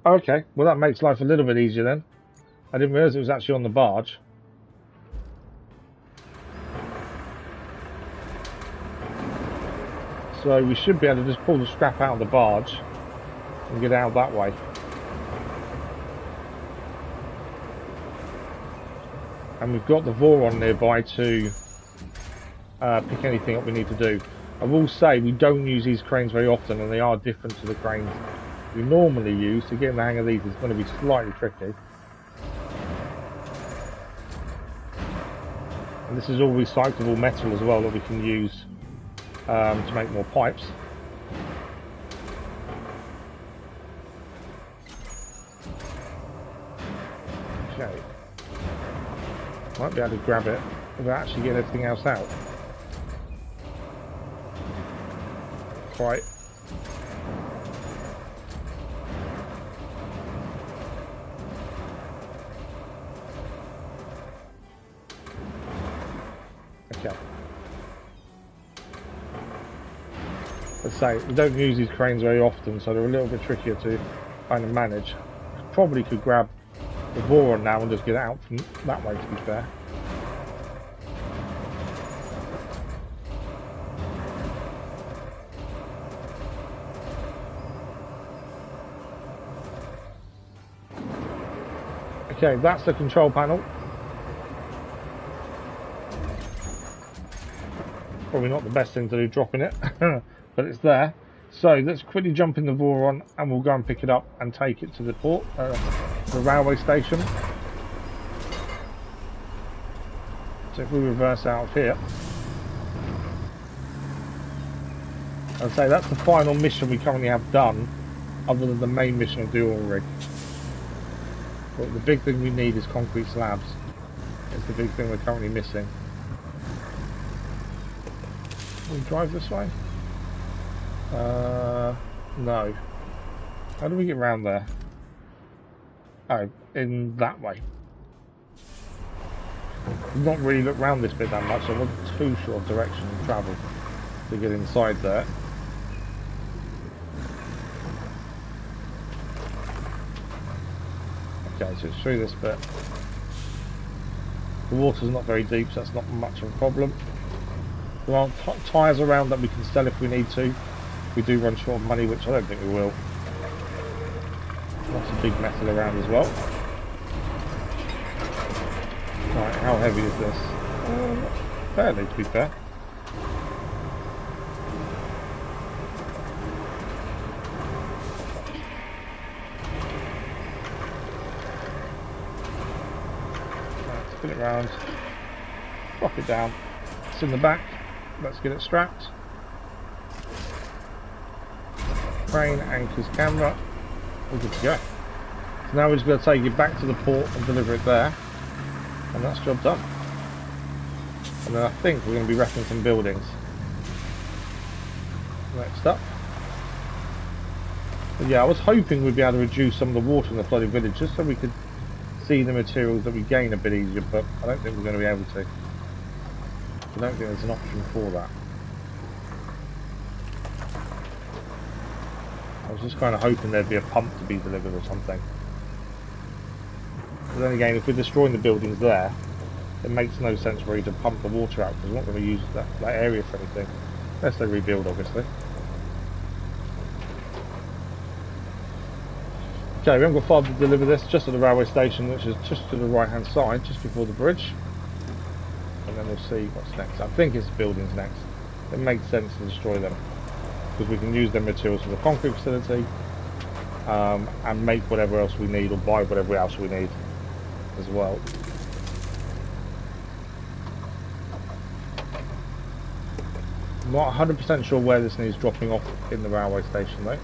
Okay, well that makes life a little bit easier then. I didn't realise it was actually on the barge. So we should be able to just pull the scrap out of the barge and get out that way. And we've got the Voron nearby to pick anything up we need to do. I will say we don't use these cranes very often, and they are different to the cranes we normally use. So getting the hang of these is going to be slightly tricky. And this is all recyclable metal as well that we can use to make more pipes. Okay. Might be able to grab it without actually getting everything else out. Quite. Okay. Let's say we don't use these cranes very often, so they're a little bit trickier to kind of manage. Probably could grab the Voron now and just get it out from that way, to be fair. Okay, that's the control panel. Probably not the best thing to do, dropping it, but it's there. So let's quickly jump in the Voron and we'll go and pick it up and take it to the port, the railway station. So if we reverse out of here, I'd say that's the final mission we currently have done, other than the main mission of the oil rig. But the big thing we need is concrete slabs. It's the big thing we're currently missing. Can we drive this way? No. How do we get around there? Oh, in that way. I've not really looked around this bit that much, so I'm not too sure of direction of travel to get inside there. Okay, so it's through this bit. The water's not very deep, so that's not much of a problem. There are tyres around that we can sell if we need to. We do run short of money, which I don't think we will. Lots of big metal around as well. Right, how heavy is this? Fairly, to be fair. Right, spin it round. Drop it down. It's in the back. Let's get it strapped. Crane anchors camera. All good to go. So now we're just going to take it back to the port and deliver it there. And that's job done. And then I think we're going to be wrecking some buildings. Next up. But yeah, I was hoping we'd be able to reduce some of the water in the flooded village just so we could see the materials that we gain a bit easier, but I don't think we're going to be able to. I don't think there's an option for that. I was just kind of hoping there'd be a pump to be delivered or something. then again, if we're destroying the buildings there, it makes no sense for you to pump the water out because we're not going to use that area for anything. Unless they rebuild, obviously. Okay, we haven't got far to deliver this, just at the railway station, which is just to the right hand side, just before the bridge. And then we'll see what's next. I think it's the buildings next. It makes sense to destroy them because we can use their materials for the concrete facility and make whatever else we need, or buy whatever else we need as well. I'm not 100% sure where this needs dropping off in the railway station though.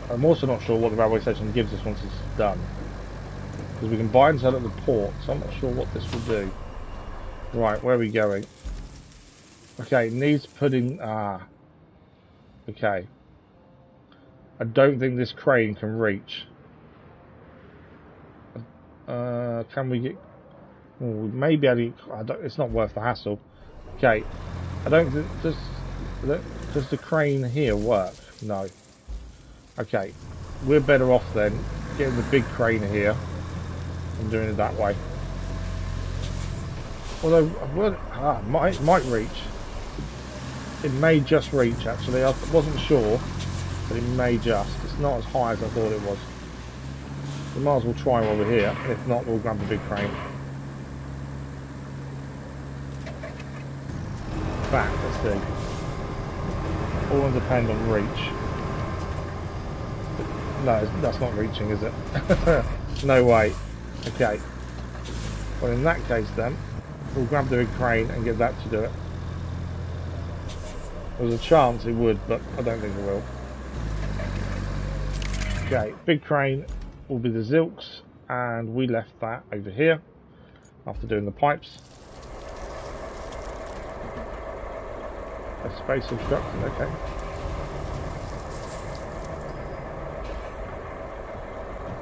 I'm also not sure what the railway station gives us once it's done, because we can buy and sell at the port, so I'm not sure what this will do. Right, where are we going? Okay, needs putting... okay. I don't think this crane can reach. Can we get... Oh, maybe it's not worth the hassle. Okay, I don't think... Does the crane here work? No. Okay, we're better off then getting the big crane here and doing it that way. Although, might reach. It may just reach actually, I wasn't sure, but it may just. It's not as high as I thought it was. We might as well try while we're here, if not we'll grab the big crane. Back, let's see. All will depend on reach. No, that's not reaching, is it? No way. Okay. Well, in that case then, we'll grab the big crane and get that to do it. There's a chance it would, but I don't think it will. Okay, big crane will be the Zilks, and we left that over here after doing the pipes. A space obstructed, okay.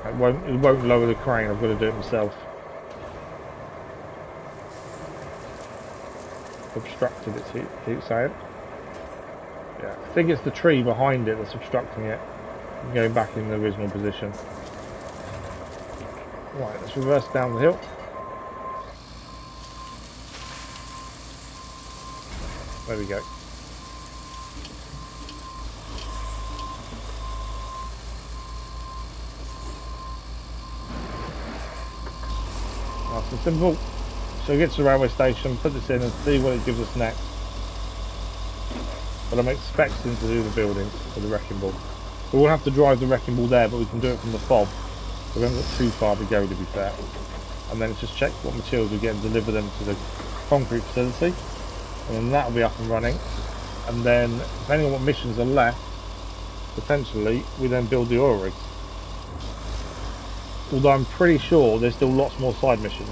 It won't lower the crane, I've got to do it myself. Obstructed, it keeps saying. Yeah, I think it's the tree behind it that's obstructing it and going back in the original position. Right, let's reverse down the hill. There we go. Nice and simple. So we get to the railway station, put this in and see what it gives us next. But I'm expecting to do the buildings for the wrecking ball. We won't have to drive the wrecking ball there, but we can do it from the fob. So we haven't got too far to go, to be fair. And then just check what materials we get and deliver them to the concrete facility. And then that'll be up and running. And then, depending on what missions are left, potentially, we then build the oil rigs. Although I'm pretty sure there's still lots more side missions.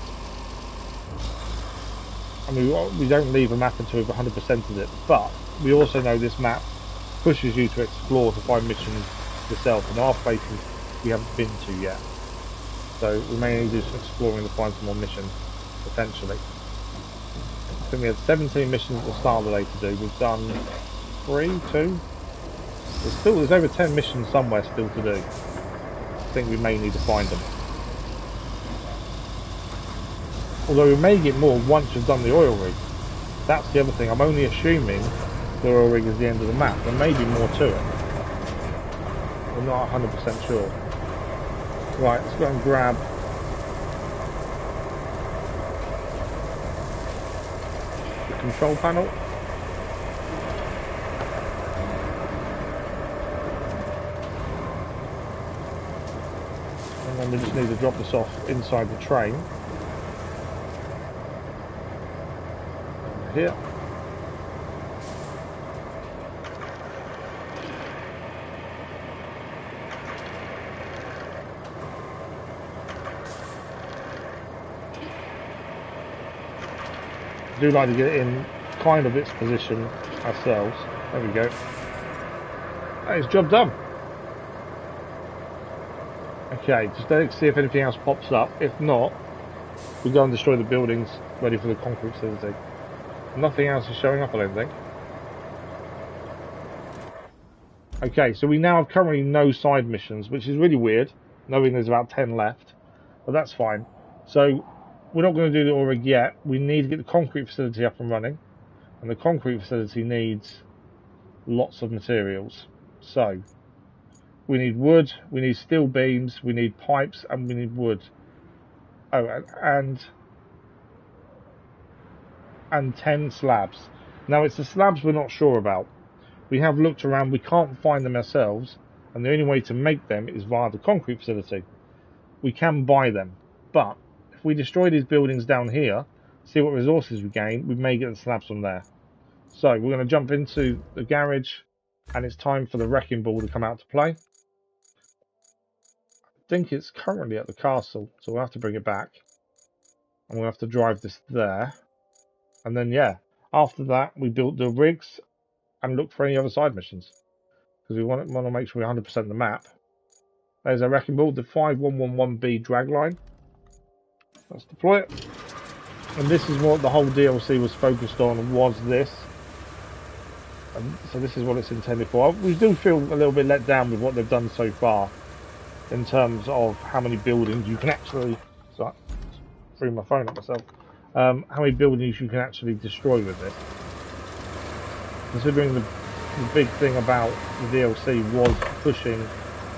I mean, we don't leave a map until we've 100%ed it, but we also know this map pushes you to explore, to find missions yourself, and our places we haven't been to yet. So we may need to do some exploring to find some more missions, potentially. I think we had 17 missions at the start of the day to do. We've done 2. There's over 10 missions somewhere still to do. I think we may need to find them. Although we may get more once we've done the oil rig. That's the other thing. I'm only assuming the oil rig is the end of the map. There may be more to it. I'm not 100% sure. Right, let's go and grab the control panel. And then we just need to drop this off inside the train. Here. I do like to get it in kind of its position ourselves. There we go. That is job done. Okay, just let's see if anything else pops up. If not, we go and destroy the buildings ready for the concrete facility. Nothing else is showing up, I don't think. Okay, so we now have currently no side missions, which is really weird. knowing there's about 10 left, but that's fine. So we're not going to do the ore rig yet. We need to get the concrete facility up and running, and the concrete facility needs lots of materials. So we need wood, we need steel beams, we need pipes, and we need wood. Oh, and 10 slabs. Now it's the slabs we're not sure about. We have looked around, we can't find them ourselves, and the only way to make them is via the concrete facility. We can buy them, but if we destroy these buildings down here, see what resources we gain, we may get the slabs from there. So we're going to jump into the garage, and it's time for the wrecking ball to come out to play. I think it's currently at the castle, so we'll have to bring it back. And we'll have to drive this there. And then, yeah, after that, we built the rigs and look for any other side missions. Because we want to make sure we're 100% the map. There's our wrecking ball, the 5111B drag line. Let's deploy it. And this is what the whole DLC was focused on, was this. And so this is what it's intended for. We do feel a little bit let down with what they've done so far. In terms of how many buildings you can actually... Sorry, threw my phone at myself. How many buildings you can actually destroy with this. Considering the big thing about the DLC was pushing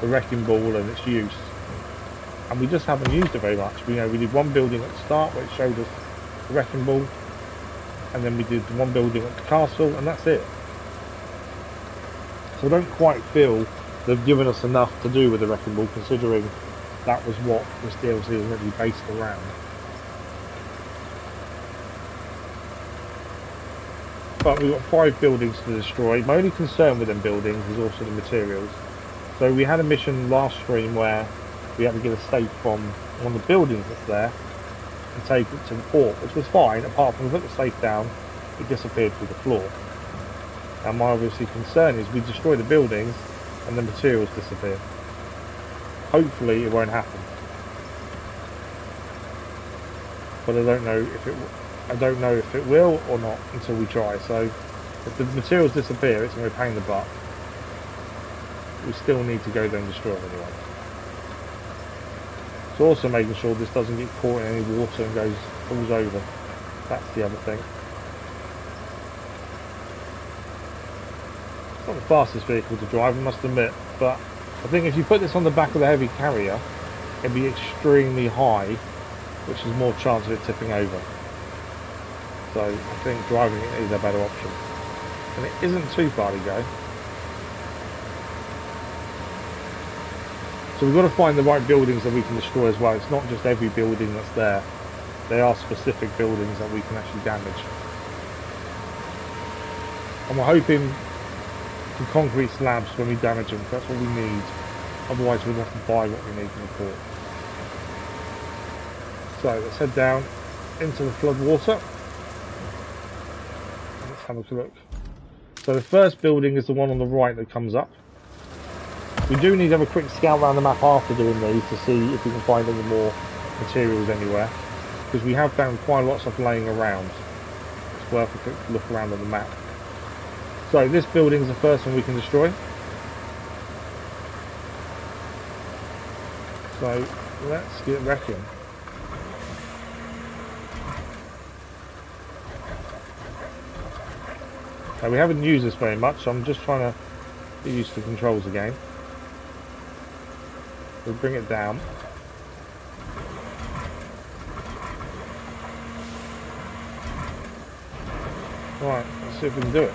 the wrecking ball and its use, and we just haven't used it very much. We did one building at the start where it showed us the wrecking ball, and then we did one building at the castle, and that's it. So I don't quite feel they've given us enough to do with the wrecking ball, considering that was what this DLC is really based around. But we've got 5 buildings to destroy. My only concern with them buildings is also the materials. So we had a mission last stream where we had to get a safe from one of the buildings that's there and take it to the port, which was fine, apart from we put the safe down, it disappeared through the floor. And my obviously concern is we destroy the buildings and the materials disappear. Hopefully it won't happen. But I don't know if it will or not until we try. So if the materials disappear, it's going to be a pain in the butt. We still need to go there and destroy them anyway. So also making sure this doesn't get caught in any water and falls over. That's the other thing. It's not the fastest vehicle to drive, I must admit, but I think if you put this on the back of the heavy carrier, it'd be extremely high, which is more chance of it tipping over. So I think driving it is a better option. And it isn't too far to go. So we've got to find the right buildings that we can destroy as well. It's not just every building that's there. There are specific buildings that we can actually damage. And we're hoping for concrete slabs when we damage them. That's what we need. Otherwise we'll have to buy what we need from the port. So let's head down into the flood water. Let's have a look. So the first building is the one on the right that comes up. We do need to have a quick scout around the map after doing these to see if we can find any more materials anywhere, because we have found quite a lot of stuff laying around. It's worth a quick look around on the map. So this building is the first one we can destroy. So let's get wrecking. Now we haven't used this very much, so I'm just trying to get used to the controls again. We'll bring it down. Right, let's see if we can do it.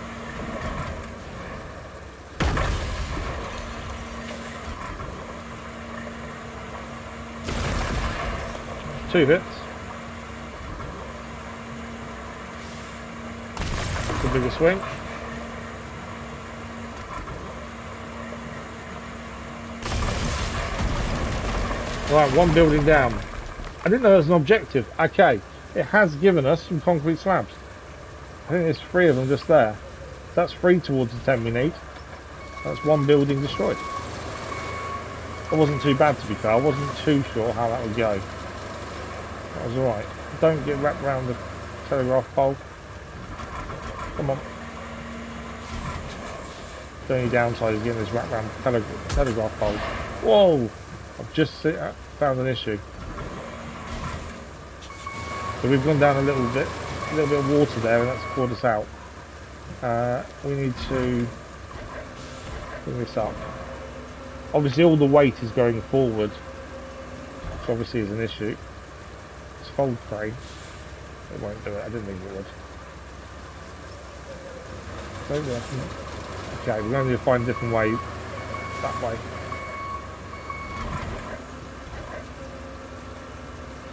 Two hits. That's a bigger swing. Right, one building down. I didn't know there was an objective. Okay, it has given us some concrete slabs. I think there's 3 of them just there. That's 3 towards the 10 we need. That's one building destroyed. That wasn't too bad, to be fair. I wasn't too sure how that would go. That was alright. Don't get wrapped around the telegraph pole. Come on. The only downside is getting this wrapped around the telegraph pole. Whoa! I I've just found an issue. So we've gone down a little bit of water there, and that's poured us out. We need to bring this up. Obviously all the weight is going forward, which obviously is an issue. It's fold crane. It won't do it, I didn't think it would. Okay, we're going to find a different way, that way.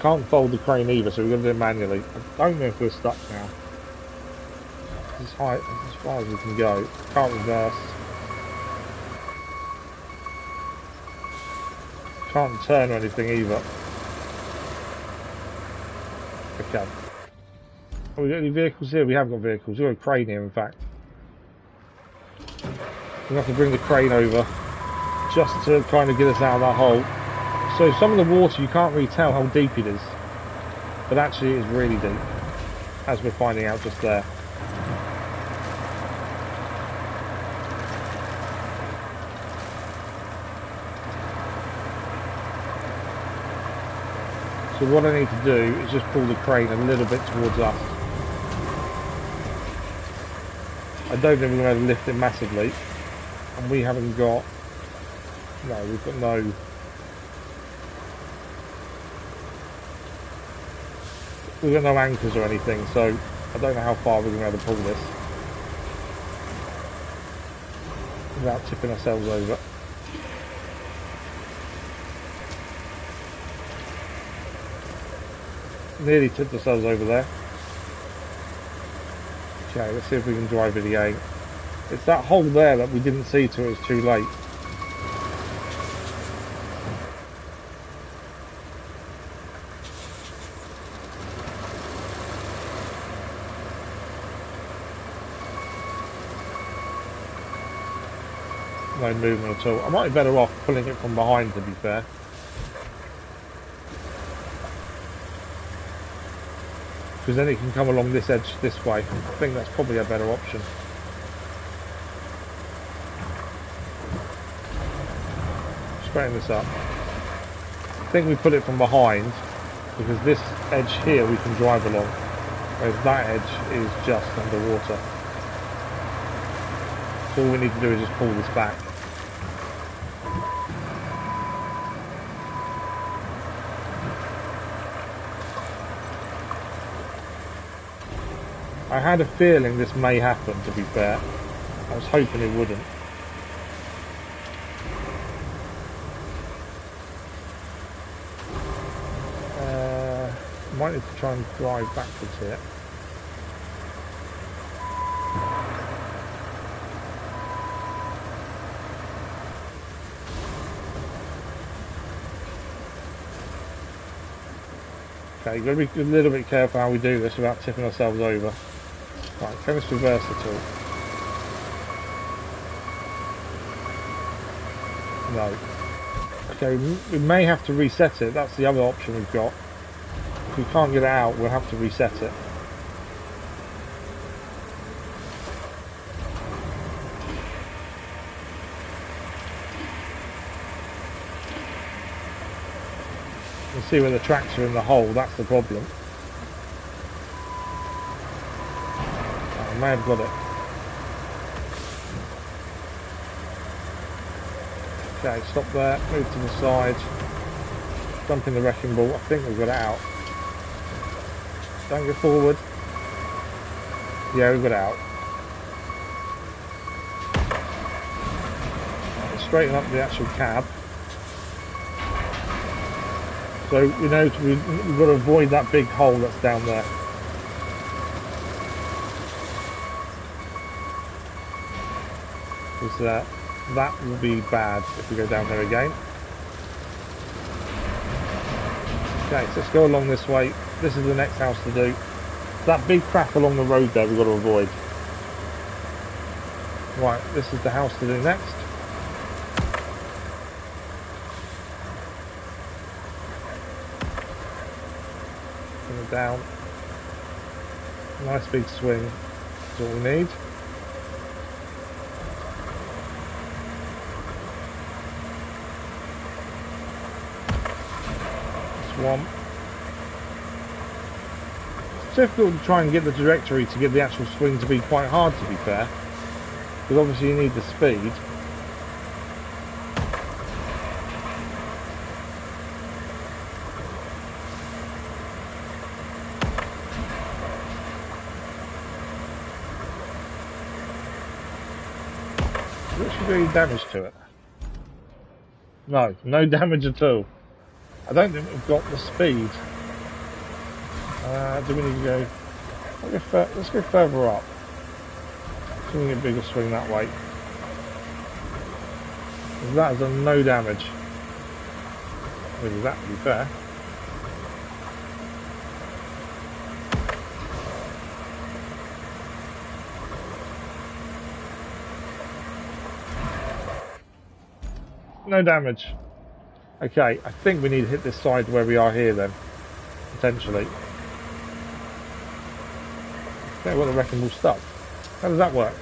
Can't fold the crane either, so we're going to do it manually. I don't know if we're stuck now. This is high, as far as we can go. Can't reverse. Can't turn or anything either. Okay. Have we got any vehicles here? We haven't got vehicles. We've got a crane here, in fact. We'll have to bring the crane over just to kind of get us out of that hole. So some of the water, you can't really tell how deep it is. But actually it is really deep, as we're finding out just there. So what I need to do is just pull the crane a little bit towards us. I don't think we're going to be able to lift it massively. And we haven't got... No, we've got no... We've got no anchors or anything, so I don't know how far we're going to be able to pull this without tipping ourselves over. Nearly tipped ourselves over there. Okay, let's see if we can drive it again. It's that hole there that we didn't see till it was too late. No movement at all. I might be better off pulling it from behind, to be fair. Because then it can come along this edge this way. I think that's probably a better option. Straighten this up. I think we put it from behind because this edge here we can drive along, whereas that edge is just underwater. So all we need to do is just pull this back. I had a feeling this may happen, to be fair. I was hoping it wouldn't. Might need to try and drive backwards here. Okay, you've got to be a little bit careful how we do this without tipping ourselves over. Right, can this reverse at all? No. Okay, we may have to reset it. That's the other option we've got. If we can't get it out, we'll have to reset it. You see where the tracks are in the hole, that's the problem. I may have got it. Okay, stop there, move to the side, dump in the wrecking ball. I think we've got it out. Don't go forward. Yeah, we've got it out. Right, straighten up the actual cab. So we know we've got to avoid that big hole that's down there. Because that will be bad if we go down there again. Okay, so let's go along this way. This is the next house to do. That big crack along the road there we've got to avoid. Right, this is the house to do next. Bring it down. Nice big swing. That's all we need. swamp. It's difficult to try and get the trajectory to get the actual swing to be quite hard, to be fair. Because obviously you need the speed. What should be any damage to it? No, no damage at all. I don't think we've got the speed. Do we need to go? Let's go further up. So we can get a bigger swing that way. That has done no damage. With that, to be fair. No damage. Okay, I think we need to hit this side where we are here then. Potentially. Okay, well, the wrecking ball stuck. How does that work?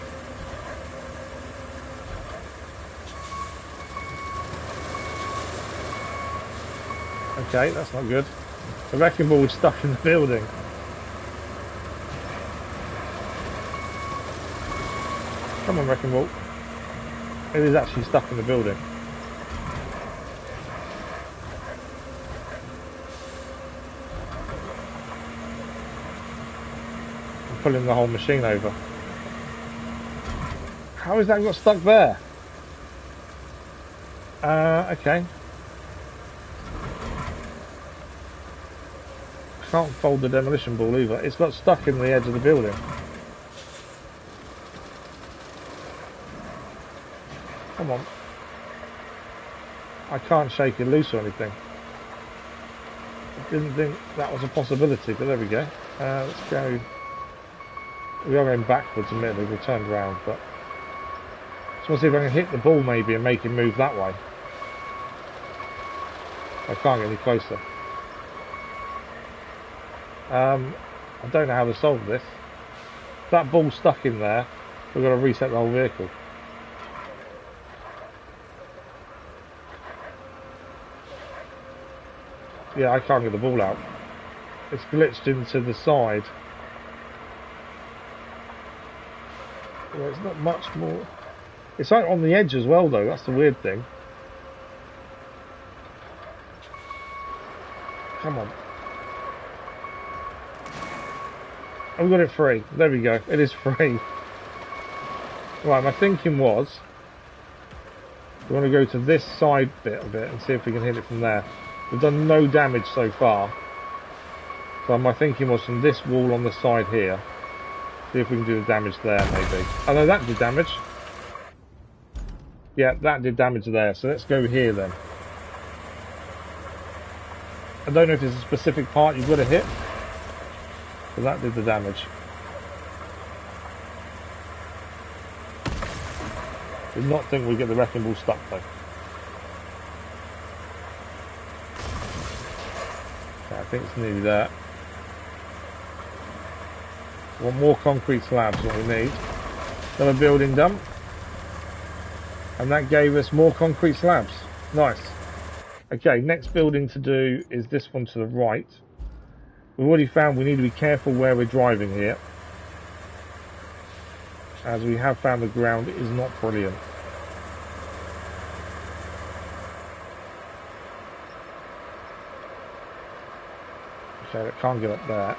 Okay, that's not good. The wrecking ball was stuck in the building. Come on, wrecking ball. It is actually stuck in the building. Pulling the whole machine over. How has that got stuck there? Okay. Can't fold the demolition ball either. It's got stuck in the edge of the building. Come on. I can't shake it loose or anything. I didn't think that was a possibility, but there we go. Let's go. We are going backwards a minute, we turned around, but just want to see if I can hit the ball maybe and make him move that way. I can't get any closer. I don't know how to solve this. If that ball's stuck in there, we've got to reset the whole vehicle. Yeah, I can't get the ball out. It's glitched into the side. Well, it's not much more. It's like on the edge as well, though. That's the weird thing. Come on. I've got it free. There we go. It is free. Right, my thinking was we want to go to this side bit of it and see if we can hit it from there. We've done no damage so far. So my thinking was from this wall on the side here. See if we can do the damage there, maybe. Oh no, that did damage. Yeah, that did damage there. So let's go here then. I don't know if there's a specific part you've got to hit. So that did the damage. Did not think we'd get the wrecking ball stuck though. Okay, I think it's nearly there. Want more concrete slabs, what we need. Another building done. And that gave us more concrete slabs. Nice. Okay, next building to do is this one to the right. We've already found we need to be careful where we're driving here, as we have found the ground is not brilliant. Okay, I can't get up there.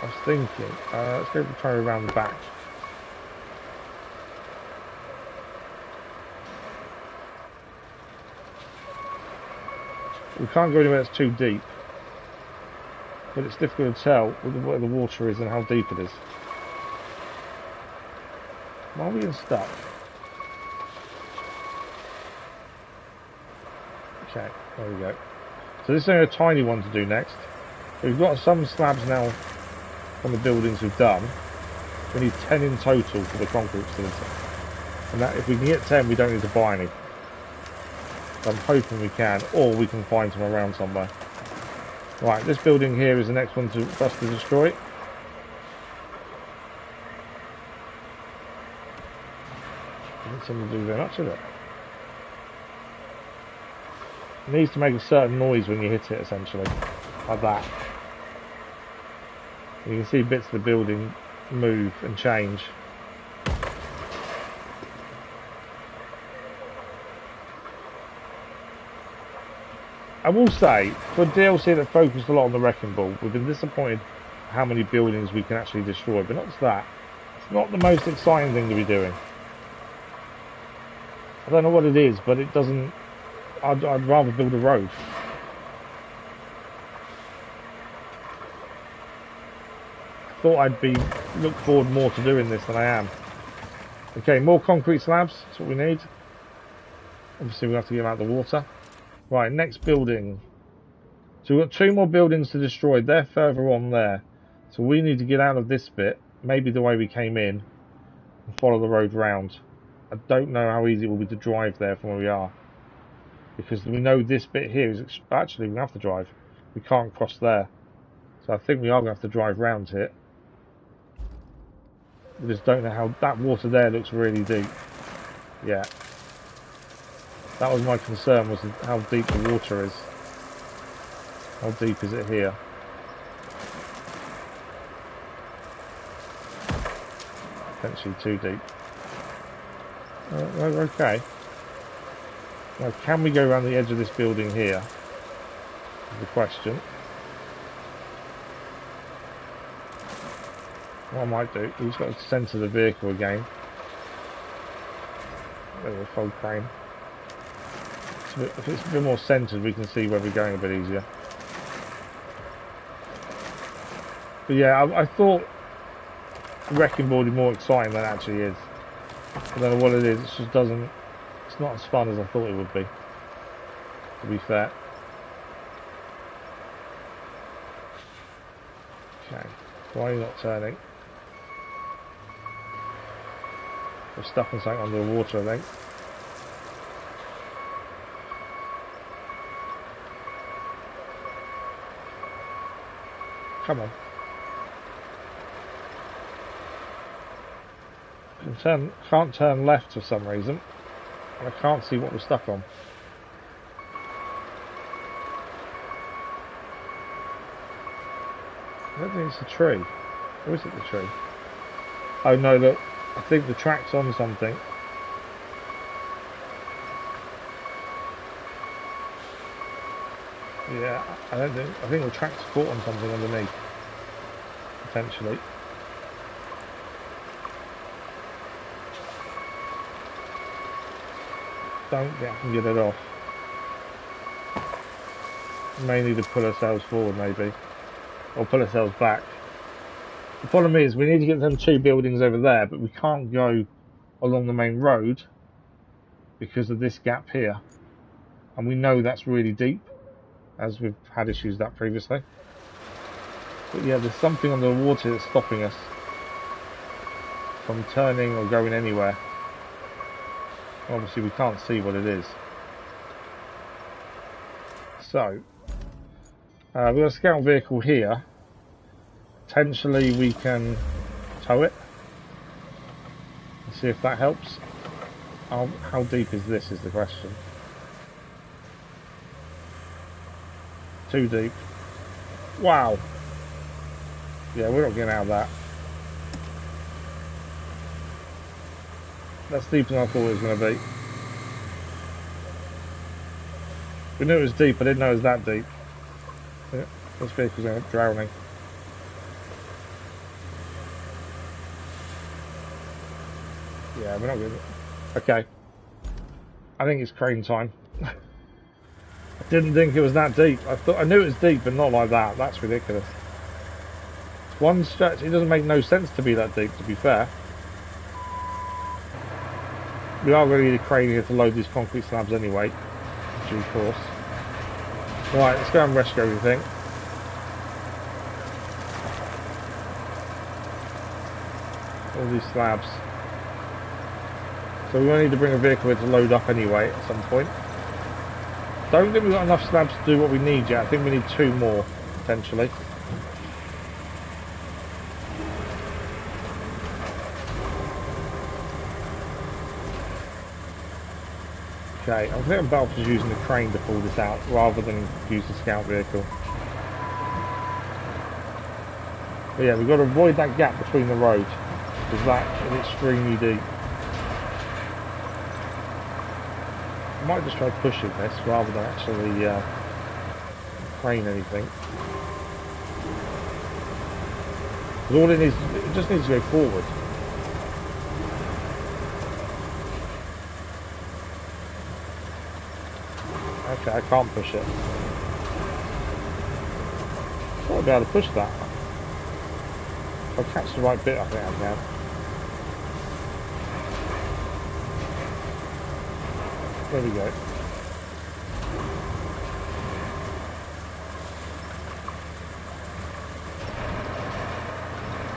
I was thinking, let's go try around the back. We can't go anywhere that's too deep, but it's difficult to tell where the water is and how deep it is. Why are we getting stuck? Okay, there we go. So this is only a tiny one to do next. We've got some slabs now on the buildings we've done. We need 10 in total for the concrete facility. And that, if we can get 10, we don't need to buy any. So I'm hoping we can, or we can find some around somewhere. Right, this building here is the next one for us to destroy. Doesn't seem to do very much of it. It needs to make a certain noise when you hit it, essentially. like that. You can see bits of the building move and change. I will say, for DLC that focused a lot on the Wrecking Ball, we've been disappointed how many buildings we can actually destroy, but not just that. It's not the most exciting thing to be doing. I don't know what it is, but it doesn't... I'd rather build a road. I thought I'd look forward more to doing this than I am. Okay, more concrete slabs, that's what we need. Obviously we have to get them out of the water. Right, next building. So we've got 2 more buildings to destroy. They're further on there. So we need to get out of this bit, maybe the way we came in, and follow the road round. I don't know how easy it will be to drive there from where we are. Because we know this bit here is... Actually, we have to drive. We can't cross there. So I think we are going to have to drive round here. We just don't know how... That water there looks really deep. Yeah. That was my concern, was how deep the water is. How deep is it here? Potentially too deep. Okay. Now, can we go around the edge of this building here? Is the question. What I might do, we've just got to centre the vehicle again. There's a fold crane. If it's a bit more centred, we can see where we're going a bit easier. But yeah, I thought Wrecking Ball is more exciting than it actually is. I don't know what it is, it just doesn't... It's not as fun as I thought it would be, to be fair. Okay, why are you not turning? We're stuck in something under the water, I think. Come on. Can't turn left for some reason. And I can't see what we're stuck on. I don't think it's a tree. Or is it the tree? Oh no, look. I think the track's on something. Yeah, I think the track's caught on something underneath. Potentially. Don't think I can get it off. May need to pull ourselves forward maybe. Or pull ourselves back. The problem is we need to get them 2 buildings over there, but we can't go along the main road because of this gap here. And we know that's really deep, as we've had issues with that previously. But yeah, there's something under the water that's stopping us from turning or going anywhere. Obviously we can't see what it is. So, we've got a scout vehicle here. Potentially we can tow it. And see if that helps. How deep is this is the question. Too deep. Wow. Yeah, we're not getting out of that. That's deeper than I thought it was going to be. We knew it was deep, I didn't know it was that deep. Yeah, this vehicle's going to be drowning. Yeah, we're not good. Okay. I think it's crane time. I didn't think it was that deep. I knew it was deep, but not like that. That's ridiculous. One stretch, it doesn't make no sense to be that deep, to be fair. We are going to need a crane here to load these concrete slabs anyway, in due course. Right, let's go and rescue everything. All these slabs. So we're going to need to bring a vehicle here to load up anyway at some point. Don't think we've got enough slabs to do what we need yet. I think we need 2 more, potentially. Okay, I think I'm better just using the crane to pull this out rather than use the scout vehicle. But yeah, we've got to avoid that gap between the roads, because that is extremely deep. I might just try pushing this rather than actually crane anything. Because all it needs, it just needs to go forward. Okay, I can't push it. I thought I'd be able to push that. If I catch the right bit, I think I can. There we go.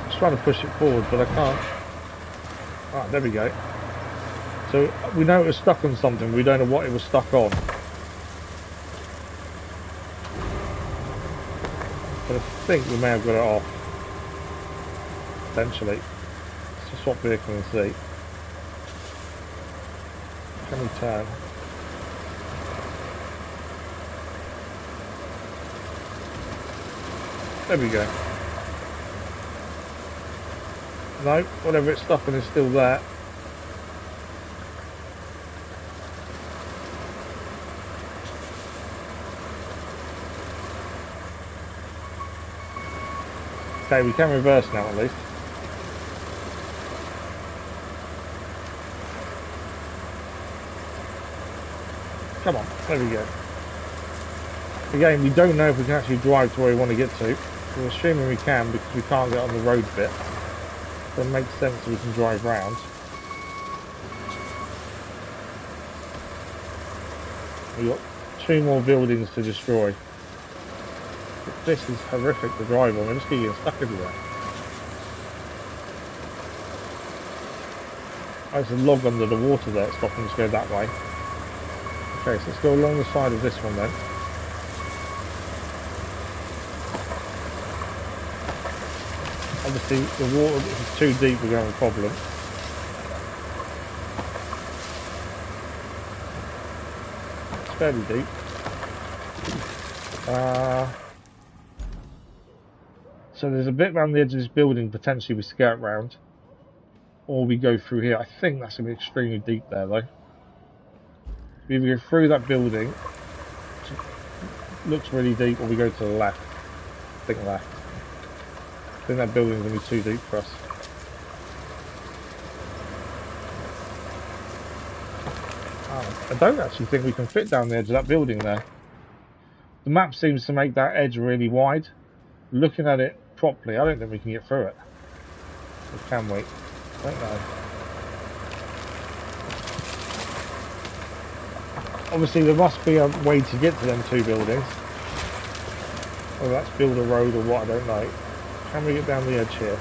I'm trying to push it forward, but I can't. Ah, there we go. So we know it was stuck on something, we don't know what it was stuck on. But I think we may have got it off. Potentially. Let's just swap vehicle and see. Can we turn? There we go. No, whatever it's stuck on is still there. Okay, we can reverse now at least. Come on, there we go. Again, we don't know if we can actually drive to where we want to get to. We're assuming we can because we can't get on the road bit. So it makes sense that we can drive round. We've got 2 more buildings to destroy. This is horrific to drive on, we're just getting stuck everywhere. There's a log under the water there, it's stopping us go that way. Okay, so let's go along the side of this one then. Obviously the water, if it's too deep we're going to have a problem. It's fairly deep. So there's a bit around the edge of this building potentially we skirt round, or we go through here. I think that's going to be extremely deep there though. We either go through that building, which looks really deep, or we go to the left. I think left. I think that building's going to be too deep for us. I don't actually think we can fit down the edge of that building there. The map seems to make that edge really wide. Looking at it properly, I don't think we can get through it. Or can we? I don't know. Obviously there must be a way to get to them 2 buildings. Whether that's build a road or what, I don't know. Can we get down the edge here?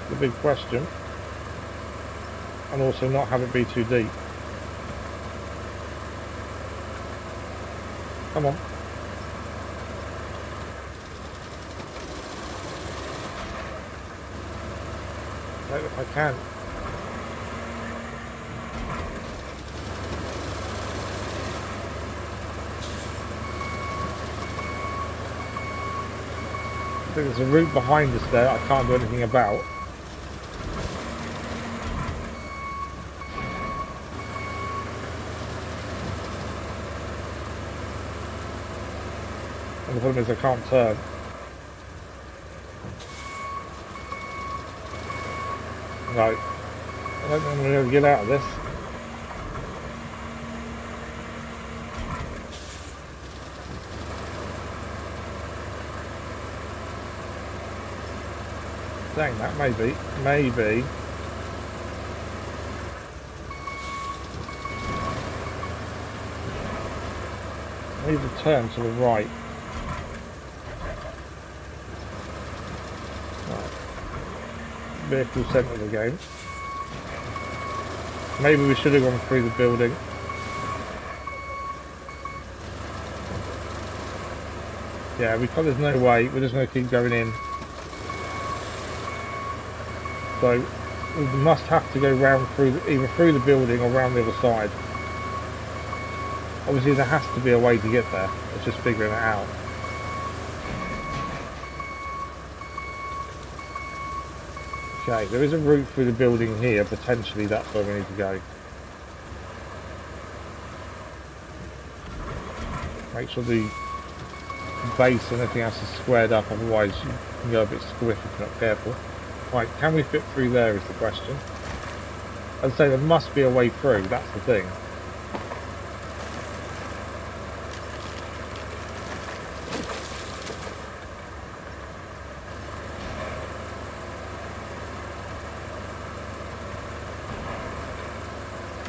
The big question. And also not have it be too deep. Come on. I don't know if I can. I think there's a route behind us there I can't do anything about. And the problem is I can't turn. No. I don't think I'm going to be able to get out of this. Dang that, maybe. Maybe. I need to turn to the right. Vehicle centre of the game. Maybe we should have gone through the building. Yeah, because there's no way, we're just going to keep going in. So we must have to go round through either through the building or round the other side. Obviously there has to be a way to get there. It's just figuring it out. Okay, there is a route through the building here. Potentially that's where we need to go. Make sure the base and everything else is squared up, otherwise you can go a bit squiff if you're not careful. Right, can we fit through there is the question. As I say, there must be a way through, that's the thing.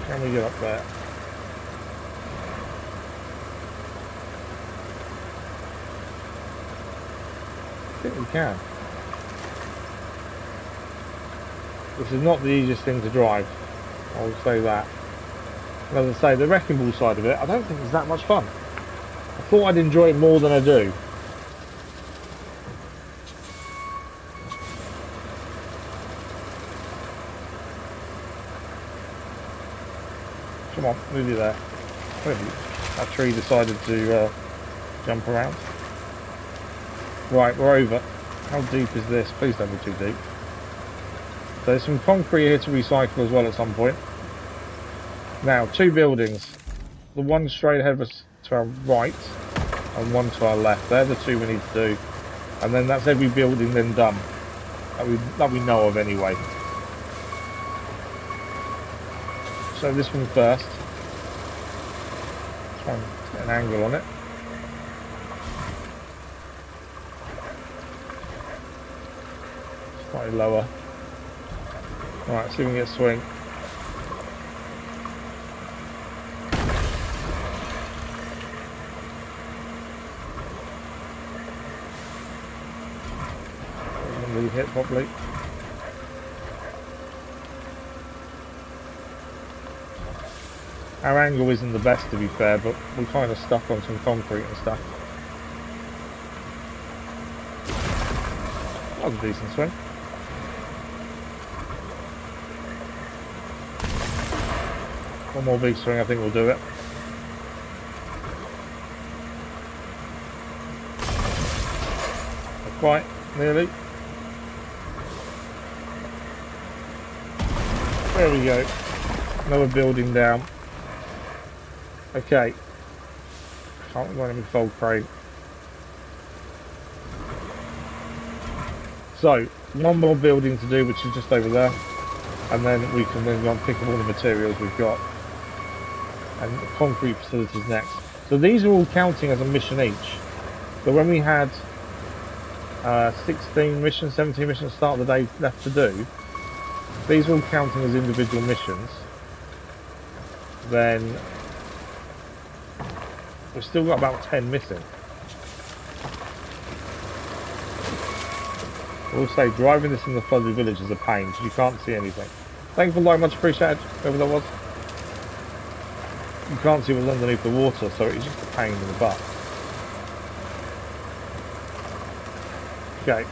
Can we get up there? I think we can. This is not the easiest thing to drive, I will say that. And as I say, the wrecking ball side of it, I don't think it's that much fun. I thought I'd enjoy it more than I do. Come on, move you there. That tree decided to jump around. Right, we're over. How deep is this? Please don't be too deep. There's some concrete here to recycle as well at some point. Now, two buildings. The one straight ahead of us to our right and one to our left. They're the two we need to do. And then that's every building then done. That we know of anyway. So this one first. Try and get an angle on it. Slightly lower. Right, see if we can get a swing. Doesn't really hit properly. Our angle isn't the best, to be fair, but we're kind of stuck on some concrete and stuff. That was a decent swing. One more big swing, I think we'll do it. Not quite, nearly. There we go. Another building down. Okay. Can't go any fold crane. So, one more building to do, which is just over there. And then we can then go and pick up all the materials we've got. And the concrete facilities next. So these are all counting as a mission each. So when we had 16 missions, 17 missions at the start of the day left to do, these are all counting as individual missions. Then we've still got about 10 missing. I will say, driving this in the flooded village is a pain because you can't see anything. Thank you for liking, much appreciated, whoever that was. You can't see what's underneath the water, so it's just a pain in the butt. Okay.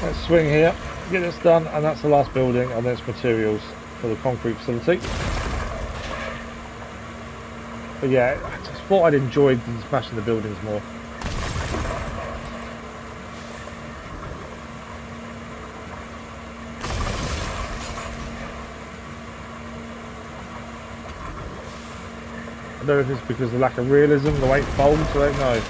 Let's swing here, get this done, and that's the last building, and then it's materials for the concrete facility. But yeah, I just thought I'd enjoyed smashing the buildings more. I don't know if it's because of the lack of realism, the way it folds, I don't know.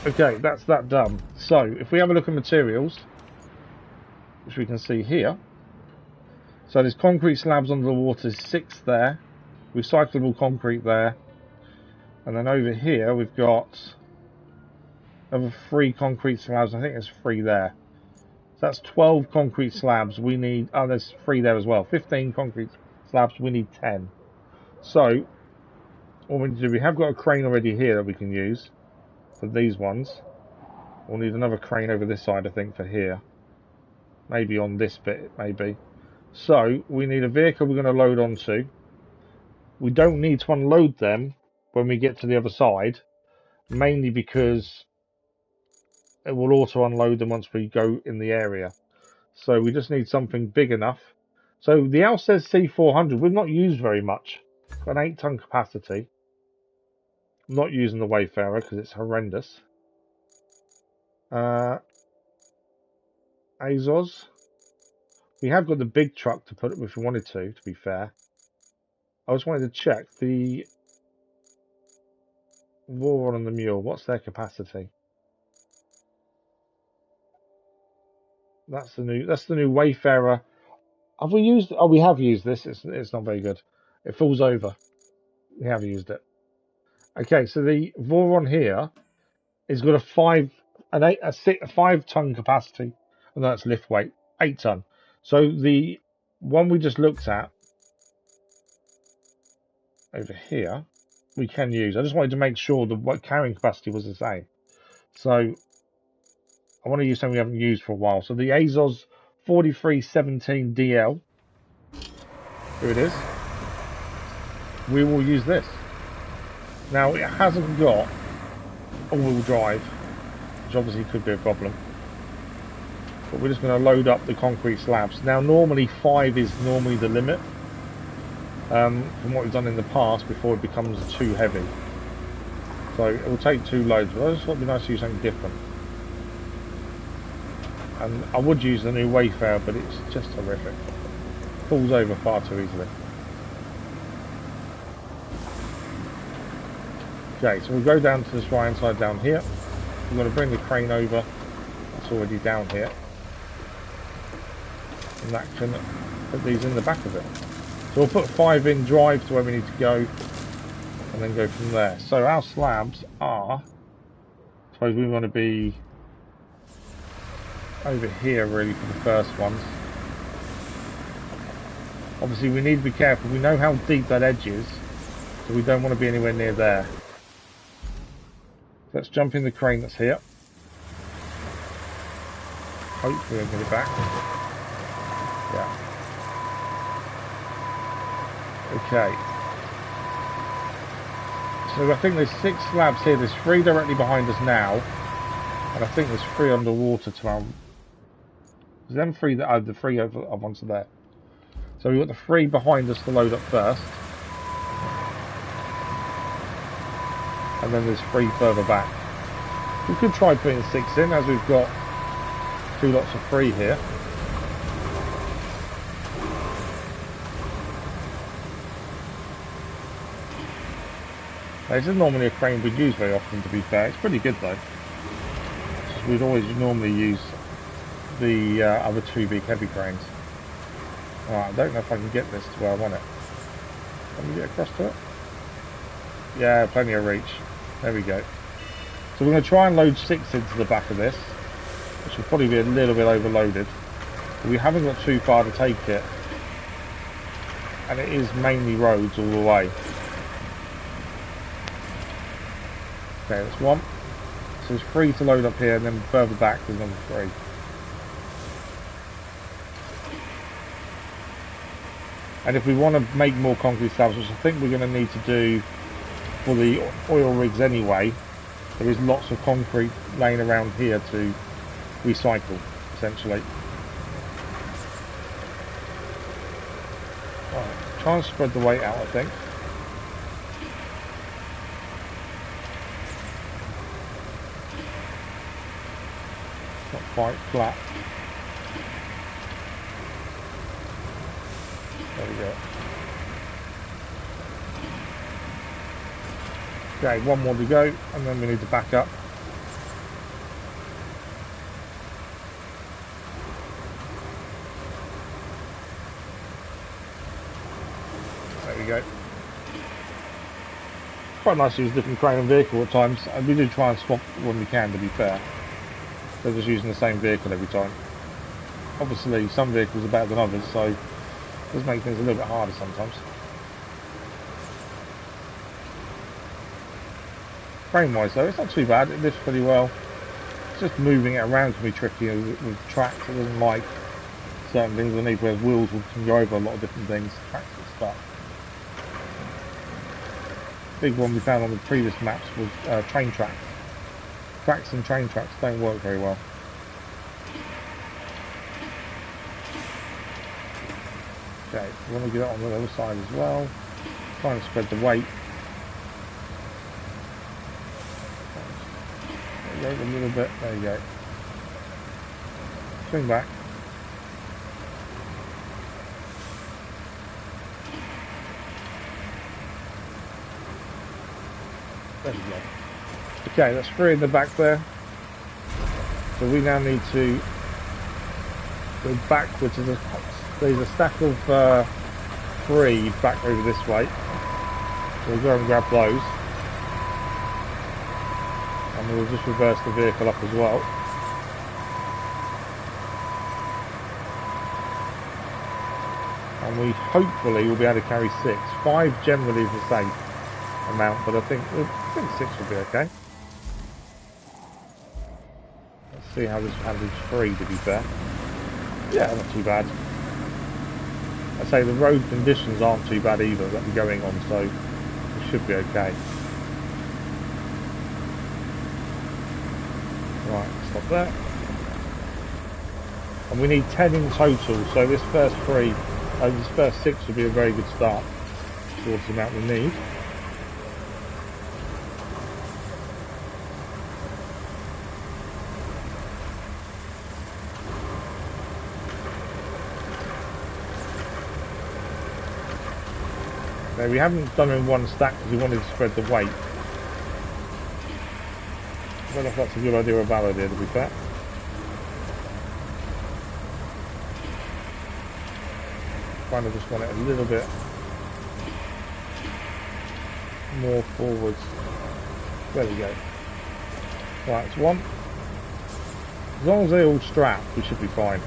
Okay, that's that done. So, if we have a look at materials, which we can see here. So there's concrete slabs under the water, there's 6 there. Recyclable concrete there. And then over here we've got over 3 concrete slabs, I think there's 3 there. So that's 12 concrete slabs, we need, oh there's 3 there as well. 15 concrete slabs, we need 10. So, what we need to do, we have got a crane already here that we can use for these ones. We'll need another crane over this side, I think, for here. Maybe on this bit, maybe. So, we need a vehicle we're going to load onto. We don't need to unload them when we get to the other side, mainly because it will auto unload them once we go in the area. So, we just need something big enough So the L says C400. We've not used very much. Got an 8-ton capacity. I'm not using the Wayfarer because it's horrendous. Azos. We have got the big truck to put it if we wanted to be fair. I just wanted to check the War on the Mule. What's their capacity? That's the new Wayfarer. Have we used? Oh, we have used this. It's not very good. It falls over. We have used it. Okay, so the Voron here has got a 5-ton capacity, and that's lift weight, 8-ton. So the one we just looked at over here, we can use. I just wanted to make sure the carrying capacity was the same. So I want to use something we haven't used for a while. So the Azos 4317DL. Here it is. We will use this. Now it hasn't got all-wheel drive, which obviously could be a problem. But we're just going to load up the concrete slabs. Now normally 5 is normally the limit. From what we've done in the past before it becomes too heavy. So it will take 2 loads, but I just thought it'd be nice to use something different. And I would use the new Wayfarer, but it's just horrific. Falls over far too easily. Okay, so we'll go down to this right hand side down here. We're going to bring the crane over. It's already down here. And that can put these in the back of it. So we'll put 5 in, drive to where we need to go, and then go from there. So our slabs are, I suppose we want to be over here really for the first ones. Obviously we need to be careful. We know how deep that edge is, so we don't want to be anywhere near there. So let's jump in the crane that's here. Hopefully I'll get it back. Yeah. Okay. So I think there's 6 slabs here. There's 3 directly behind us now, and I think there's 3 underwater to our. There's them 3 that are the 3 over onto there. So we've got the 3 behind us to load up first, and then there's 3 further back. We could try putting 6 in, as we've got 2 lots of 3 here. This is normally a crane we'd use very often, to be fair. It's pretty good though. We'd always normally use the other 2 big heavy cranes. Alright, I don't know if I can get this to where I want it. Can we get across to it? Yeah, plenty of reach. There we go. So we're going to try and load 6 into the back of this, which will probably be a little bit overloaded. But we haven't got too far to take it, and it is mainly roads all the way. Okay, that's 1. So there's 3 to load up here, and then further back there's number 3. And if we want to make more concrete slabs, which I think we're going to need to do for the oil rigs anyway, there is lots of concrete laying around here to recycle, essentially. Right, try and spread the weight out, I think. Not quite flat. There we go. Okay, 1 more to go, and then we need to back up. There we go. Quite nice to use a different crane and vehicle at times, and we do try and swap when we can, to be fair. They're just using the same vehicle every time. Obviously, some vehicles are better than others, so it does make things a little bit harder sometimes. Frame-wise though, it's not too bad. It lifts pretty well. It's just moving it around can be tricky with tracks. It doesn't like certain things underneath, whereas wheels can go over a lot of different things. Tracks are stuck. Big one we found on the previous maps was train tracks. Tracks and train tracks don't work very well. Okay, we want to get it on the other side as well. Trying to spread the weight. There you go, a little bit. There you go. Swing back. There we go. Okay, that's 3 in the back there. So we now need to go backwards. There's a stack of 3 back over this way. So we'll go and grab those. And we'll just reverse the vehicle up as well. And we hopefully will be able to carry 6. 5 generally is the same amount, but I think 6 will be okay. Let's see how this handles 3, to be fair. Yeah, not too bad. I say the road conditions aren't too bad either that we're going on, so it should be okay. Right, stop there. And we need 10 in total, so this first 6 will be a very good start towards the amount we need. We haven't done in one stack because we wanted to spread the weight. I don't know if that's a good idea or a bad idea, to be fair. Kind of just want it a little bit more forwards. There we go. Right, it's 1. As long as they all strap, we should be fine.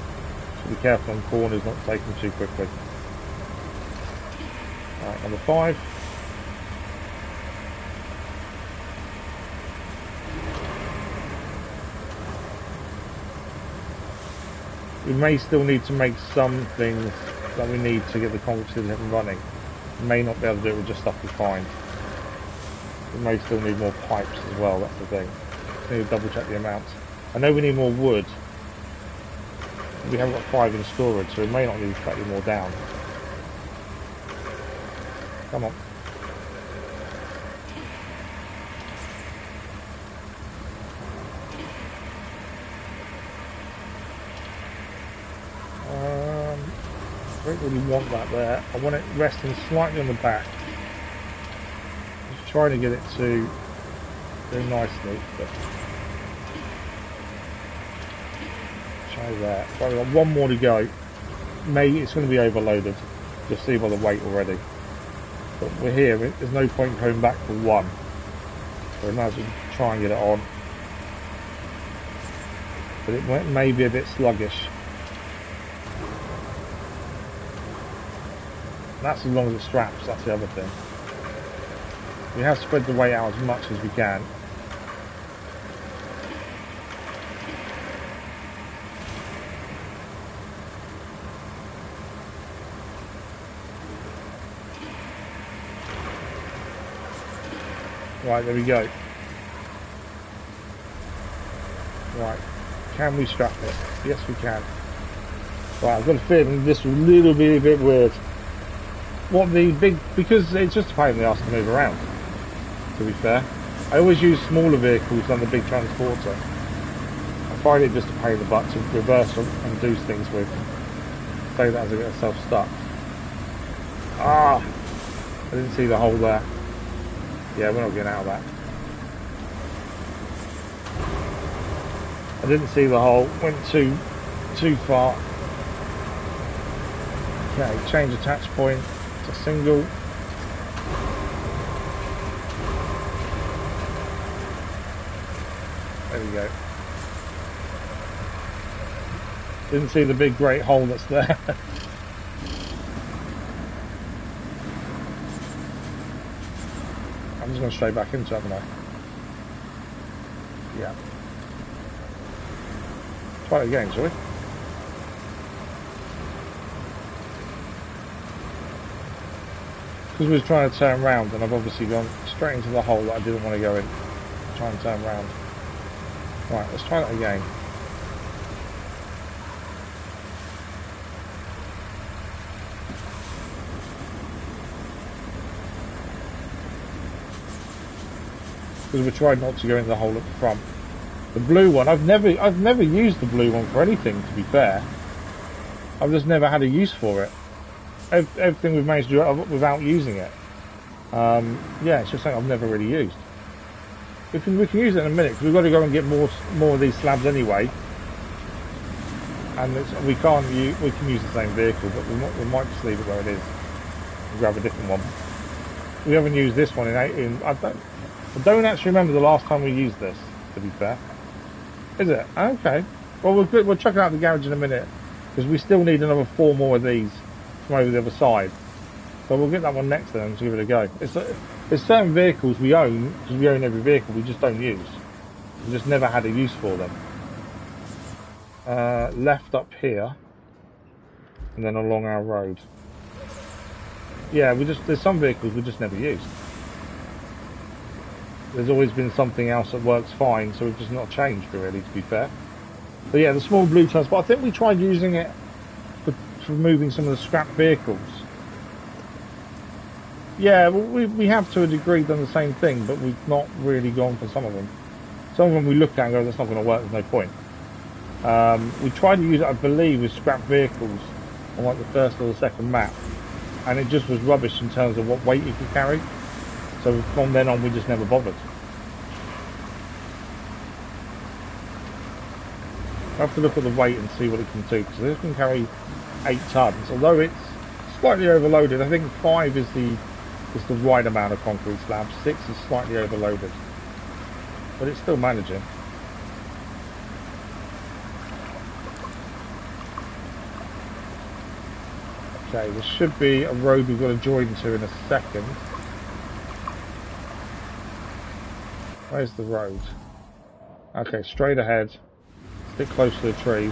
Should be careful on corners, not take them too quickly. Right, number 5. We may still need to make some things that we need to get the concrete system running. We may not be able to do it with just stuff we find. We may still need more pipes as well, that's the thing. Need to double check the amounts. I know we need more wood. We haven't got 5 in storage, so we may not need slightly more down. Come on. I don't really want that there. I want it resting slightly on the back. Just trying to get it to go nicely. But try that. But we've got 1 more to go. Maybe it's going to be overloaded. You'll see by the weight already. But we're here. There's no point going back for 1. So we might as well try and get it on. But it may be a bit sluggish. That's as long as it straps, that's the other thing. We have spread the weight out as much as we can. Right, there we go. Right, can we strap it? Yes, we can. Right, I've got a feeling this will be a bit weird. Because it's just a pain in the arse to move around, to be fair. I always use smaller vehicles than the big transporter. I find it just a pain in the butt to reverse and do things with. So that as I get myself stuck. Ah! I didn't see the hole there. Yeah, we're not getting out of that. I didn't see the hole, went too far. Okay, change attach point. A single. There we go. Didn't see the big great hole that's there. I'm just going straight back into it, haven't I? Yeah. Try it again, shall we? Because we were trying to turn round and I've obviously gone straight into the hole that I didn't want to go in. Try and turn round. Right, let's try that again. because we tried not to go in the hole at the front. The blue one, I've never used the blue one for anything, to be fair. I've just never had a use for it. Everything we've managed to do without using it. Yeah, it's just something I've never really used. We can use it in a minute, because we've got to go and get more of these slabs anyway. And we can use the same vehicle, but we might just leave it where it is and grab a different one. We haven't used this one I don't actually remember the last time we used this, to be fair. Is it? Okay. Well, we'll check out the garage in a minute, because we still need another 4 more of these from over the other side. So we'll get that one next then and give it a go. There's certain vehicles we own, because we own every vehicle, we just don't use. We just never had a use for them. Left up here, and then along our road. Yeah, there's some vehicles we just never used. There's always been something else that works fine, so we've just not changed really, to be fair. But yeah, the small blue transport, I think we tried using it for moving some of the scrap vehicles. Yeah, we have to a degree done the same thing, but we've not really gone for some of them. Some of them we look at and go, that's not going to work, there's no point. We tried to use it, I believe, with scrap vehicles on like the first or the second map, and it just was rubbish in terms of what weight you could carry. So from then on, we just never bothered. I have to look at the weight and see what it can do, because this can carry 8 tons. Although it's slightly overloaded, I think 5 is the right amount of concrete slabs. 6 is slightly overloaded, but it's still managing. Okay, there should be a road we've got to join to in a second. Where's the road? Okay, straight ahead. Stick close to the trees.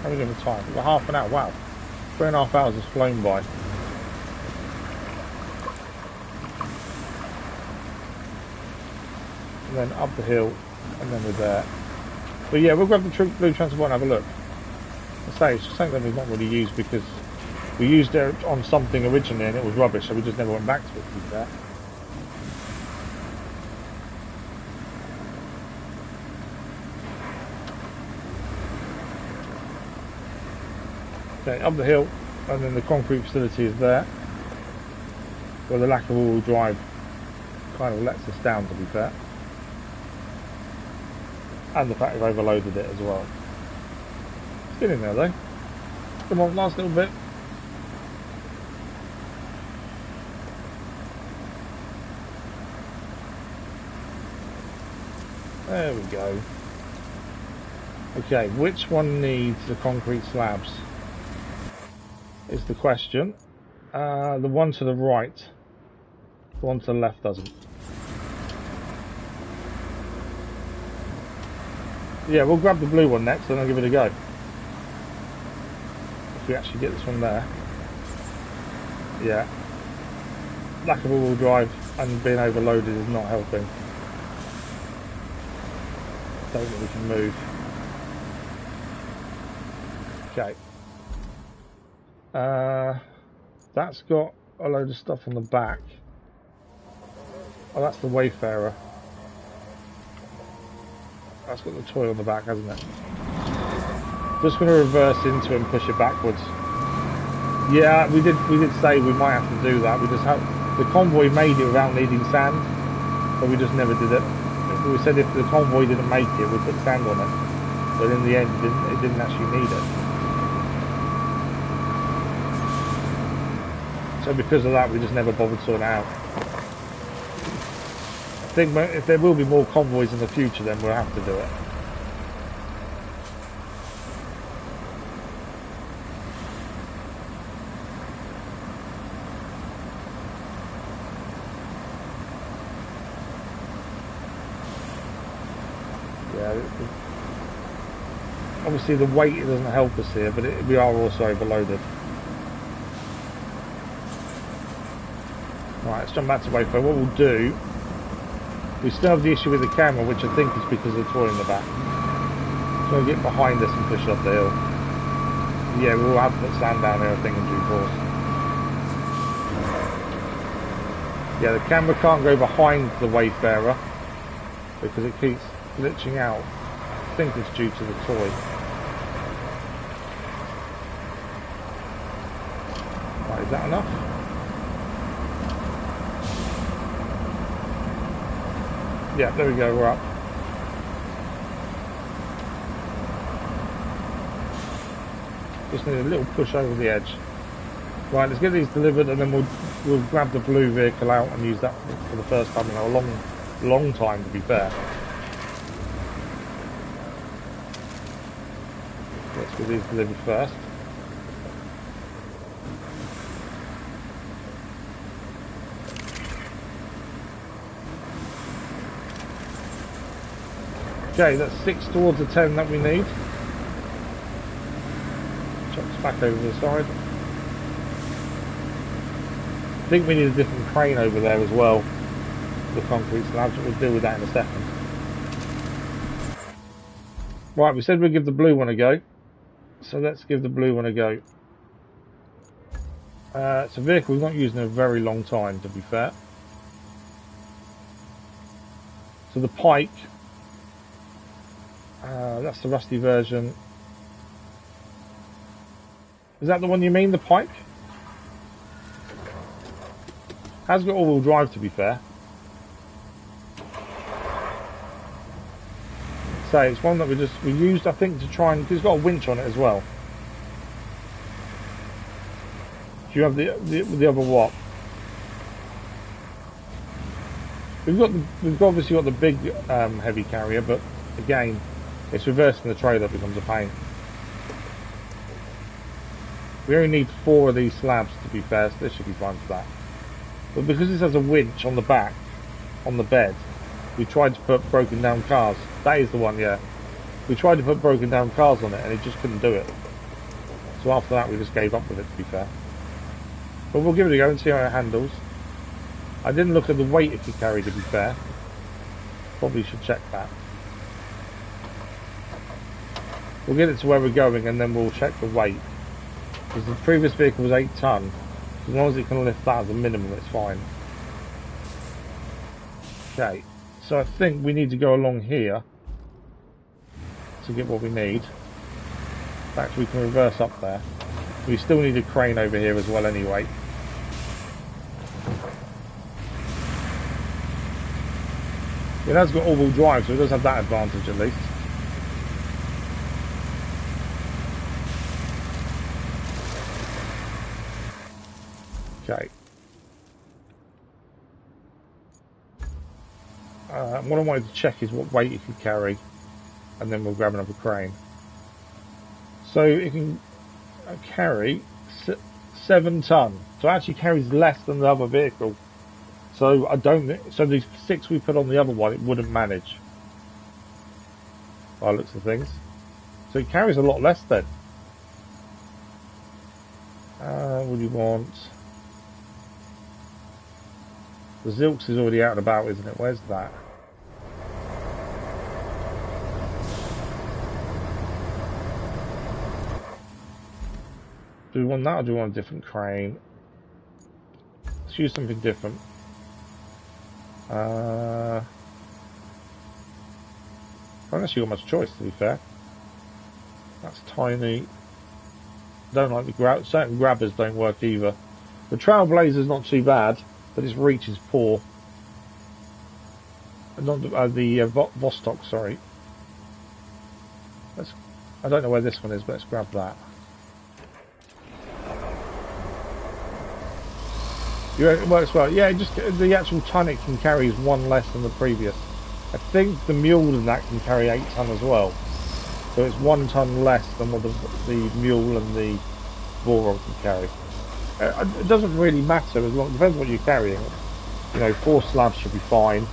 How are we doing the time? We've got half an hour. Wow. 3.5 hours has flown by. And then up the hill, and then we're there. But yeah, we'll grab the blue transport and have a look. I say, it's just something that we've not really used, because we used it on something originally and it was rubbish, so we just never went back to it, to be fair. Okay, up the hill, and then the concrete facility is there, where the lack of all-wheel drive kind of lets us down, to be fair. And the fact we've overloaded it as well. It's getting there though. Come on, last little bit. There we go. Okay, which one needs the concrete slabs? Is the question. The one to the right. The one to the left doesn't. Yeah, we'll grab the blue one next and I'll give it a go. If we actually get this one there. Yeah. Lack of all-wheel drive and being overloaded is not helping. Don't think we can move. Okay. That's got a load of stuff on the back. Oh, that's the Wayfarer. That's got the toy on the back, hasn't it? Just going to reverse into and push it backwards. Yeah, we did say we might have to do that. We just have the convoy made it without needing sand, but we just never did it. We said if the convoy didn't make it, we'd put sand on it. But in the end, it didn't actually need it. So because of that, we just never bothered sorting it out. I think if there will be more convoys in the future, then we'll have to do it. Yeah. Obviously, the weight doesn't help us here, but we are also overloaded. Right, let's jump back to Wayfarer. What we'll do. We still have the issue with the camera, which I think is because of the toy in the back. So we'll get behind us and push it up the hill. Yeah, we'll have to put sand down there, I think, in due course. Yeah, the camera can't go behind the Wayfarer because it keeps glitching out. I think it's due to the toy. Right, is that enough? Yeah, there we go, we're up. Just need a little push over the edge. Right, let's get these delivered and then we'll grab the blue vehicle out and use that for the first time in a long time, to be fair. Let's get these delivered first. Okay, that's 6 towards the 10 that we need. Chucks back over the side. I think we need a different crane over there as well. The concrete slabs, but we'll deal with that in a second. Right, we said we'd give the blue one a go. So let's give the blue one a go. It's a vehicle we've not used in a very long time, to be fair. So the Pike. That's the rusty version. Is that the one you mean, the Pike? Has got all-wheel drive, to be fair. So it's one that we used, I think, to try and, because it's got a winch on it as well. Do you have the other what? We've obviously got the big heavy carrier, but again, it's reversing the trailer becomes a pain. We only need 4 of these slabs, to be fair, so this should be fine for that. But because this has a winch on the back, on the bed, we tried to put broken down cars. That is the one, yeah. We tried to put broken down cars on it and it just couldn't do it. So after that we just gave up with it, to be fair. But we'll give it a go and see how it handles. I didn't look at the weight it could carry, to be fair. Probably should check that. We'll get it to where we're going and then we'll check the weight. Because the previous vehicle was 8 ton. As long as it can lift that as a minimum, it's fine. Okay, so I think we need to go along here to get what we need. In fact, we can reverse up there. We still need a crane over here as well anyway. It has got all-wheel drive, so it does have that advantage at least. Okay. What I wanted to check is what weight it can carry, and then we'll grab another crane. So it can carry 7 ton. So it actually carries less than the other vehicle. So so these 6 we put on the other one, it wouldn't manage. By the looks of things. So it carries a lot less then. What do you want? The Zilks is already out and about, isn't it? Where's that? Do we want that or do we want a different crane? Let's use something different. I haven't actually got much choice, to be fair. That's tiny. Don't like the certain grabbers don't work either. The Trailblazer's not too bad, but its reach is poor. Not the Vostok, sorry. I don't know where this one is, but let's grab that. Yeah, it works well. Yeah, just the actual ton it can carry is 1 less than the previous. I think the mule and that can carry 8 ton as well. So it's 1 ton less than what the mule and the Boron can carry. It doesn't really matter as long. It depends what you're carrying. You know, 4 slabs should be fine.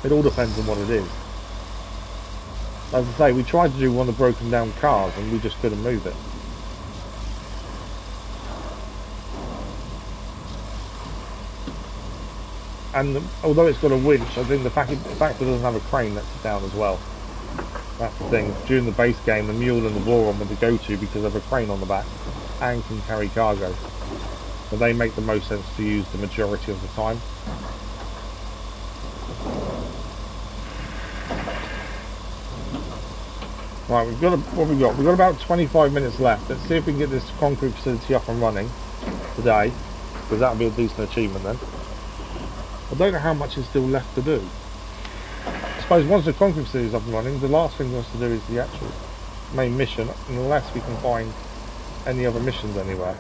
It all depends on what it is. As I say, we tried to do one of the broken down cars and we just couldn't move it. And although it's got a winch, I think the fact it doesn't have a crane lets it down as well. That's the thing. During the base game, the mule and the Boron were the go-to because of a crane on the back and can carry cargo. but they make the most sense to use the majority of the time. Right, we've got what we got. We've got about 25 minutes left. Let's see if we can get this concrete facility up and running today, because that'll be a decent achievement then. I don't know how much is still left to do. I suppose once the concrete facility is up and running, the last thing for us to do is the actual main mission, unless we can find any other missions anywhere.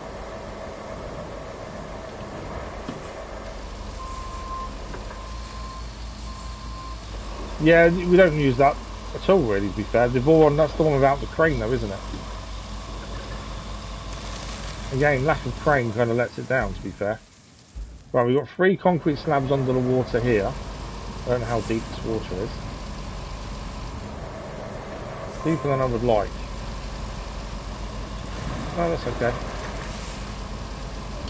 Yeah, we don't use that at all, really, to be fair. They've all on, that's the one without the crane, though, isn't it? Again, lack of crane kind of lets it down, to be fair. Right, we've got 3 concrete slabs under the water here. I don't know how deep this water is. Deeper than I would like. Oh, that's okay.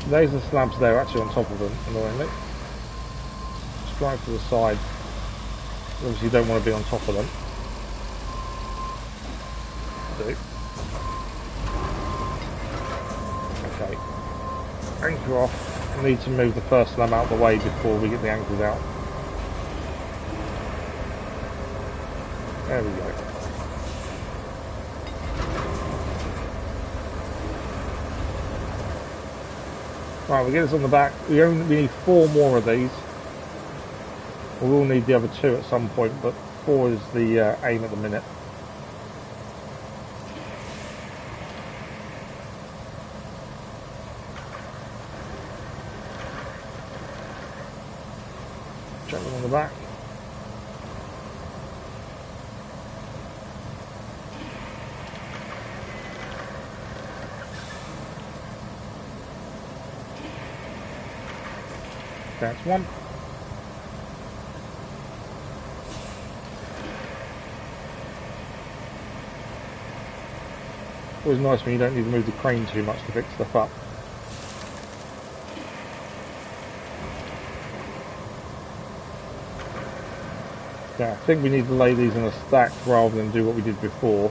There's the slabs there, actually on top of them, annoyingly. Just drive to the side. Obviously you don't want to be on top of them. Do. Okay. Anchor off. I need to move the first slab out of the way before we get the anchors out. There we go. Right, we get this on the back. We need 4 more of these. We will need the other 2 at some point, but 4 is the aim at the minute. Check them on the back. That's 1. Always nice when you don't need to move the crane too much to pick stuff up. Yeah, I think we need to lay these in a stack rather than do what we did before.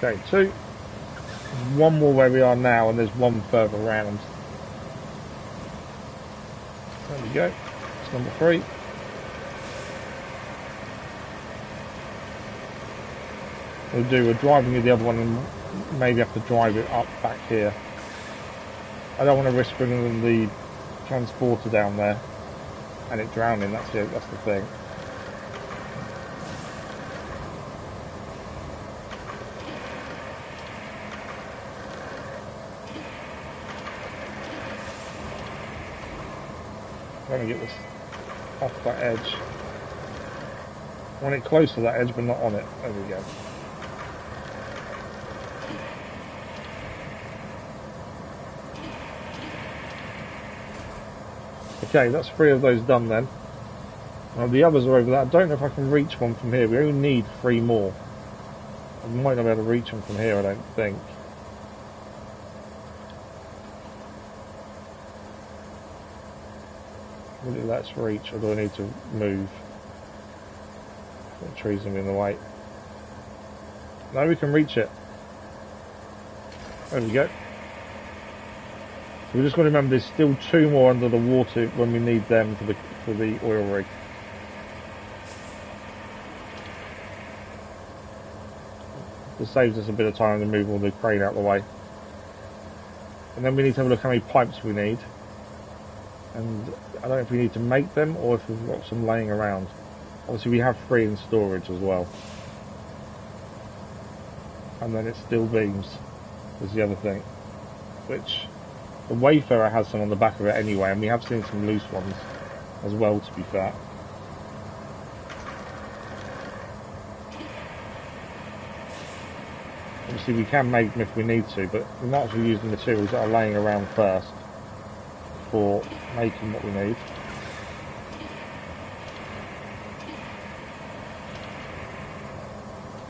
Okay, 2. 1 more where we are now, and there's 1 further around. There we go. That's number 3. We're driving the other one and maybe have to drive it up back here. I don't want to risk bringing the transporter down there and it drowning, that's the thing. I'm going to get this off that edge. I want it close to that edge but not on it. There we go. Okay, that's 3 of those done then. Now the others are over there. I don't know if I can reach one from here. We only need 3 more. I might not be able to reach them from here, I don't think. Will it let us reach, or do I need to move? The tree's going to be in the way. No, we can reach it. There we go. So we just got to remember there's still 2 more under the water when we need them for the oil rig. This saves us a bit of time to move all the crane out of the way. And then we need to have a look how many pipes we need. And I don't know if we need to make them or if we've got some laying around. Obviously we have 3 in storage as well. And then it's steel beams is the other thing. Which the Wayfarer has some on the back of it anyway, and we have seen some loose ones as well, to be fair. Obviously we can make them if we need to, but we might as well use the materials that are laying around first for making what we need.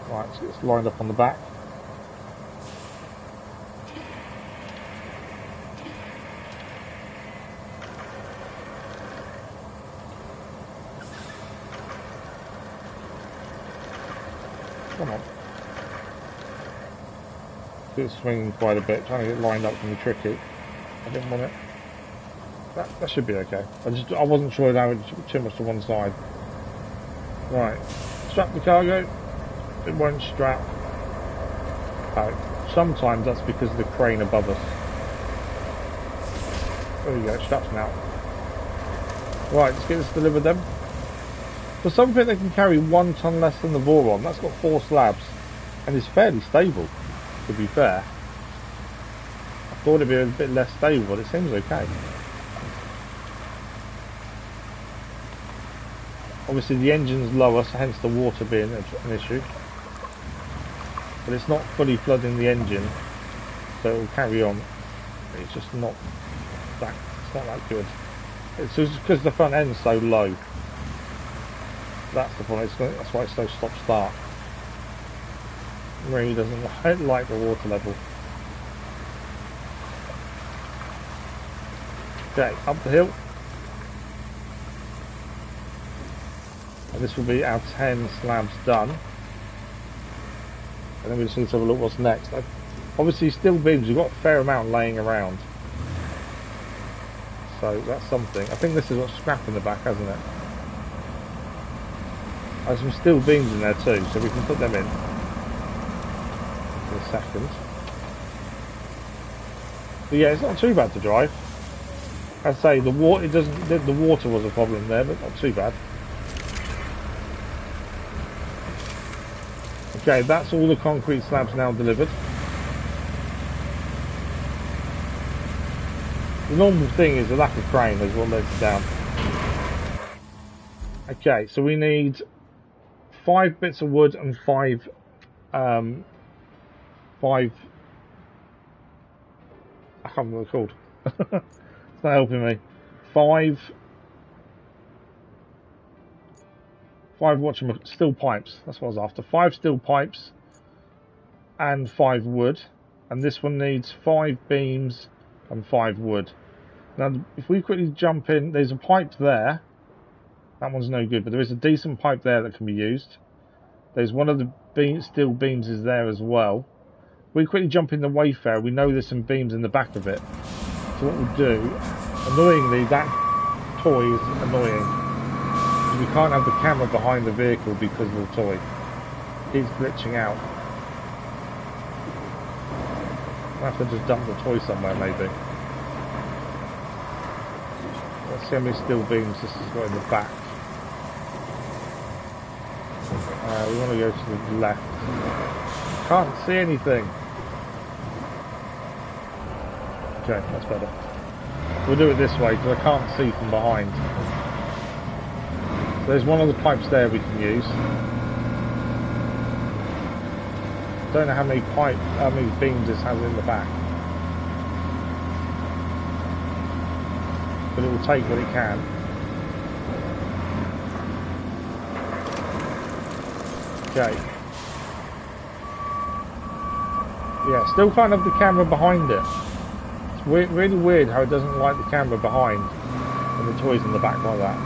Right, so it's lined up on the back. Come on. It's swinging quite a bit, trying to get lined up can be tricky. I didn't want it. That should be okay. I wasn't sure how it should be too much to one side. Right. Strap the cargo. It won't strap. Oh, sometimes that's because of the crane above us. There we go, straps now. Right, let's get this delivered then. For something that can carry 1 ton less than the Voron, that's got 4 slabs and is fairly stable, to be fair. I thought it'd be a bit less stable, but it seems okay. Obviously the engine's lower, so hence the water being an issue. But it's not fully flooding the engine, so it will carry on. It's just not that, it's not that good. It's just because the front end's so low. That's the point. That's why it's so stop-start. Really doesn't like the water level. Okay, up the hill. And this will be our 10 slabs done. And then we just need to have a look what's next. Obviously steel beams, we've got a fair amount laying around. So that's something. I think this is what's scrap in the back, hasn't it? There's some steel beams in there too, so we can put them in a second. But yeah, it's not too bad to drive. I'd say the water was a problem there, but not too bad. Okay, that's all the concrete slabs now delivered. The normal thing is the lack of crane is what lets it down. Okay, so we need 5 bits of wood and 5 I can't remember what they're called. It's not helping me. 5 steel pipes. That's what I was after. 5 steel pipes and 5 wood. And this one needs 5 beams and 5 wood. Now, if we quickly jump in, there's a pipe there. That one's no good, but there is a decent pipe there that can be used. There's one of the steel beams is there as well. We quickly jump in the Wayfarer. We know there's some beams in the back of it. So what we'll do, annoyingly, that toy is annoying. We can't have the camera behind the vehicle because of the toy. It's glitching out. I'll have to just dump the toy somewhere maybe. Let's see how many steel beams this has got in the back. We want to go to the left. Can't see anything. Okay, that's better. We'll do it this way because I can't see from behind. So there's one of the pipes there we can use. Don't know how many beams this has in the back. But it will take what it can. Okay. Yeah, still can't have the camera behind it. It's really weird how it doesn't like the camera behind and the toys in the back like that.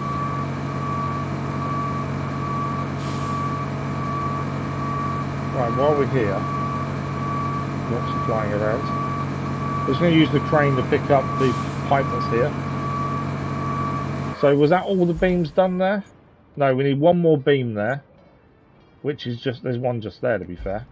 Right, while we're here, lots flying around. I'm just going to use the crane to pick up the pipe that's here. So was that all the beams done there? No, we need one more beam there, which is just, there's one just there to be fair.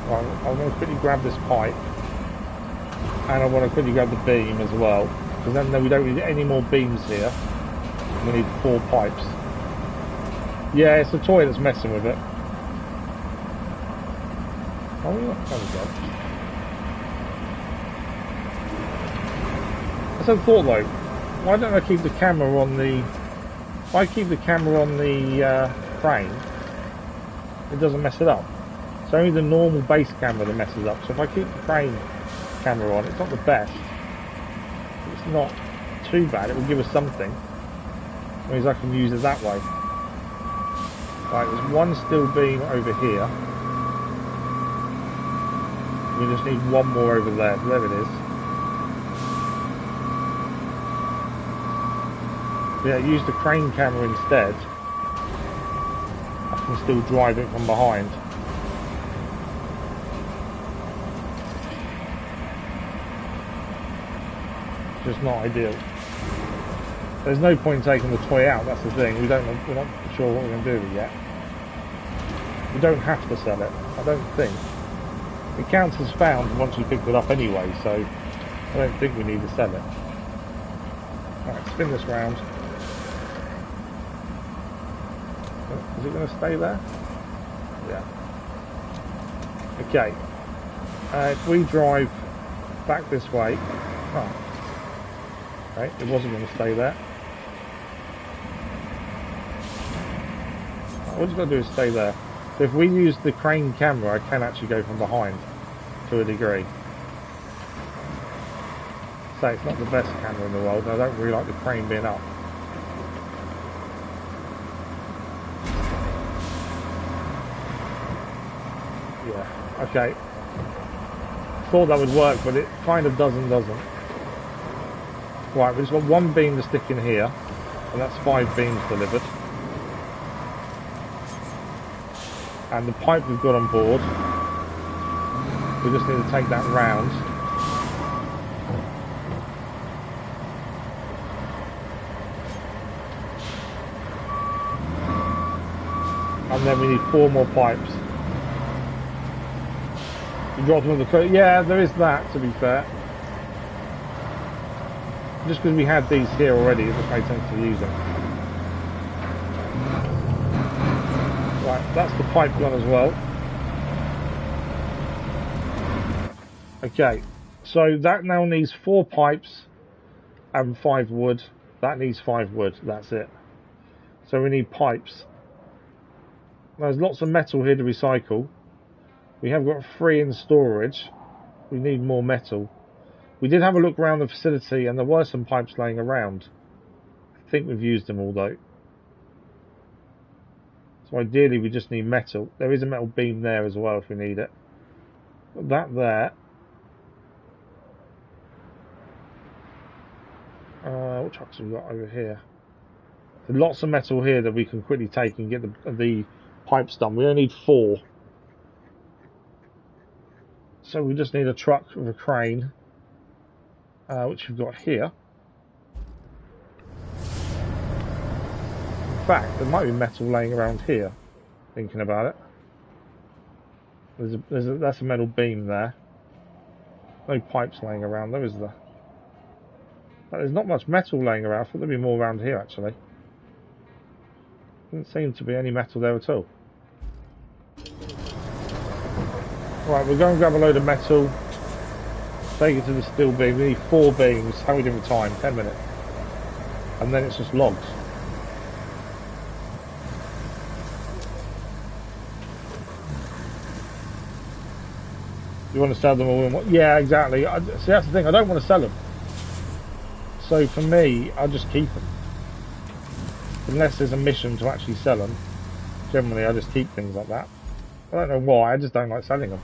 Right, I'm going to quickly grab this pipe, and I want to quickly grab the beam as well, because then we don't need any more beams here. We need 4 pipes. Yeah, it's the toy that's messing with it. Oh, there we go. That's a thought though. Why don't I keep the camera on the... If I keep the camera on the crane, it doesn't mess it up. It's only the normal base camera that messes up. So if I keep the crane camera on, it's not the best. It's not too bad. It will give us something. That means I can use it that way. Right, there's one steel beam over here. We just need one more over there. There it is. Yeah, use the crane camera instead. I can still drive it from behind. Just not ideal. There's no point taking the toy out, that's the thing. We're not sure what we're going to do with it yet. We don't have to sell it, I don't think. It counts as found once we picked it up anyway, so I don't think we need to sell it. Alright, spin this round. Is it going to stay there? Yeah. Okay. If we drive back this way... Oh. Okay, it wasn't going to stay there. All it's got to do is stay there. So if we use the crane camera, I can actually go from behind to a degree. So it's not the best camera in the world, and I don't really like the crane being up. Yeah, okay. Thought that would work, but it kind of doesn't. Right, we've just got one beam to stick in here, and that's 5 beams delivered. And the pipe we've got on board, we just need to take that round. And then we need 4 more pipes. You dropped another coat. Yeah, there is that, to be fair. Just because we had these here already, it just made sense to use them. Right, that's the pipe gone as well. Okay, so that now needs 4 pipes and 5 wood. That needs 5 wood, that's it. So we need pipes. There's lots of metal here to recycle. We have got 3 in storage. We need more metal. We did have a look around the facility and there were some pipes laying around. I think we've used them all though. So ideally we just need metal. There is a metal beam there as well if we need it. Put that there. What trucks have we got over here? There's lots of metal here that we can quickly take and get the pipes done. We only need 4. So we just need a truck with a crane, which we've got here. In fact, there might be metal laying around here, thinking about it. That's a metal beam there. No pipes laying around though, is there? But there's not much metal laying around. I thought there'd be more around here actually. Doesn't seem to be any metal there at all. Right, we're going to grab a load of metal, take it to the steel beam. We need 4 beams. How are we doing with time? 10 minutes. And then it's just logs. You want to sell them all in one? Yeah, exactly. See, that's the thing. I don't want to sell them. So for me, I'll just keep them. Unless there's a mission to actually sell them. Generally, I just keep things like that. I don't know why. I just don't like selling them.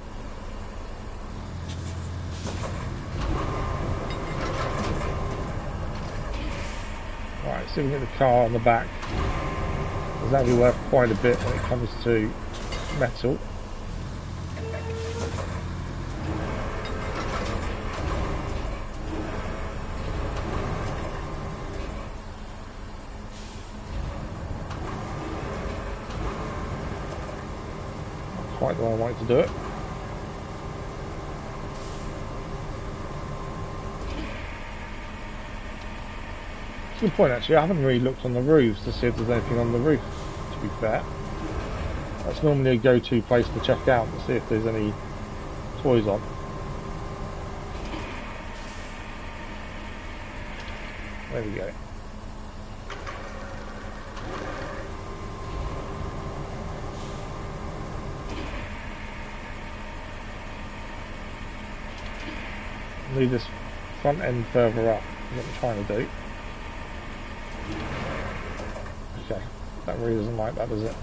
Right, so we get the car on the back. Because that'll be worth quite a bit when it comes to metal. Quite the way I like to do it. It's a good point actually. I haven't really looked on the roofs to see if there's anything on the roof, to be fair. That's normally a go-to place to check out to see if there's any toys on. There we go. Move this front end further up, is what I'm trying to do. Okay, that really doesn't like that, does it?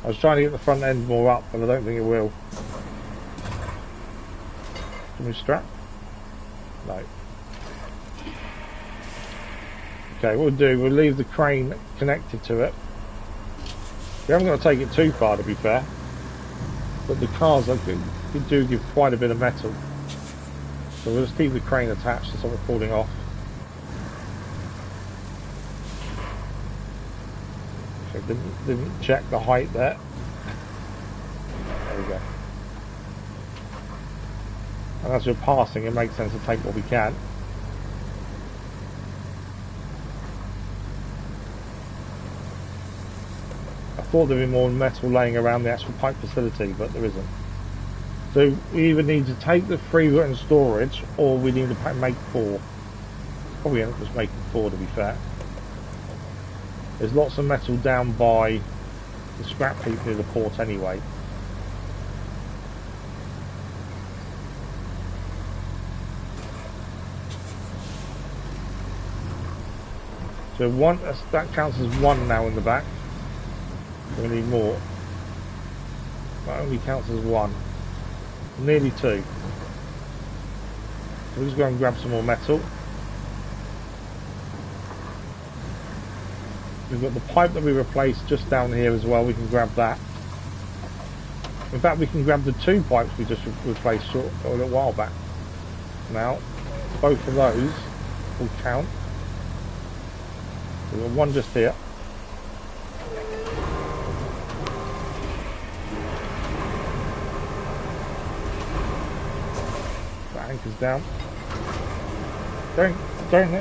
I was trying to get the front end more up, but I don't think it will. Can we strap? No. Okay, we'll leave the crane connected to it. We haven't got to take it too far, to be fair. But the cars do give quite a bit of metal. So we'll just keep the crane attached to stop it falling off. Okay, didn't check the height there. There we go. And as we're passing, it makes sense to take what we can. I thought there'd be more metal laying around the actual pipe facility, but there isn't. So we either need to take the 3 we're in storage, or we need to make 4. Probably end up just making 4, to be fair. There's lots of metal down by the scrap heap near the port anyway. So that counts as 1 now in the back. We need more. That only counts as 1. Nearly 2. So we'll just go and grab some more metal. We've got the pipe that we replaced just down here as well. We can grab that. In fact, we can grab the 2 pipes we just replaced a little while back. Now, both of those will count. We've got 1 just here. That anchor's down.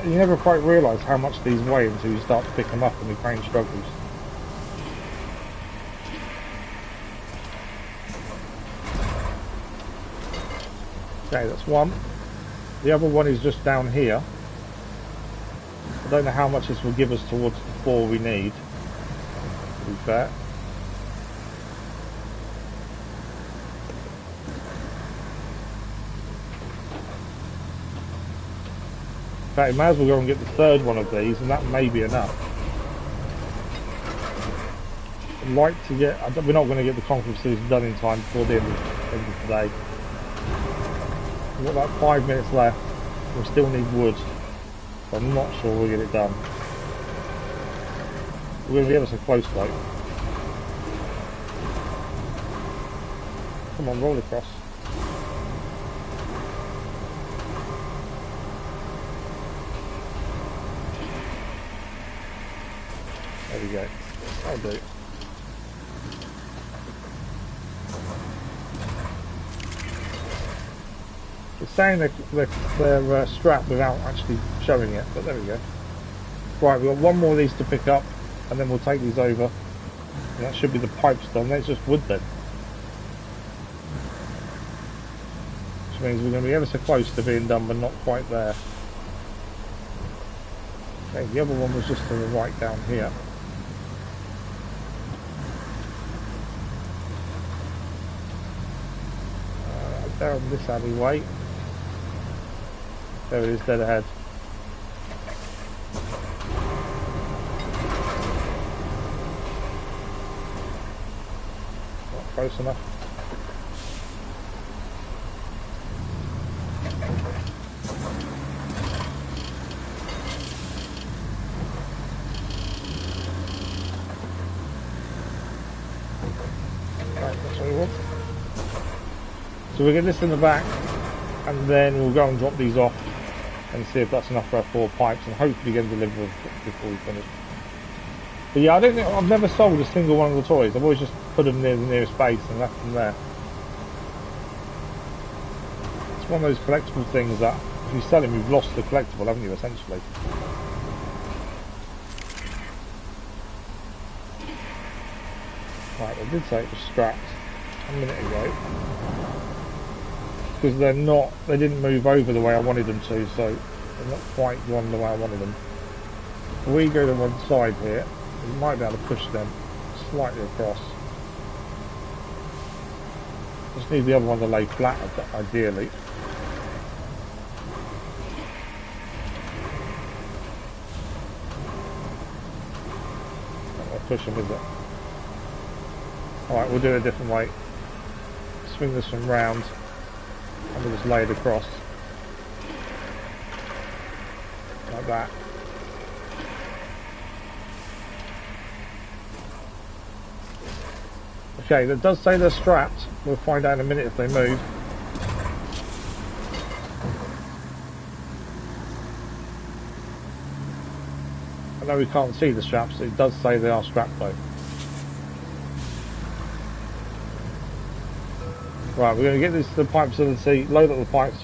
You never quite realise how much these weigh until you start to pick them up and the crane struggles. Okay, that's 1. The other one is just down here. I don't know how much this will give us towards the 4 we need, to be fair. In fact, we may as well go and get the 3rd one of these, and that may be enough. I'd like to get... we're not going to get the concrete facility done in time before the end of today. We've got about 5 minutes left. We still need wood. So I'm not sure we'll get it done. We're going to be ever so close though. Come on, roll across. There we go. That'll do. It's saying they're strapped without actually showing it, but there we go. Right, we've got 1 more of these to pick up, and then we'll take these over. And that should be the pipes done. It's just wood then. Which means we're going to be ever so close to being done, but not quite there. Okay, the other one was just to the right down here. Down this alleyway. There it is, dead ahead. Not close enough. Right, that's what we want. So we'll get this in the back, and then we'll go and drop these off and see if that's enough for our 4 pipes, and hopefully get them delivered before we finish. But yeah, I've never sold a single one of the toys. I've always just put them near the nearest base and left them there. It's one of those collectible things that if you sell them, you've lost the collectible, haven't you, essentially? Right, I did say it was scrapped a minute ago. Because they didn't move over the way I wanted them to, so they're not quite gone the way I wanted them. If we go to one side here, we might be able to push them slightly across. Just need the other one to lay flat, ideally. I'll push them, is it? Alright, we'll do it a different way. Swing this one round. And we'll just lay it across like that. Okay, that does say they're strapped. We'll find out in a minute if they move. I know we can't see the straps, it does say they are strapped though. Right, we're going to get this to the pipe facility, load up the pipes.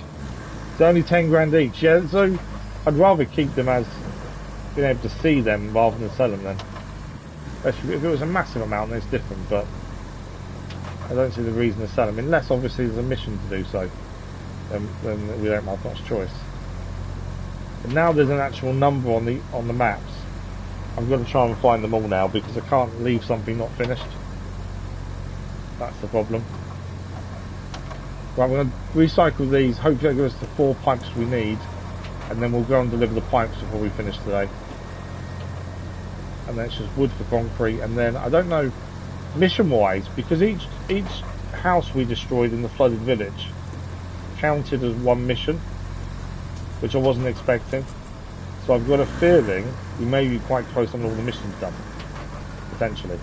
It's only 10 grand each, yeah, so I'd rather keep them as being able to see them rather than sell them then. Especially if it was a massive amount, then it's different, but I don't see the reason to sell them, unless obviously there's a mission to do so. Then we don't have much choice. But now there's an actual number on the maps. I'm going to try and find them all now because I can't leave something not finished. That's the problem. Right, we're going to recycle these, hopefully it'll give us the 4 pipes we need, and then we'll go and deliver the pipes before we finish today. And then it's just wood for concrete, and then I don't know mission wise, because each house we destroyed in the flooded village counted as one mission, which I wasn't expecting. So I've got a feeling we may be quite close on all the missions done, potentially.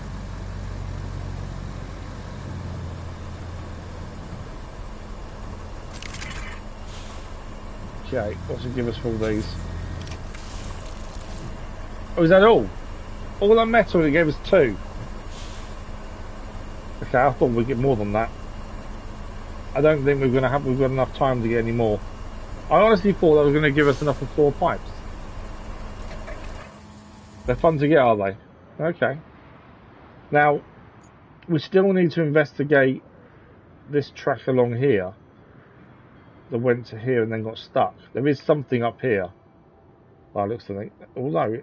Okay, what's it give us for all these? Oh, is that all? All that metal, it gave us 2. Okay, I thought we'd get more than that. I don't think we've got enough time to get any more. I honestly thought that was going to give us enough for 4 pipes. They're fun to get, are they? Okay. Now, we still need to investigate this track along here that went to here and then got stuck. There is something up here. Well, it looks like, although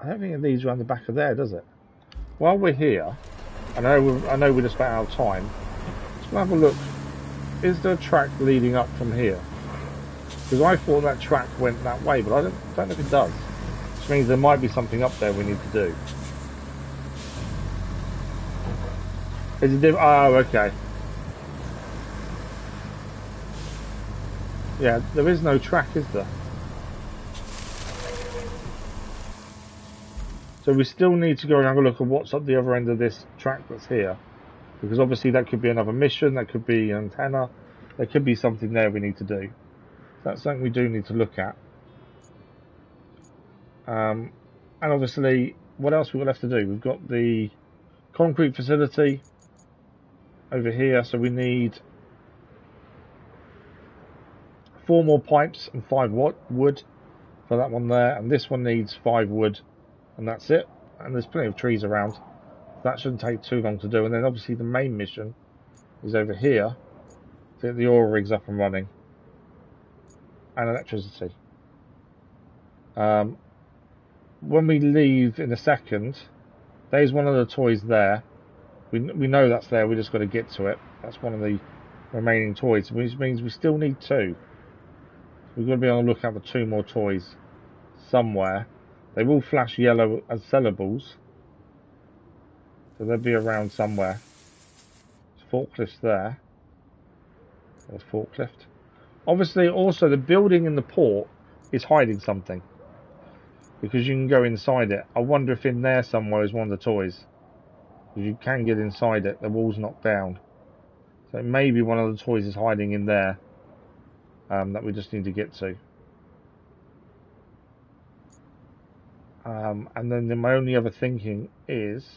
I don't think it leads around the back of there, does it? While we're here, I know we're just about out of time. Let's have a look. Is there a track leading up from here? Because I thought that track went that way, but I don't know if it does. Which means there might be something up there we need to do. Is it oh, okay. Yeah, there is no track, is there? So we still need to go and have a look at what's up the other end of this track that's here. Because obviously that could be another mission, that could be an antenna, there could be something there we need to do. So that's something we do need to look at. And obviously, what else we've got left to do? We've got the concrete facility over here, so we need 4 more pipes and 5 wood for that one there, and this one needs 5 wood, and that's it. And there's plenty of trees around. That shouldn't take too long to do. And then obviously the main mission is over here to get the oil rigs up and running and electricity. When we leave in a second, there's one of the toys there. We know that's there, we just got to get to it. That's one of the remaining toys, which means we still need 2. We've got to be on the lookout for 2 more toys somewhere. They will flash yellow as sellables, so they'll be around somewhere. There's forklifts there. There's forklift. Obviously, also the building in the port is hiding something, because you can go inside it. I wonder if in there somewhere is one of the toys. Because you can get inside it, the wall's not down. So maybe one of the toys is hiding in there that we just need to get to. And then my only other thinking is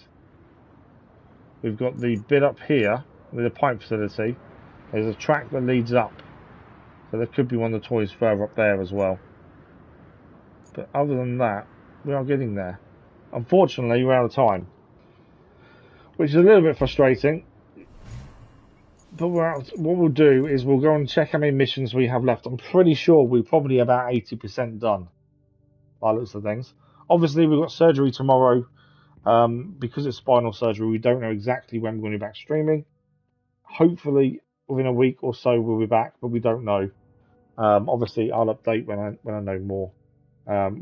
we've got the bit up here with the pipe facility. There's a track that leads up, so there could be one of the toys further up there as well. But other than that, we are getting there. Unfortunately, we're out of time, which is a little bit frustrating. But what we'll do is we'll go and check how many missions we have left. I'm pretty sure we're probably about 80% done by the looks of things. Obviously, we've got surgery tomorrow. Because it's spinal surgery, we don't know exactly when we're going to be back streaming. Hopefully, within a week or so, we'll be back, but we don't know. Obviously, I'll update when I know more.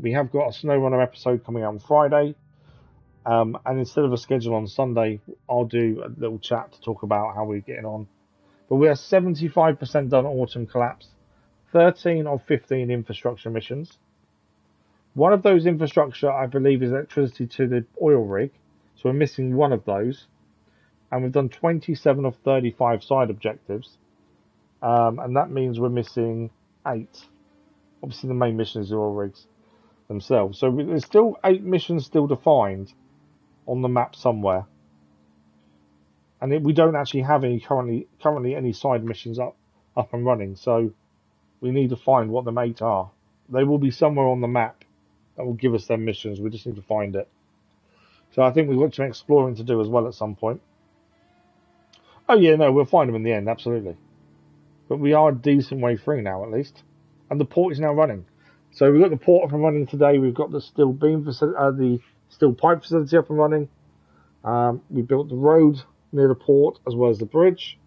We have got a SnowRunner episode coming out on Friday. And instead of a schedule on Sunday, I'll do a little chat to talk about how we're getting on. But we are 75% done Autumn Collapse, 13 of 15 infrastructure missions. One of those infrastructure, I believe, is electricity to the oil rig, so we're missing one of those. and we've done 27 of 35 side objectives, and that means we're missing 8. Obviously, the main missions are all rigs themselves, so there's still 8 missions still defined on the map somewhere, and we don't actually have any currently any side missions up and running. So we need to find what the 8 are. They will be somewhere on the map that will give us them missions. We just need to find it. So I think we've got some exploring to do as well at some point. Oh yeah, no, we'll find them in the end, absolutely. But we are a decent way through now, at least. And the port is now running. So we've got the port up and running today. We've got the steel beam the steel pipe facility up and running. We built the road near the port as well as the bridge.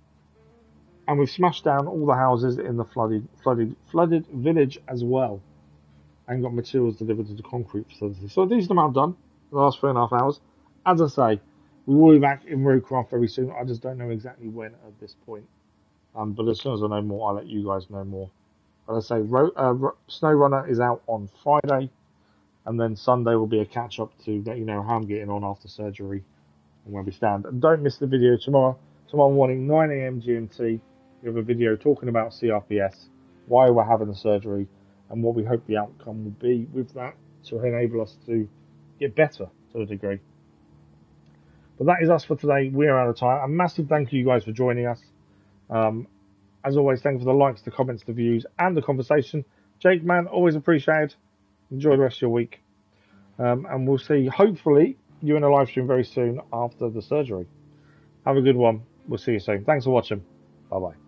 And we've smashed down all the houses in the flooded village as well. And got materials delivered to the concrete facility. So a decent amount done in the last 3.5 hours. As I say, we will be back in RoadCraft very soon. I just don't know exactly when at this point. But as soon as I know more, I'll let you guys know more. But as I say, SnowRunner is out on Friday. And then Sunday will be a catch-up to let you know how I'm getting on after surgery and where we stand. And don't miss the video tomorrow. Tomorrow morning, 9 AM GMT, we have a video talking about CRPS, why we're having the surgery, and what we hope the outcome will be with that to enable us to get better to a degree. But that is us for today. We're out of time. A massive thank you guys for joining us. As always, thank you for the likes, the comments, the views, and the conversation. Jake, man, always appreciated. Enjoy the rest of your week. And we'll see, hopefully, you in a live stream very soon after the surgery. Have a good one. We'll see you soon. Thanks for watching. Bye-bye.